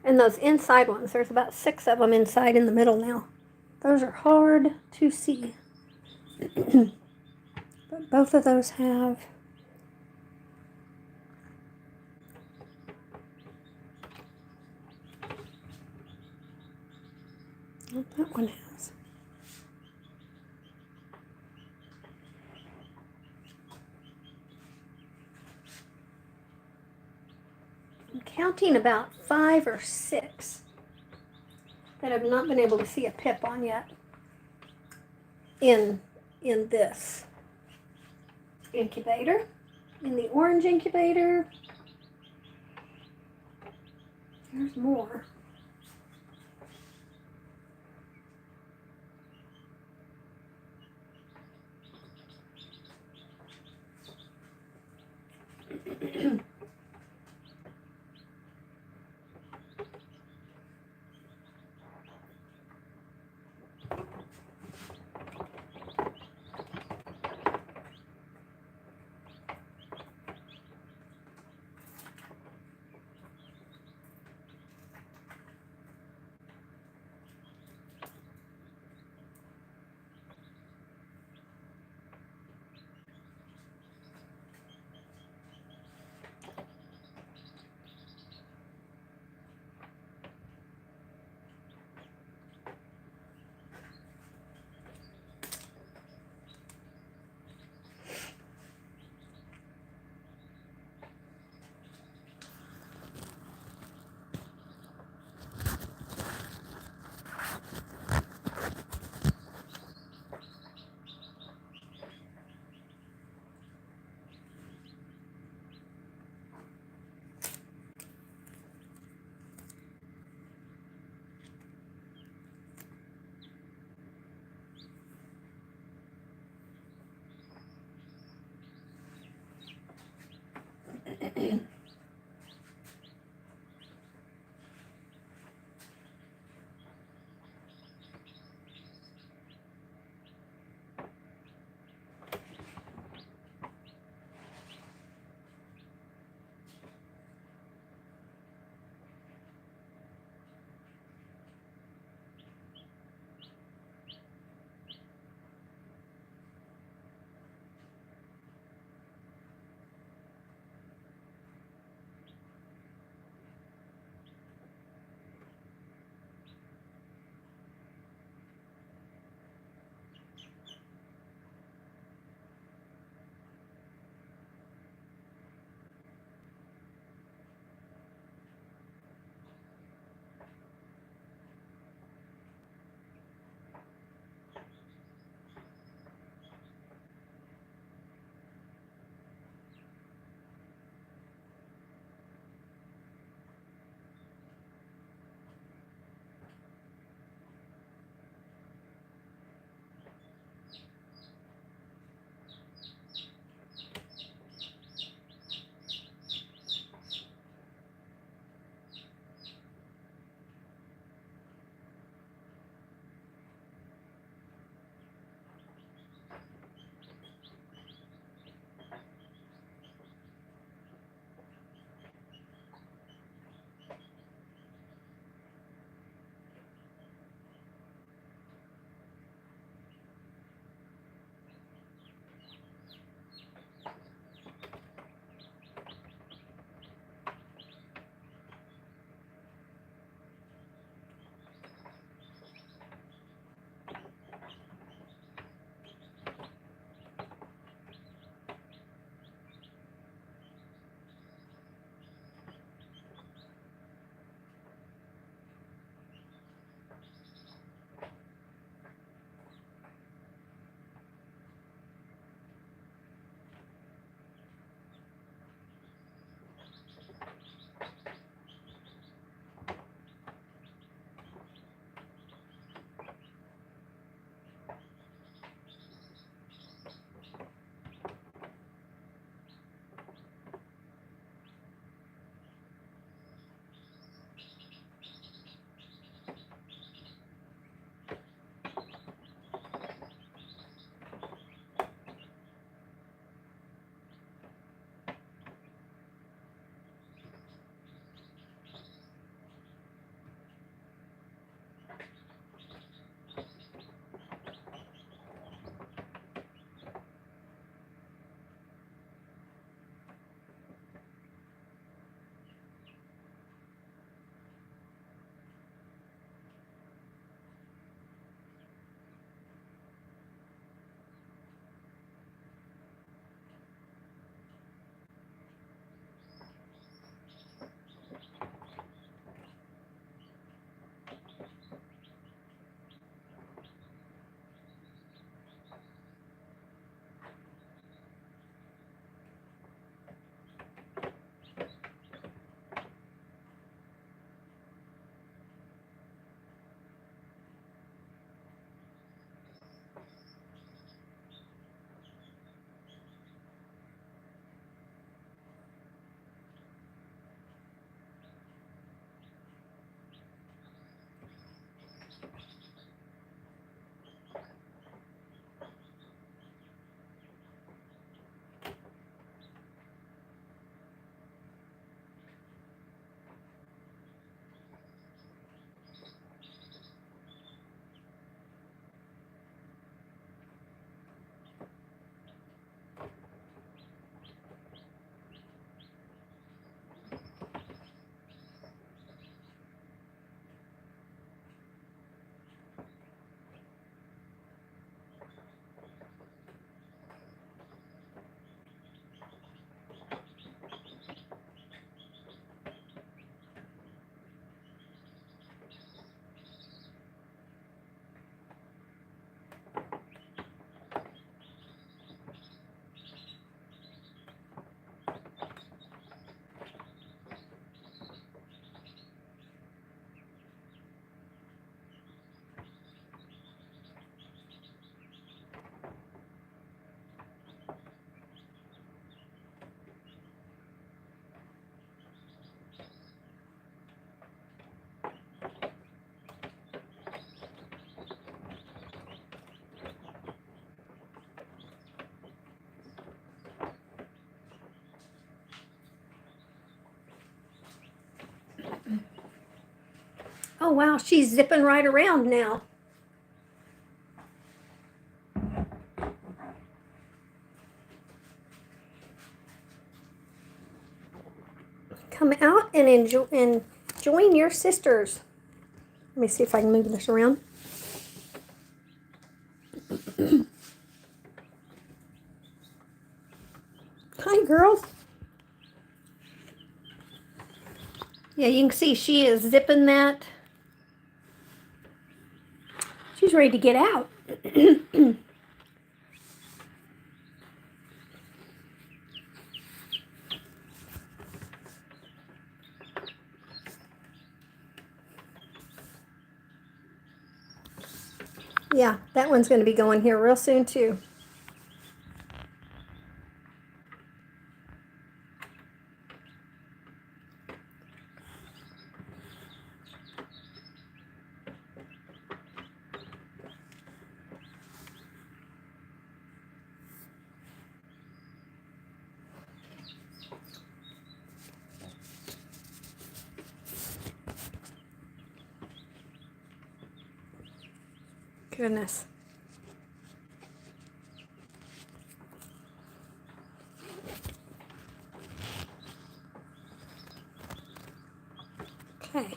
And those inside ones, there's about 6 of them inside in the middle now. Those are hard to see. But both of those have. Oh, that one has. I'm counting about 5 or 6 that I've not been able to see a pip on yet in this incubator, in the orange incubator. There's more. Oh, wow, she's zipping right around now. Come out and enjoy and join your sisters. Let me see if I can move this around. Hi, girls. Yeah, you can see she is zipping that. She's ready to get out. Yeah, that one's going to be going here real soon, too. Goodness. Okay.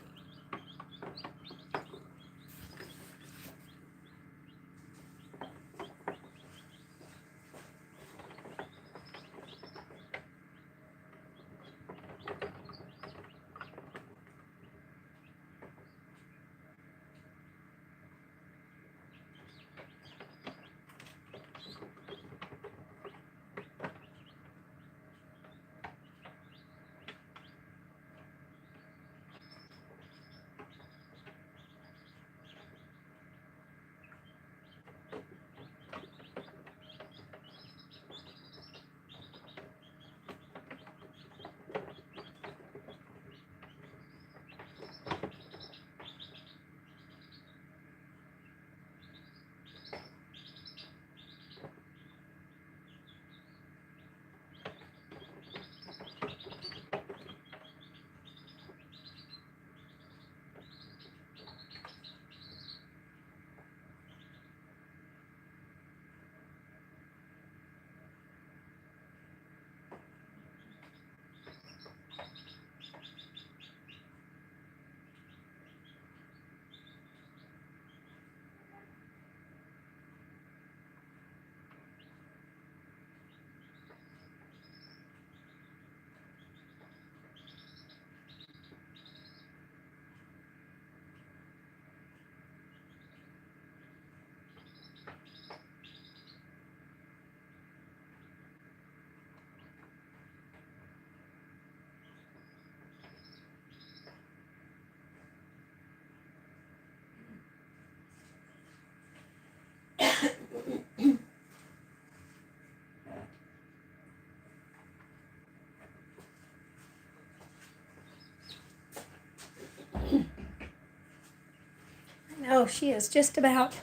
No, she is just about.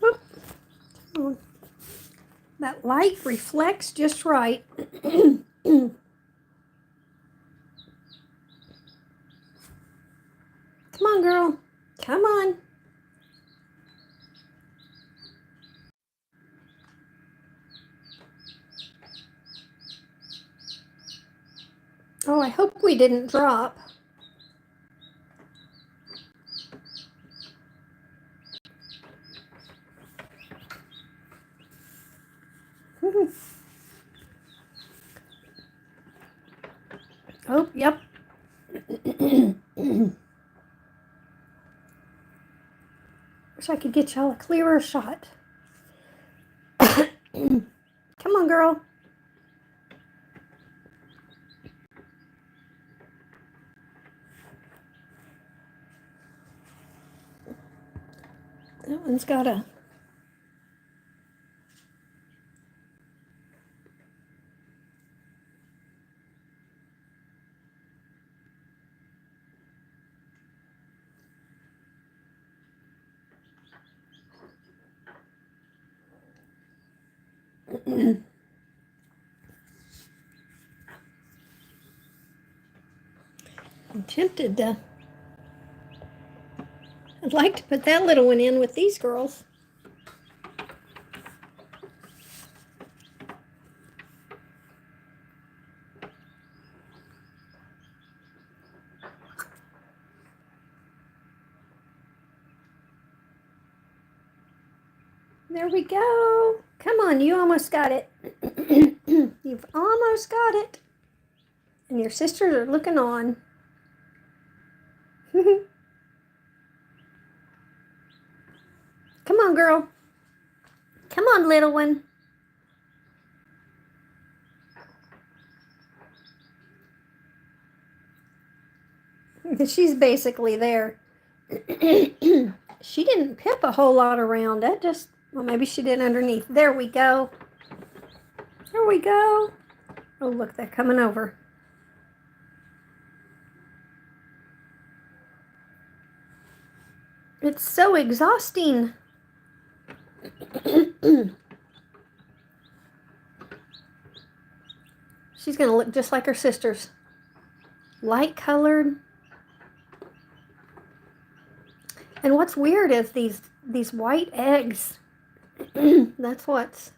Whoop. Oh, that light reflects just right. Come on, girl. Come on. Oh, I hope we didn't drop. Oh, yep. Wish I could get y'all a clearer shot. Come on, girl. That one's got a. tempted to. I'd like to put that little one in with these girls. There we go. Come on, you almost got it. You've almost got it. And your sisters are looking on. Come on, girl. Come on, little one. She's basically there. She didn't pip a whole lot around. That just, well, maybe she did underneath. There we go. There we go. Oh, look, they're coming over. It's so exhausting. She's going to look just like her sisters. Light colored. And what's weird is these white eggs. That's what's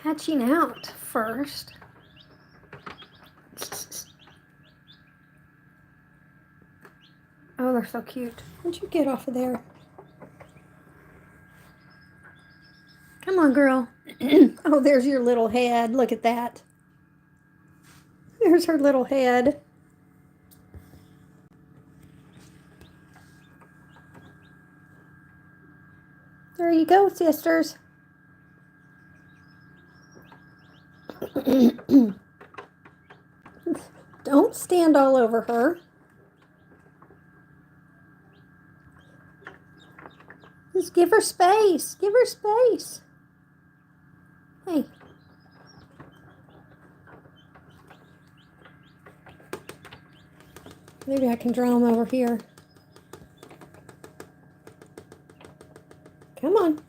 hatching out first. Oh, they're so cute. Where'd you get off of there? Come on, girl. Oh, there's your little head. Look at that. There's her little head. There you go, sisters. Don't stand all over her. Just give her space. Give her space. Hey. Maybe I can draw them over here. Come on.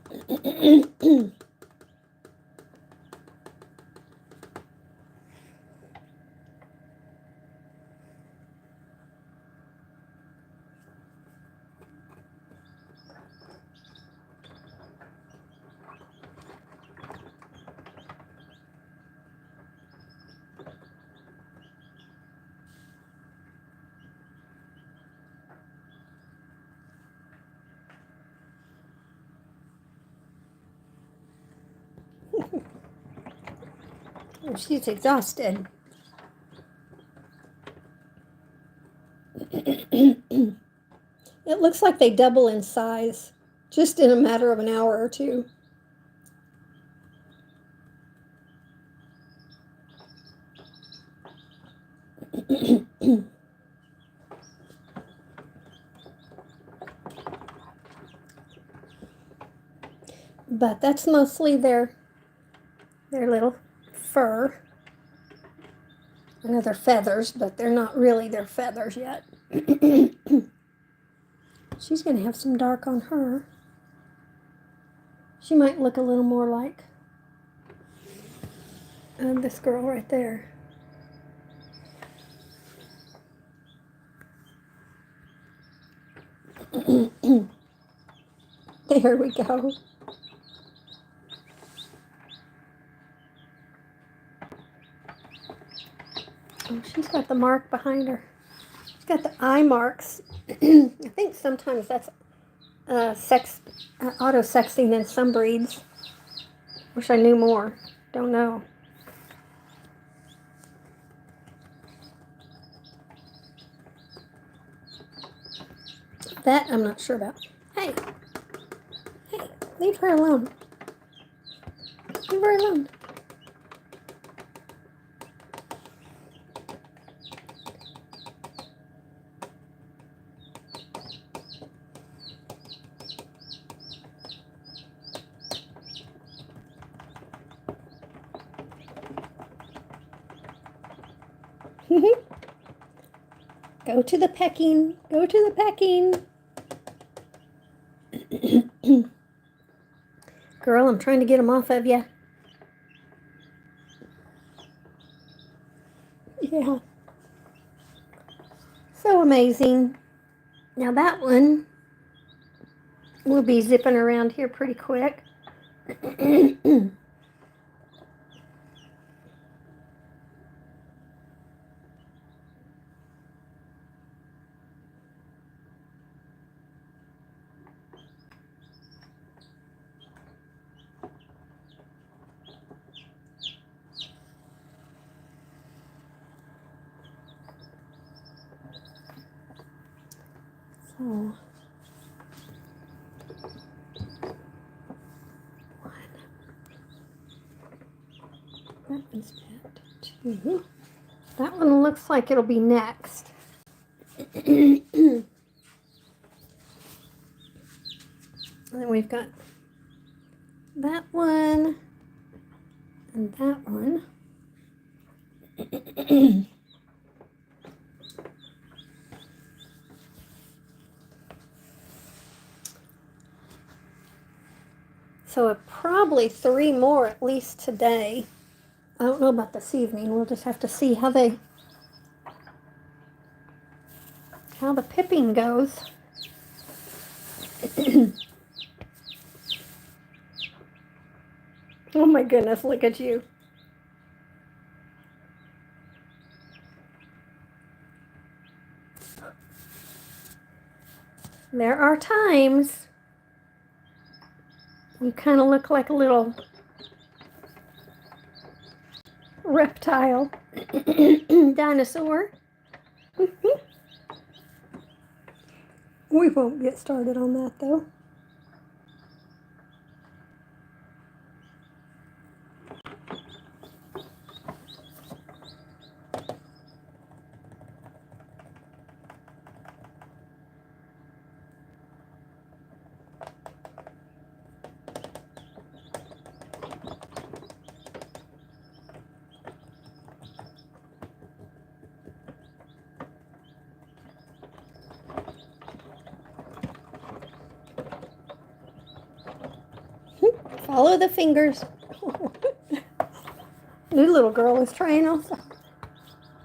Oh, she's exhausted. It looks like they double in size just in a matter of an hour or two. But that's mostly their little fur. I know they're feathers, but they're not really their feathers yet. She's going to have some dark on her. She might look a little more like this girl right there. There we go. Oh, she's got the mark behind her. She's got the eye marks. I think sometimes that's auto-sexing in some breeds. Wish I knew more. Don't know. That I'm not sure about. Hey. Hey, leave her alone. Leave her alone. Go to the pecking. Go to the pecking. Girl, I'm trying to get them off of you. Yeah. so amazing. Now that one will be zipping around here pretty quick. So, that one's pet. 2. That one looks like it'll be next. And then we've got that one and that one. So probably 3 more at least today. I don't know about this evening. We'll just have to see how the pipping goes. Oh my goodness, look at you. There are times you kind of look like a little reptile dinosaur. We won't get started on that though. Follow the fingers. New little girl is trying also.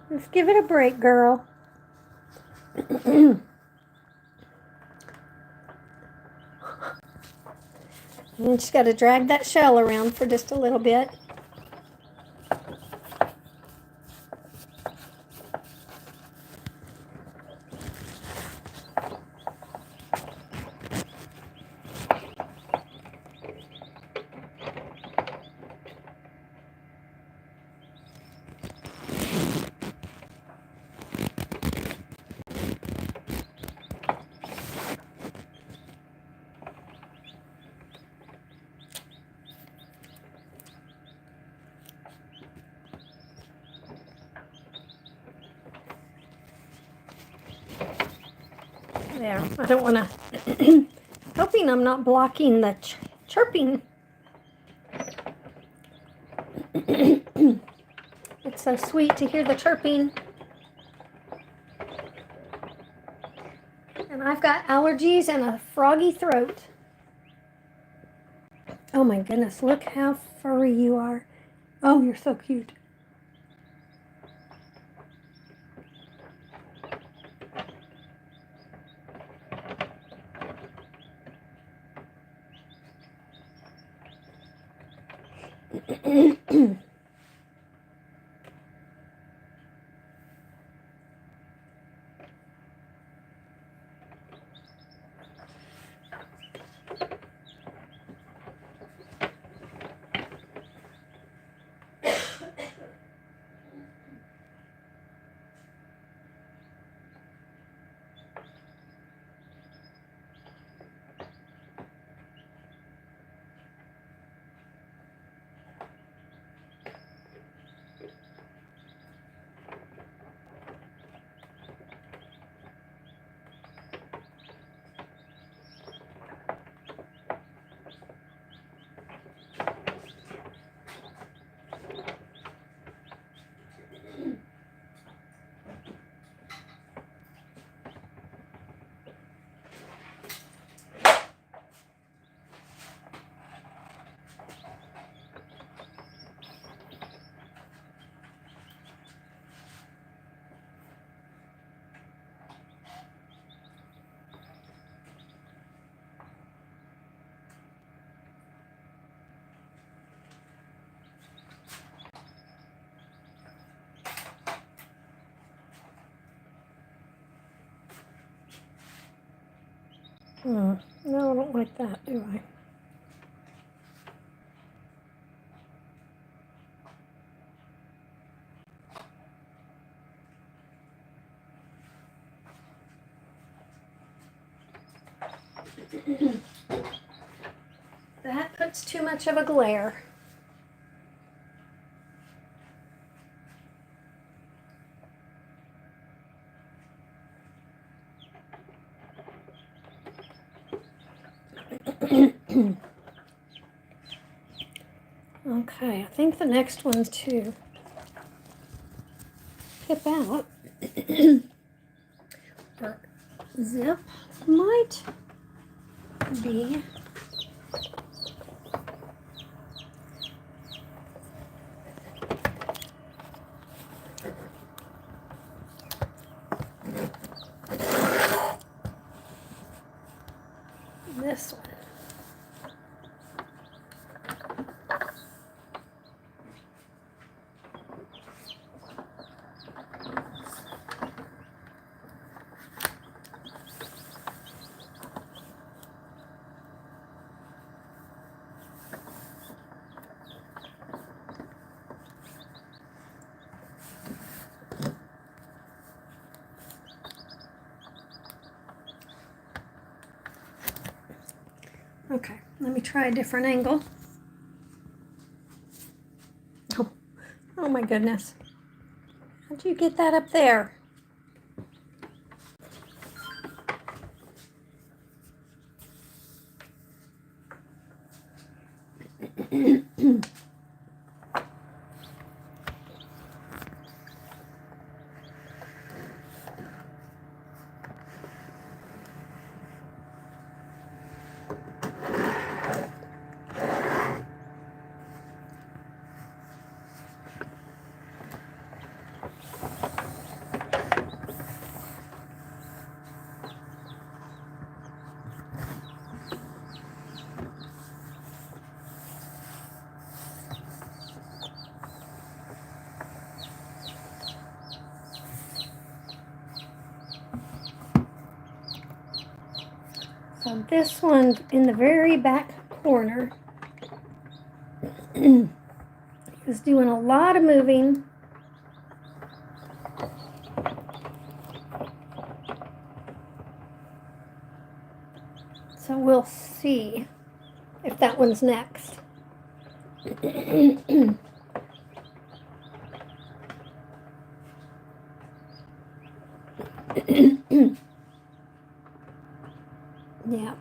Just give it a break, girl. And just got to drag that shell around for just a little bit. There, I don't want to, hoping I'm not blocking the chirping. It's so sweet to hear the chirping. And I've got allergies and a froggy throat. Oh my goodness, look how furry you are. Oh, you're so cute. No, I don't like that, do I? That puts too much of a glare. Okay, I think the next one to pip out or zip might be this one. Okay, let me try a different angle. Oh my goodness. How'd you get that up there? So this one in the very back corner is doing a lot of moving. So we'll see if that one's next. Yeah.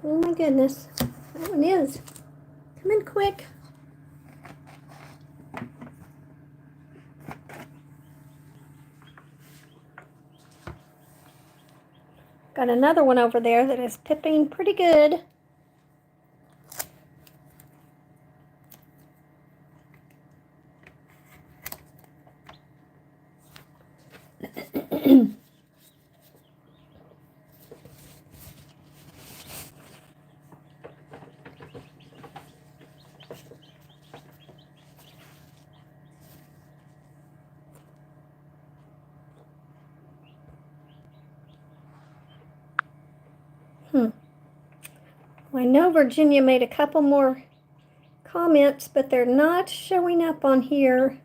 Oh my goodness. That one is. Come in quick. Got another one over there that is pipping pretty good. I know Virginia made a couple more comments, but they're not showing up on here.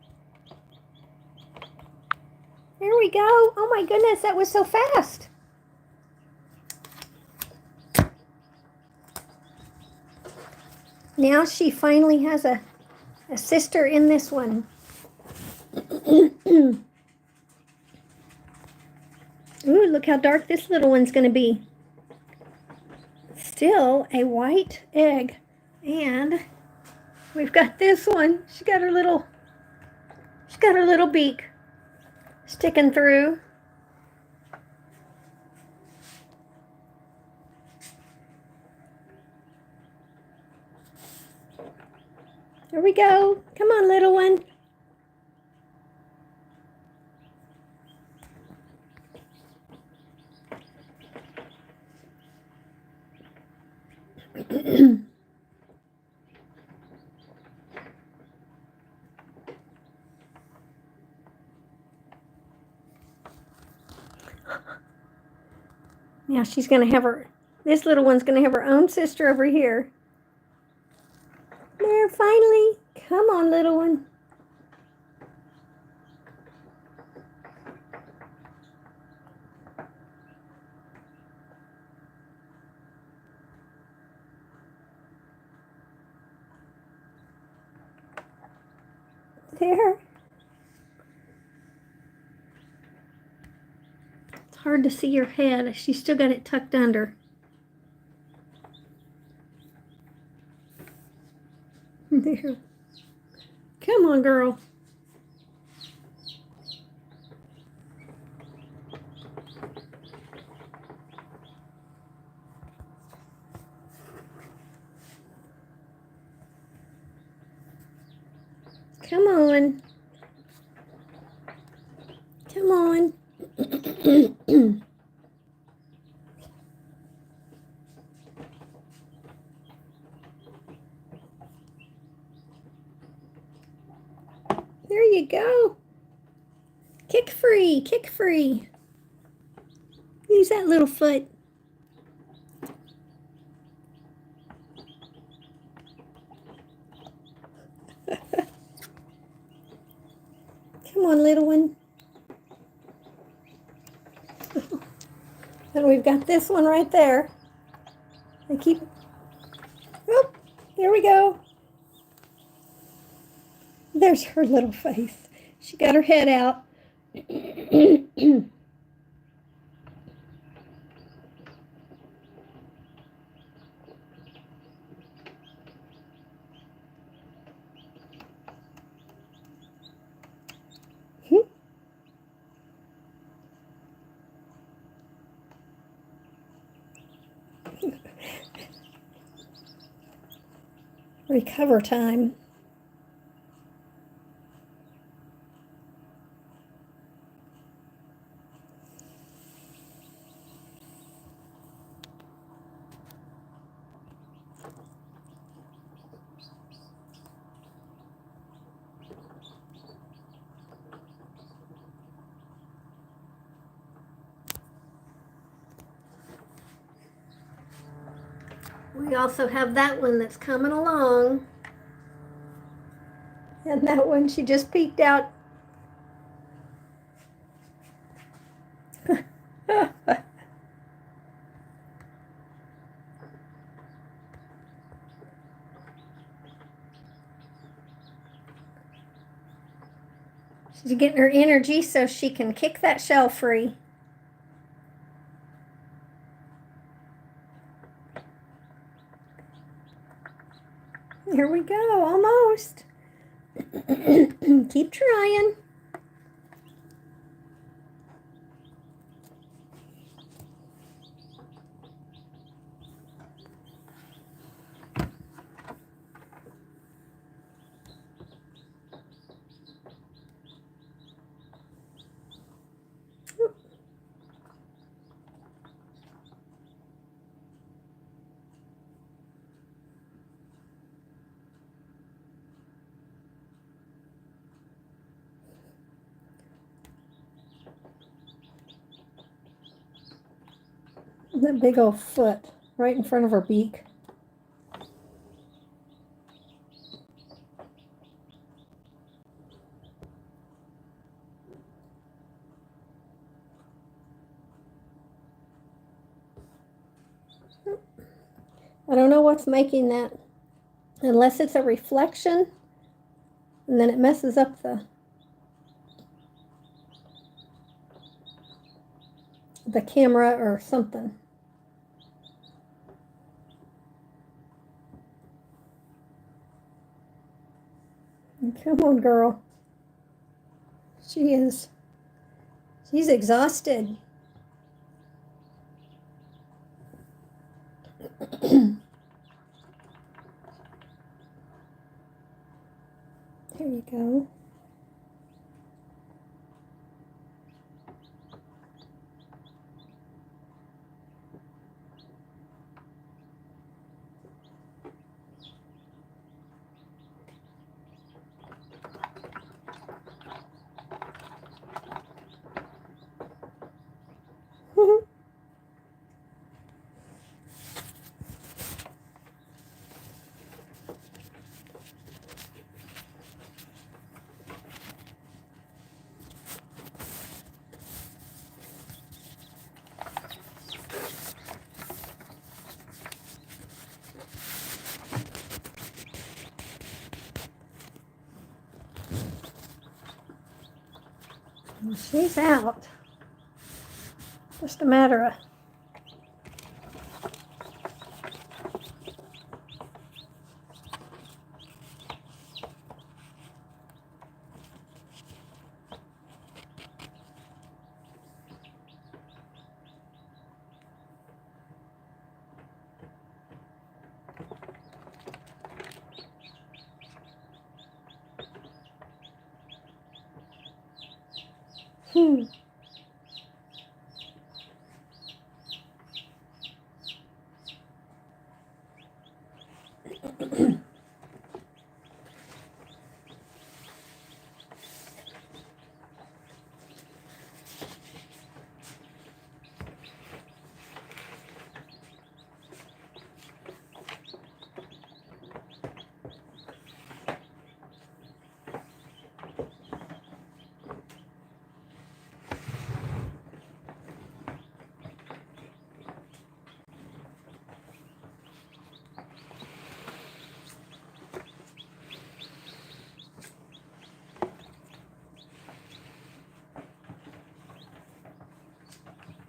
There we go. Oh my goodness, that was so fast. Now she finally has a sister in this one. Ooh, look how dark this little one's going to be. Still a white egg. And we've got this one. She's got her little beak sticking through. There we go. Come on, little one. Now she's going to have this little one's going to have her own sister over here. There, finally. Come on, little one. There. It's hard to see your head. She's still got it tucked under. There. Come on, girl. Come on. Come on. There you go. Kick free, kick free. Use that little foot. Come on, little one. And we've got this one right there. I keep, oh, there we go. There's her little face. She got her head out. Recover time. We also have that one that's coming along. And that one, she just peeked out. She's getting her energy so she can kick that shell free. Here we go, almost. Keep trying. That big old foot right in front of her beak. I don't know what's making that, unless it's a reflection, and then it messes up the camera or something. Come on, girl. She's exhausted. There you go. She's out. Just a matter of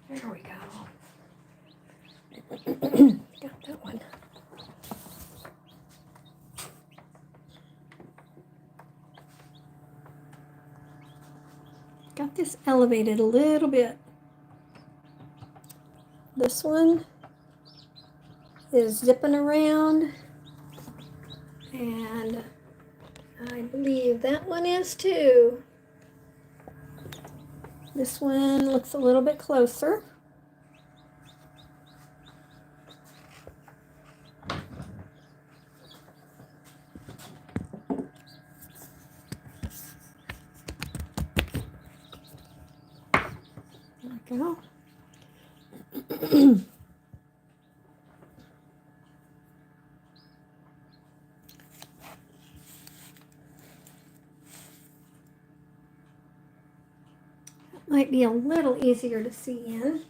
there we go. Got that one. Got this elevated a little bit. This one is zipping around, and I believe that one is too. This one looks a little bit closer. There we go. Might be a little easier to see in.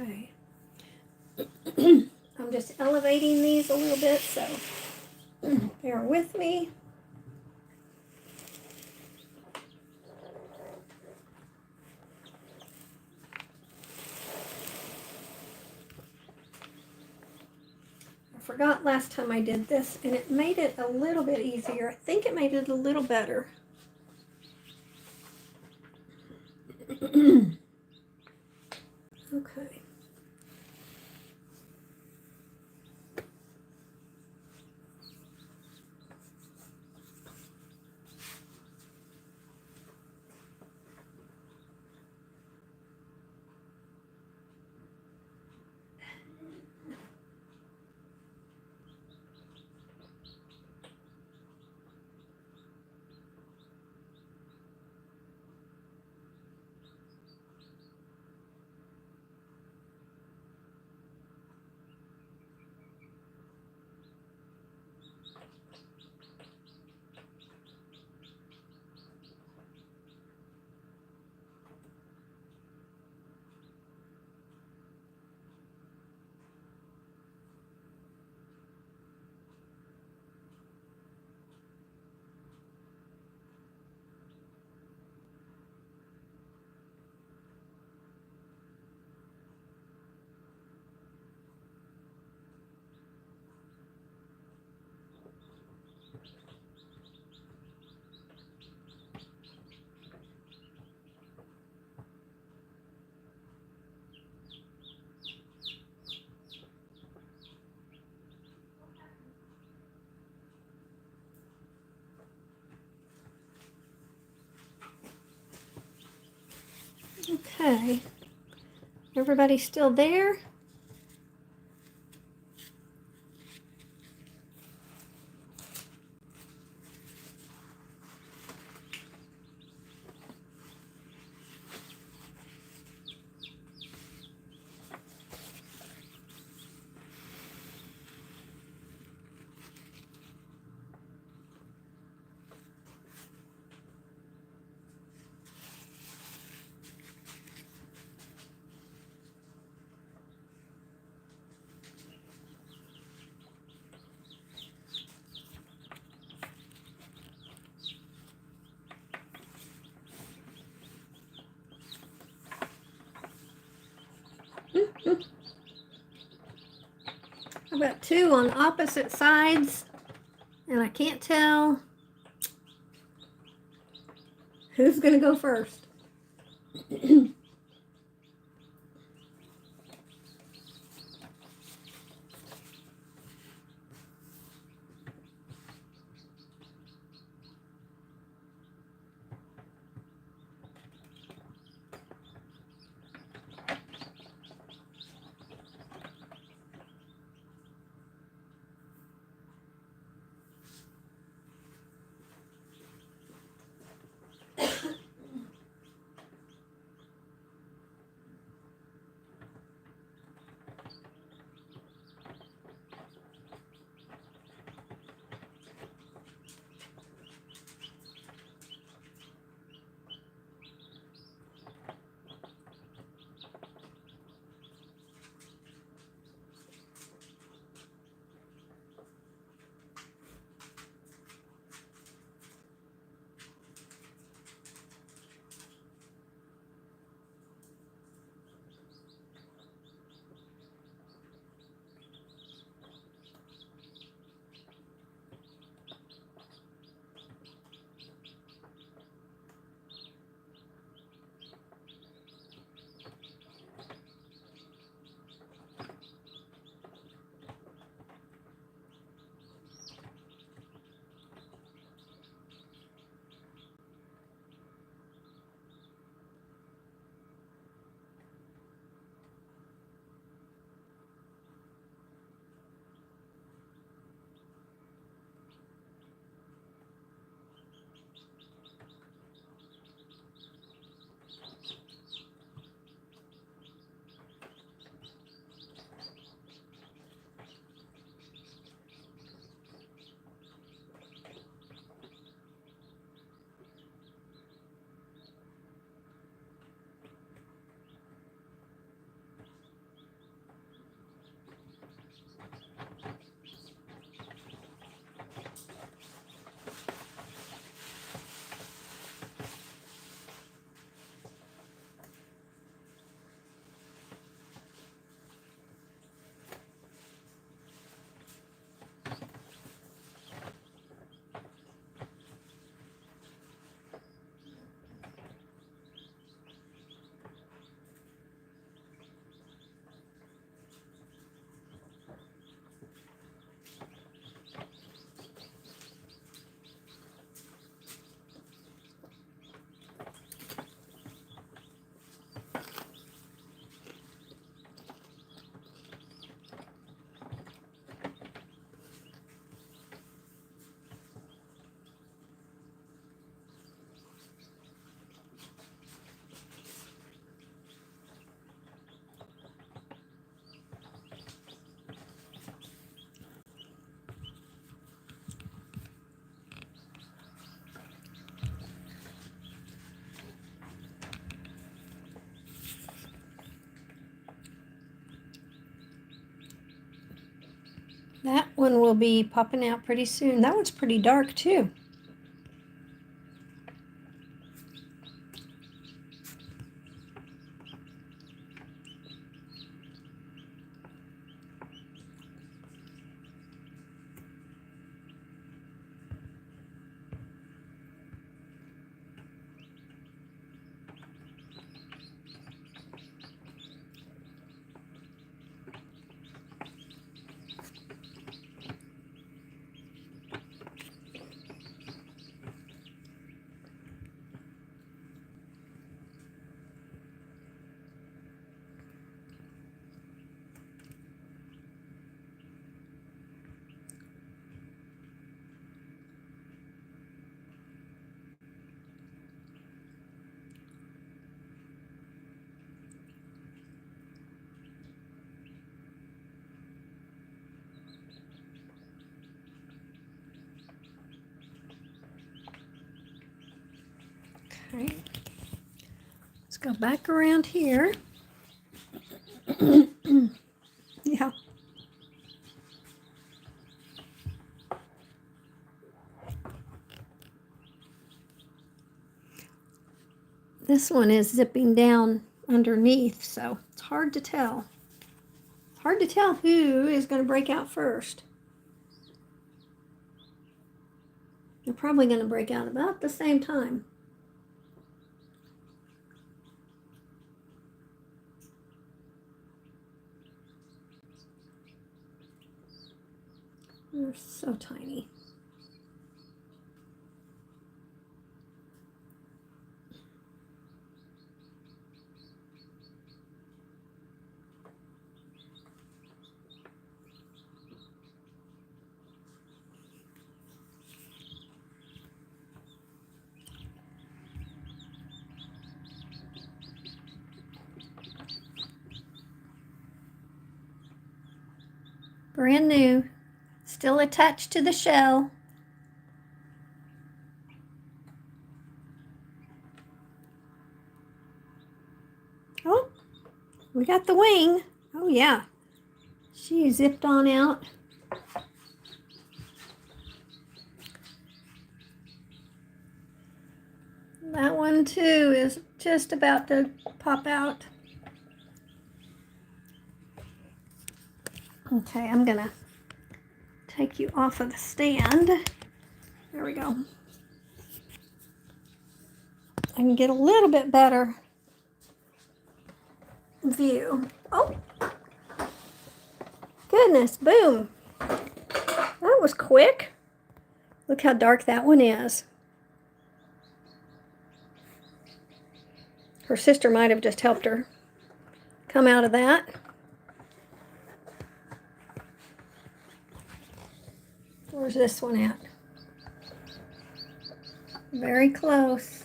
Okay. I'm just elevating these a little bit, so bear with me. I forgot last time I did this, and it made it a little bit easier. I think it made it a little better. Okay. Okay. Everybody still there? I've got two on opposite sides, and I can't tell who's going to go first. That one will be popping out pretty soon. That one's pretty dark too. Okay, let's go back around here. Yeah. This one is zipping down underneath, so it's hard to tell. Hard to tell who is going to break out first. They're probably going to break out about the same time. They're so tiny. Brand new, still attached to the shell. Oh, we got the wing. Oh yeah, she zipped on out. That one too is just about to pop out. Okay, I'm gonna take you off of the stand. There we go. I can get a little bit better view. Oh, goodness, boom. That was quick. Look how dark that one is. Her sister might have just helped her come out of that. Where's this one at? Very close.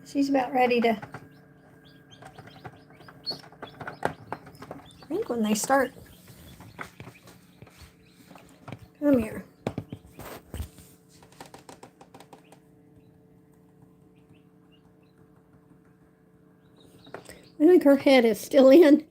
She's about ready to... I think when they start... Come here. I think her head is still in.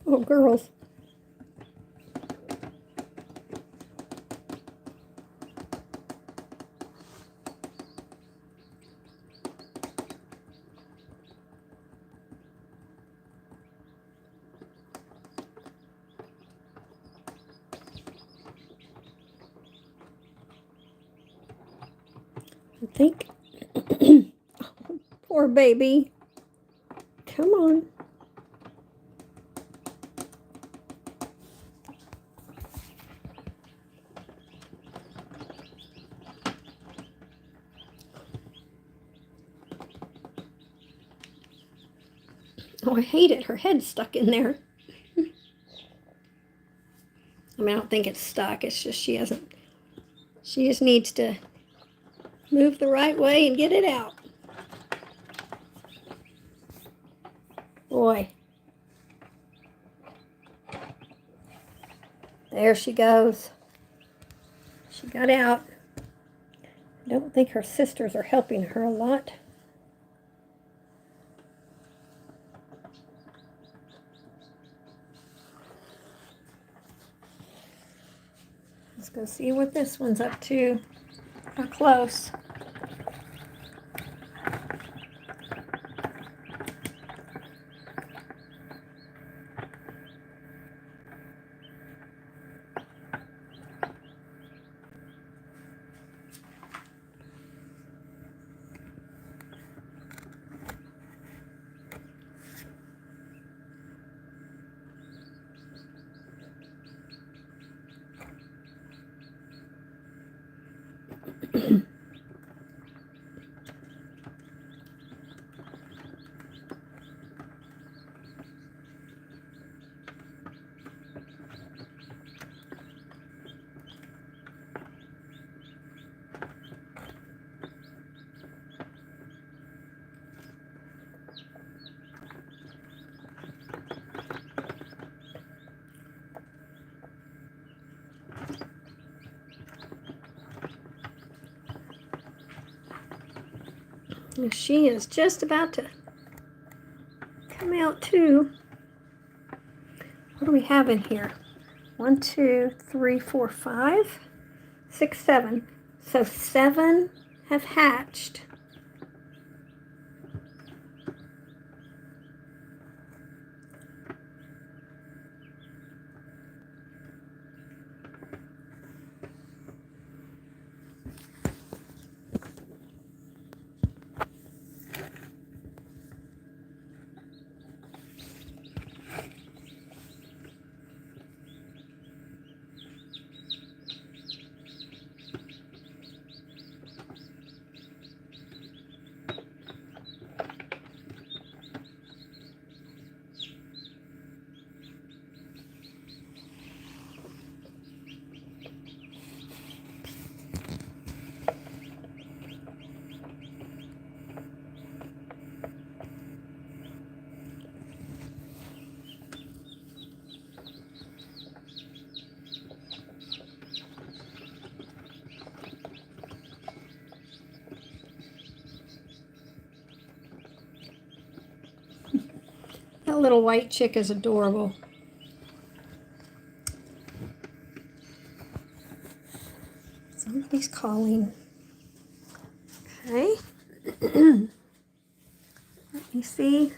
Oh, girls. I think. Poor baby. Come on. Oh, I hate it. Her head's stuck in there. I mean, I don't think it's stuck. It's just she just needs to move the right way and get it out. Boy. There she goes. She got out. I don't think her sisters are helping her a lot. Let's go see what this one's up to. How close. She is just about to come out too. What do we have in here? 1, 2, 3, 4, 5, 6, 7. So 7 have hatched. That little white chick is adorable. Somebody's calling. Okay. Let me see.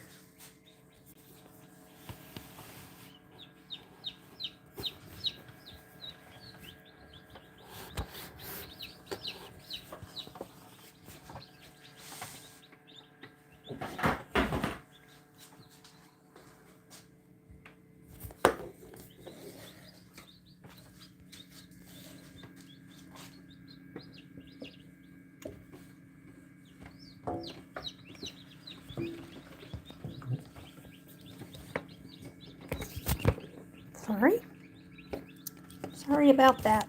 Sorry about that.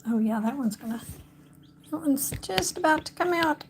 Oh yeah, that one's just about to come out.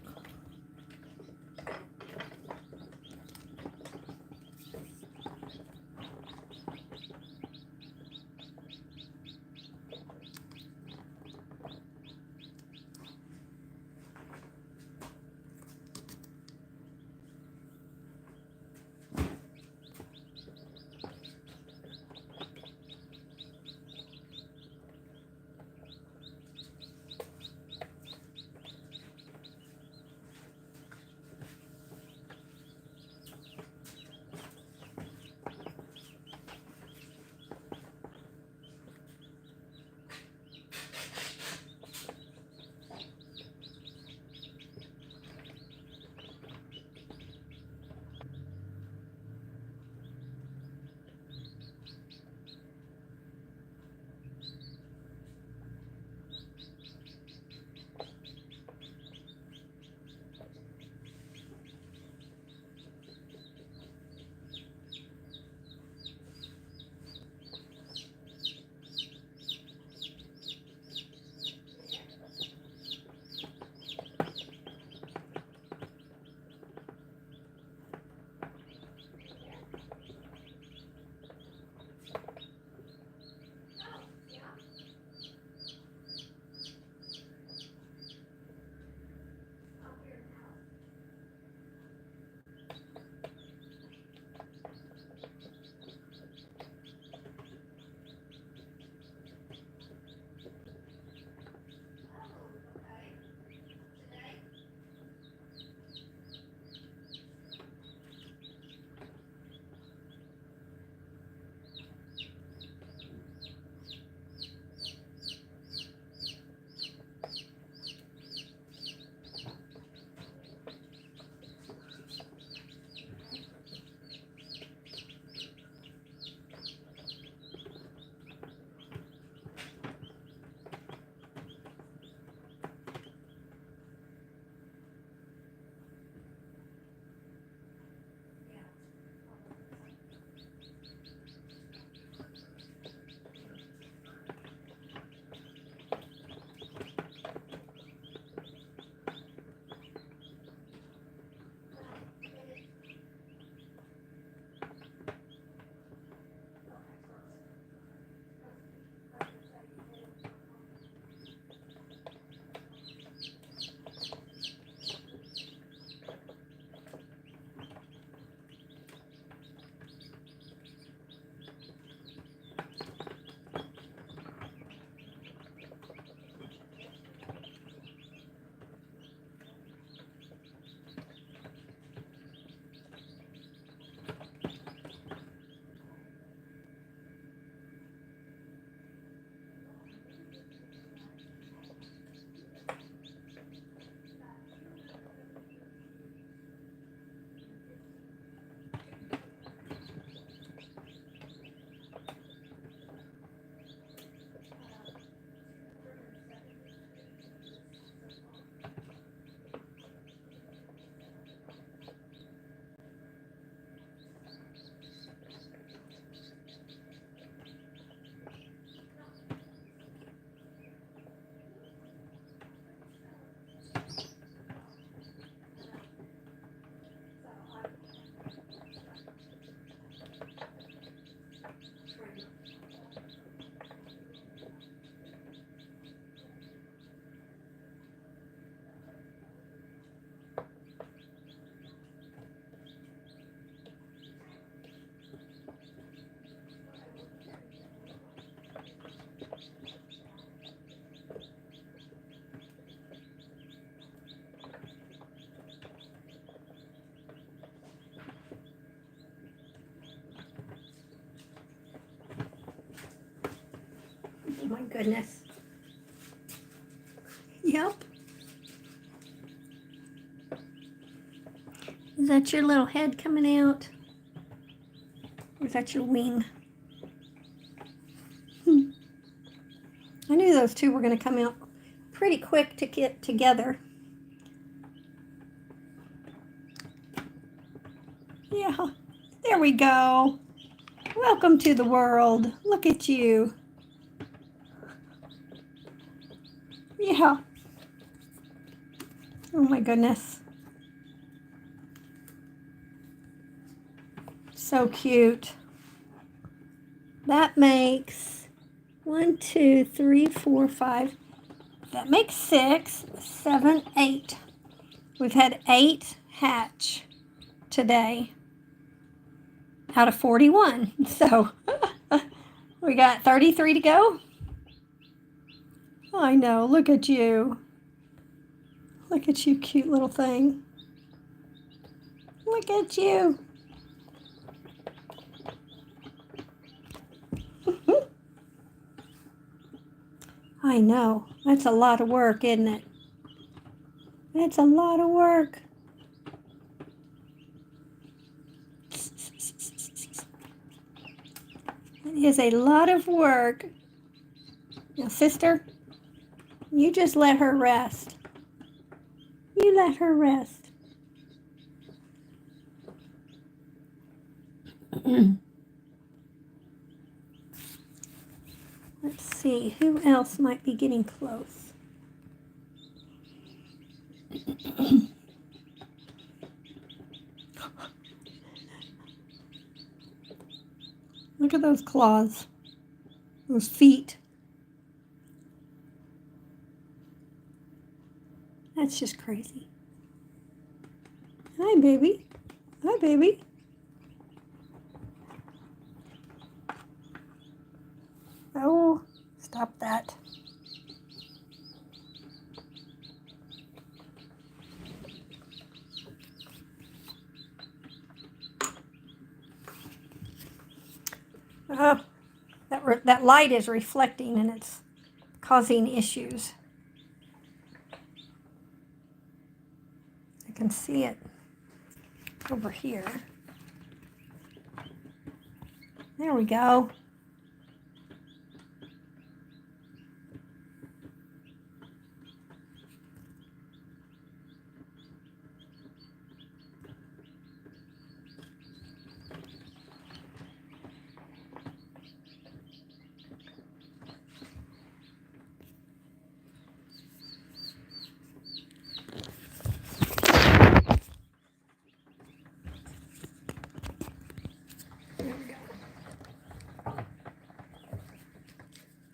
my goodness. Yep. Is that your little head coming out? Or is that your wing? I knew those two were going to come out pretty quick to get together. Yeah, there we go. Welcome to the world. Look at you. Yeah. Oh my goodness. So cute. That makes 1, 2, 3, 4, 5. That makes 6, 7, 8. We've had 8 hatch today out of 41. So we got 33 to go. I know. Look at you. Look at you, cute little thing. Look at you. I know. That's a lot of work, isn't it? That's a lot of work. It is a lot of work. Now, sister, you just let her rest. You let her rest. Let's see, who else might be getting close? Look at those claws, those feet. That's just crazy. Hi, baby. Hi, baby. Oh, stop that. Oh, that light is reflecting and it's causing issues. I can see it over here. There we go.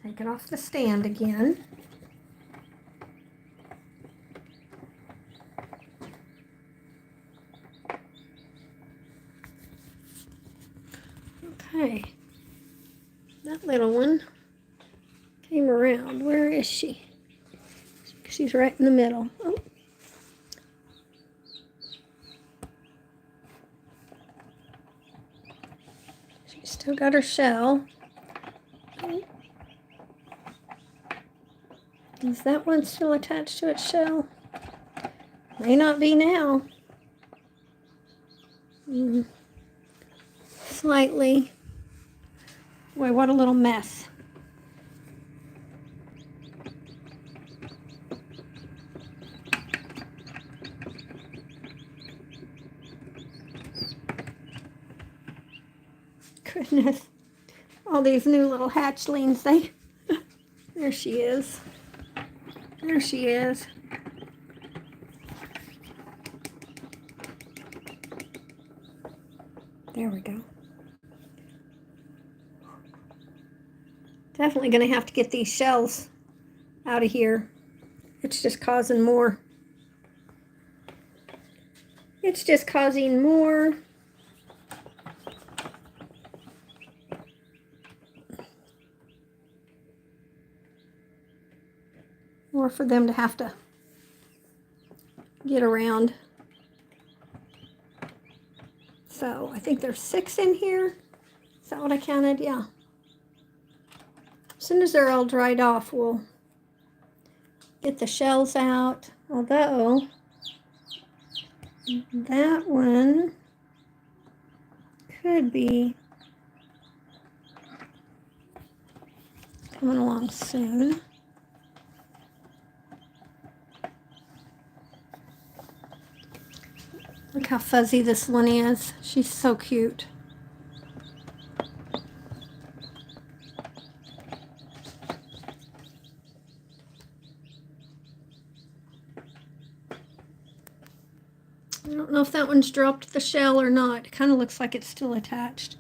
Take it off the stand again. Okay. That little one came around. Where is she? She's right in the middle. Oh. She's still got her shell. Is that one still attached to its shell? May not be now. Slightly. Boy, what a little mess. Goodness. All these new little hatchlings, there she is. There she is. There we go. Definitely going to have to get these shells out of here. It's just causing more. It's just causing more. More for them to have to get around. So I think there's 6 in here. Is that what I counted? Yeah. As soon as they're all dried off, we'll get the shells out. Although, that one could be coming along soon. Look how fuzzy this one is. She's so cute. I don't know if that one's dropped the shell or not. It kind of looks like it's still attached.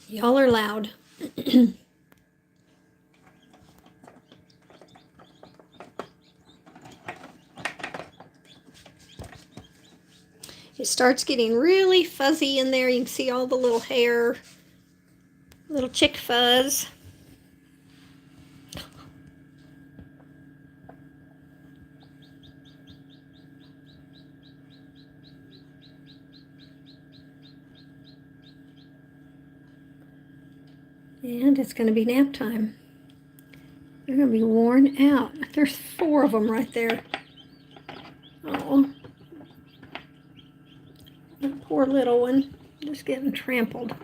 Y'all are loud. It starts getting really fuzzy in there. You can see all the little hair, little chick fuzz. And it's going to be nap time. They're going to be worn out. There's 4 of them right there. Oh, the poor little one, just getting trampled.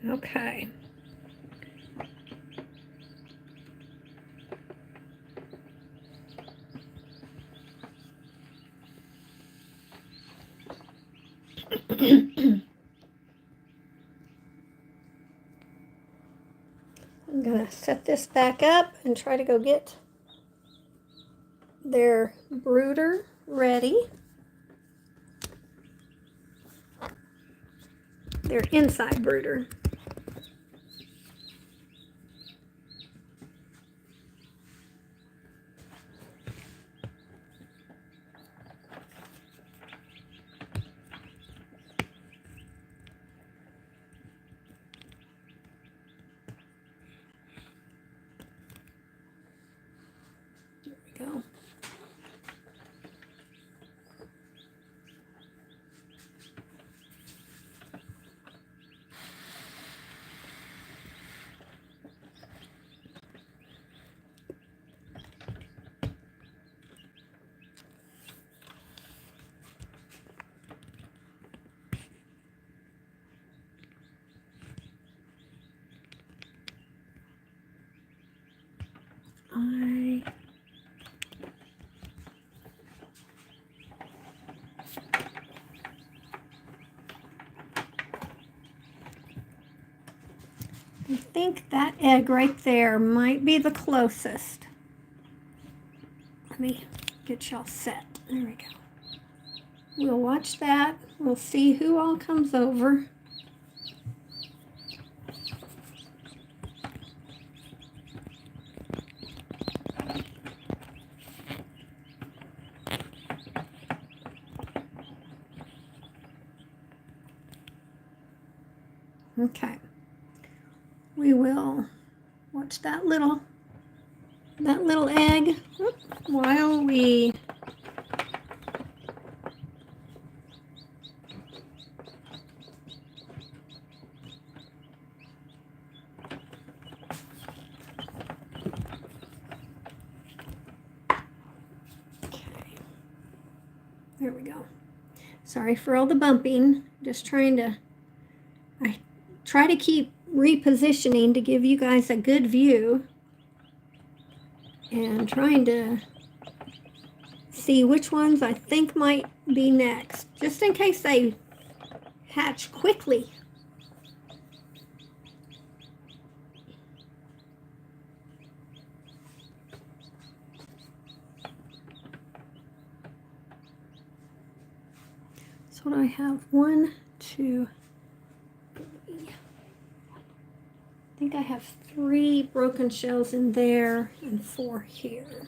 Okay. I'm going to set this back up and try to go get their brooder ready. Their inside brooder. Go. I think that egg right there might be the closest. Let me get y'all set. There we go. We'll watch that. We'll see who all comes over. Okay. We will watch that little egg while we there we go. Sorry for all the bumping. Just trying to I try to keep repositioning to give you guys a good view and trying to see which ones I think might be next, just in case they hatch quickly. So what do I have? 1, 2, 3. I think I have 3 broken shells in there and 4 here.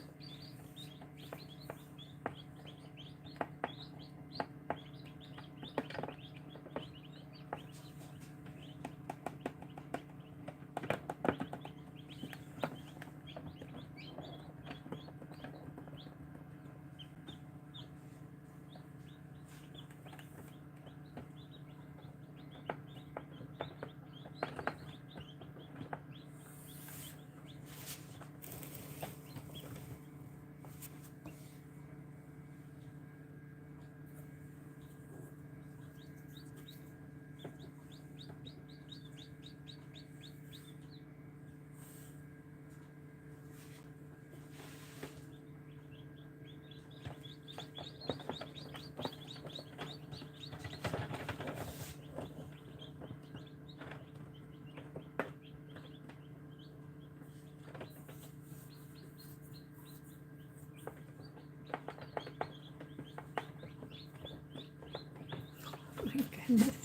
goodness.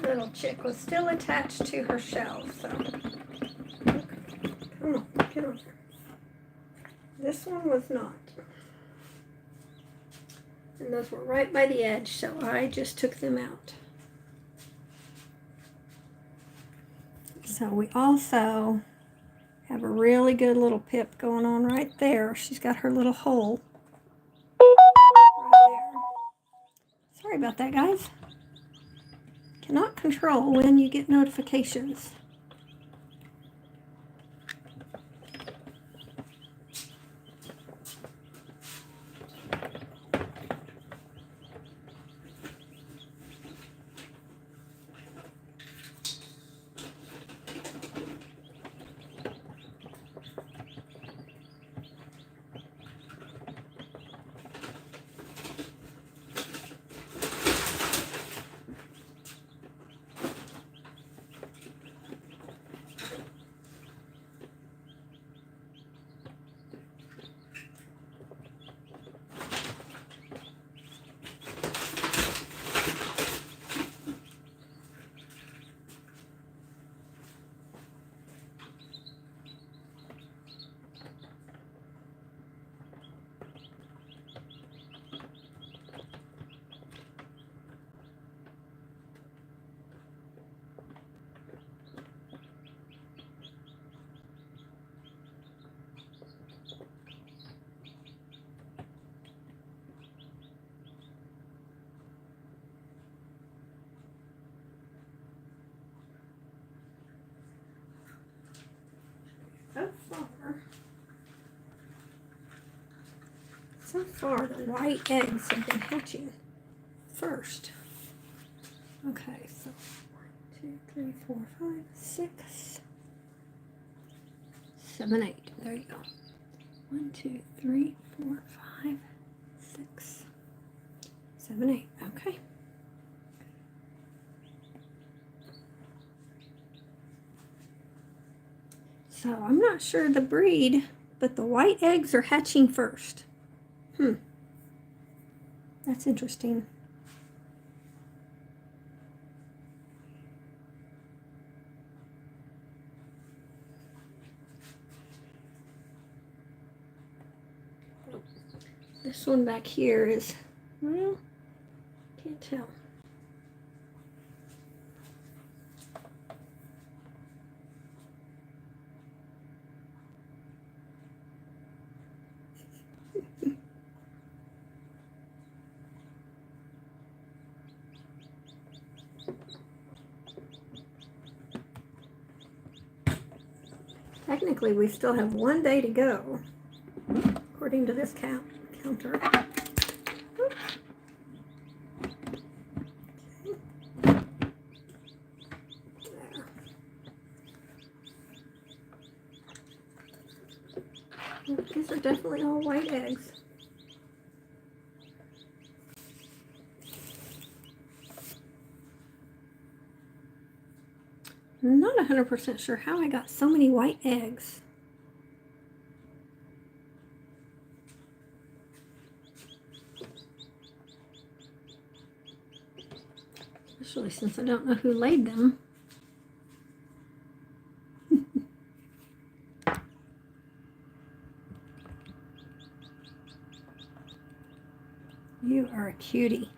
little chick was still attached to her shell, so. Come on, get on there. This one was not. And those were right by the edge, so I just took them out. So we also have a really good little pip going on right there. She's got her little hole right there. Sorry about that, guys. Cannot control when you get notifications. So far, the white eggs have been hatching first. Okay, so 1, 2, 3, 4, 5, 6, 7, 8. There you go. 1, 2, 3, 4, 5, 6, 7, 8. Okay. So I'm not sure the breed, but the white eggs are hatching first. That's interesting. This one back here is, well, can't tell. Technically, we still have 1 day to go, according to this counter. Oops. There. These are definitely all white eggs. I'm not 100% sure how I got so many white eggs. Especially since I don't know who laid them. You are a cutie.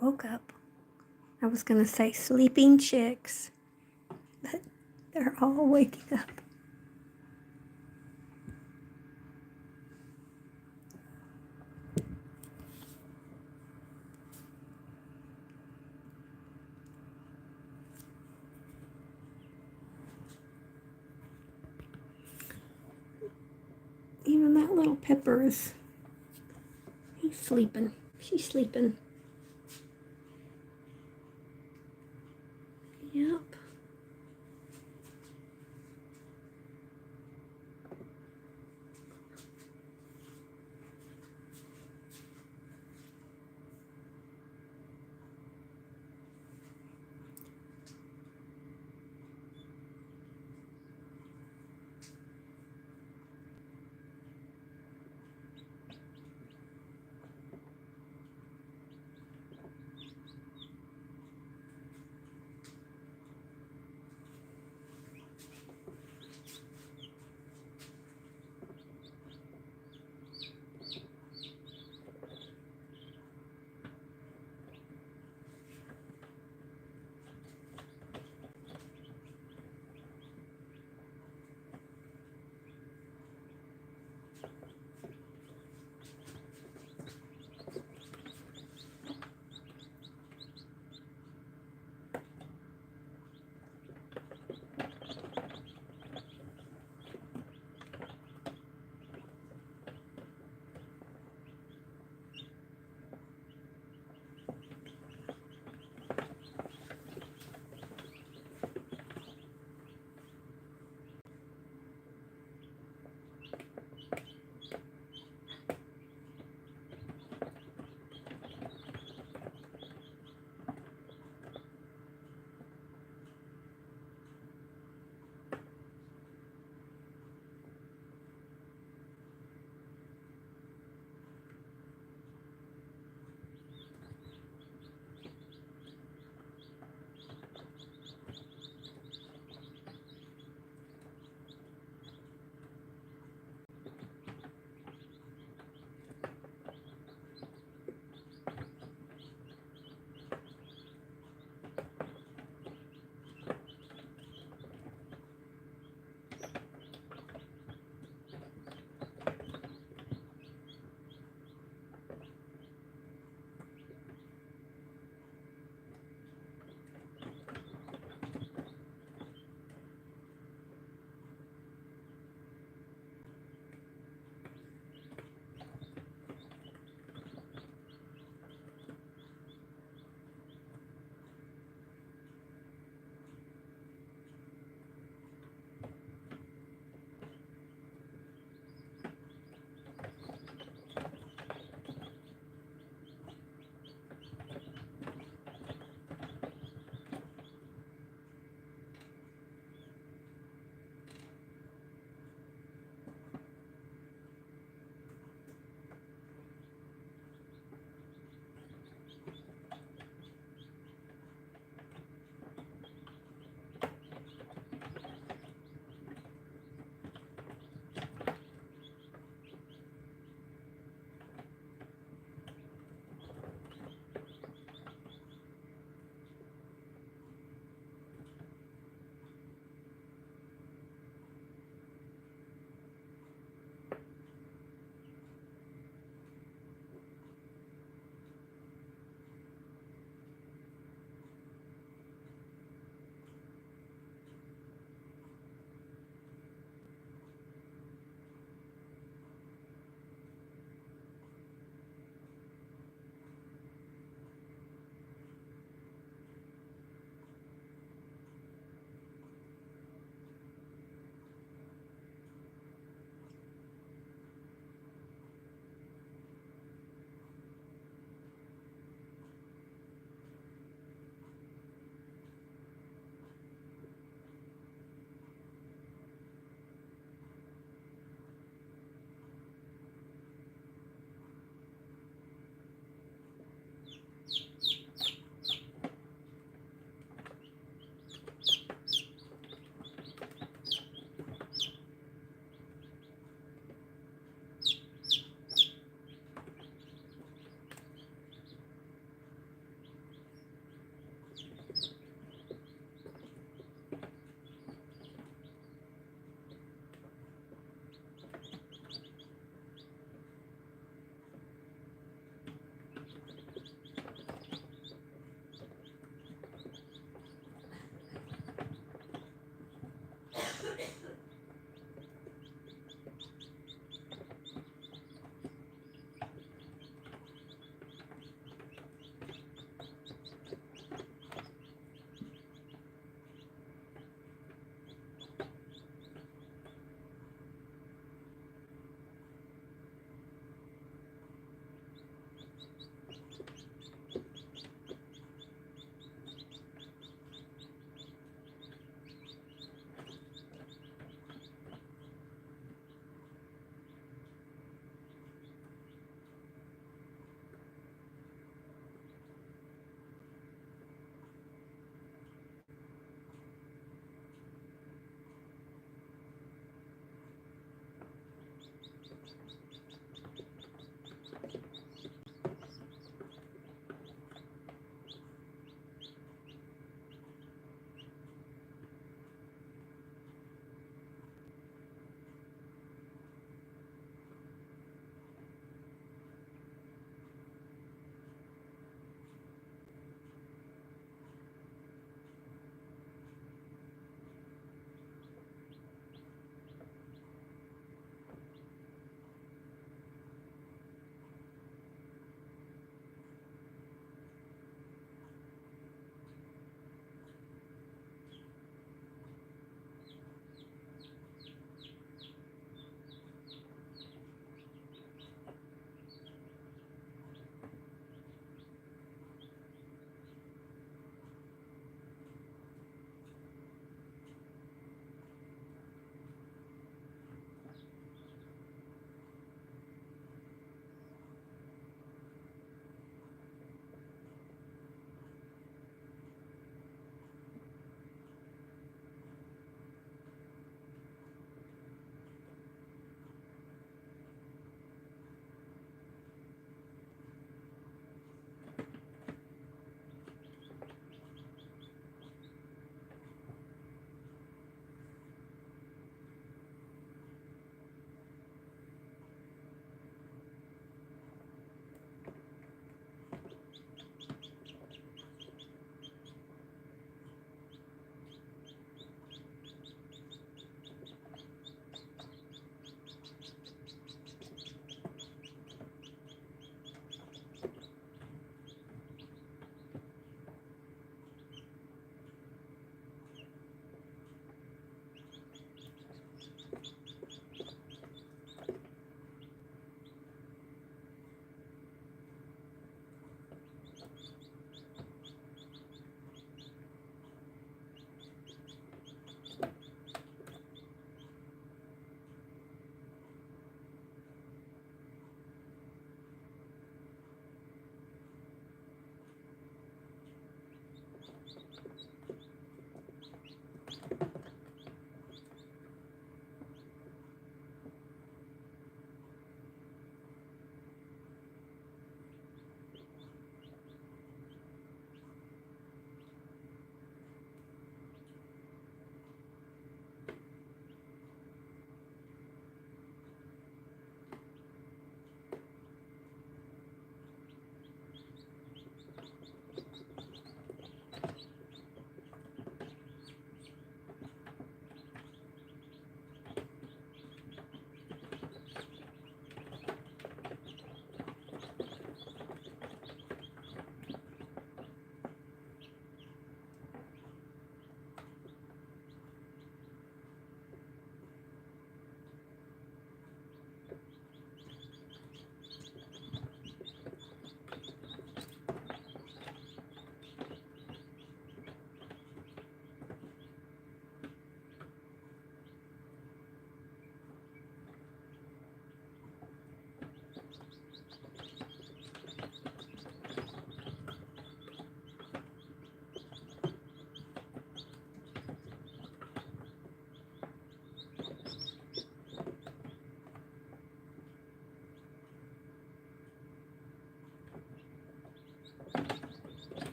woke up. I was going to say sleeping chicks, but they're all waking up. Even that little Pepper he's sleeping. She's sleeping. Yep.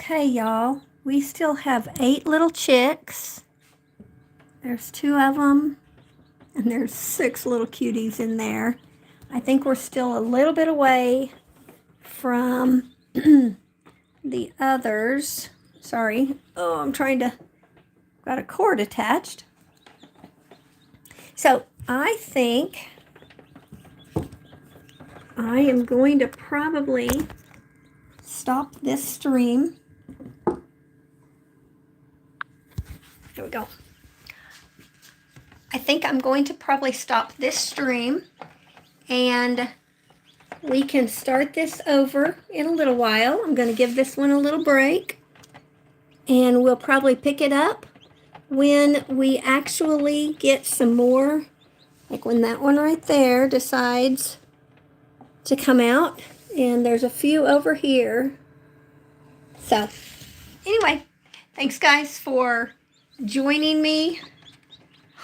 Okay, y'all, we still have 8 little chicks. There's 2 of them, and there's 6 little cuties in there. I think we're still a little bit away from the others. Sorry. Oh, got a cord attached. So I think I am going to probably stop this stream. There we go. I think I'm going to probably stop this stream, and we can start this over in a little while. I'm going to give this one a little break, and we'll probably pick it up when we actually get some more, like when that one right there decides to come out, and there's a few over here. So anyway, thanks guys for joining me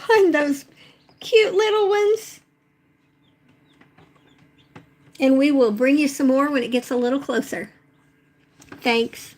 on those cute little ones. And we will bring you some more when it gets a little closer. Thanks.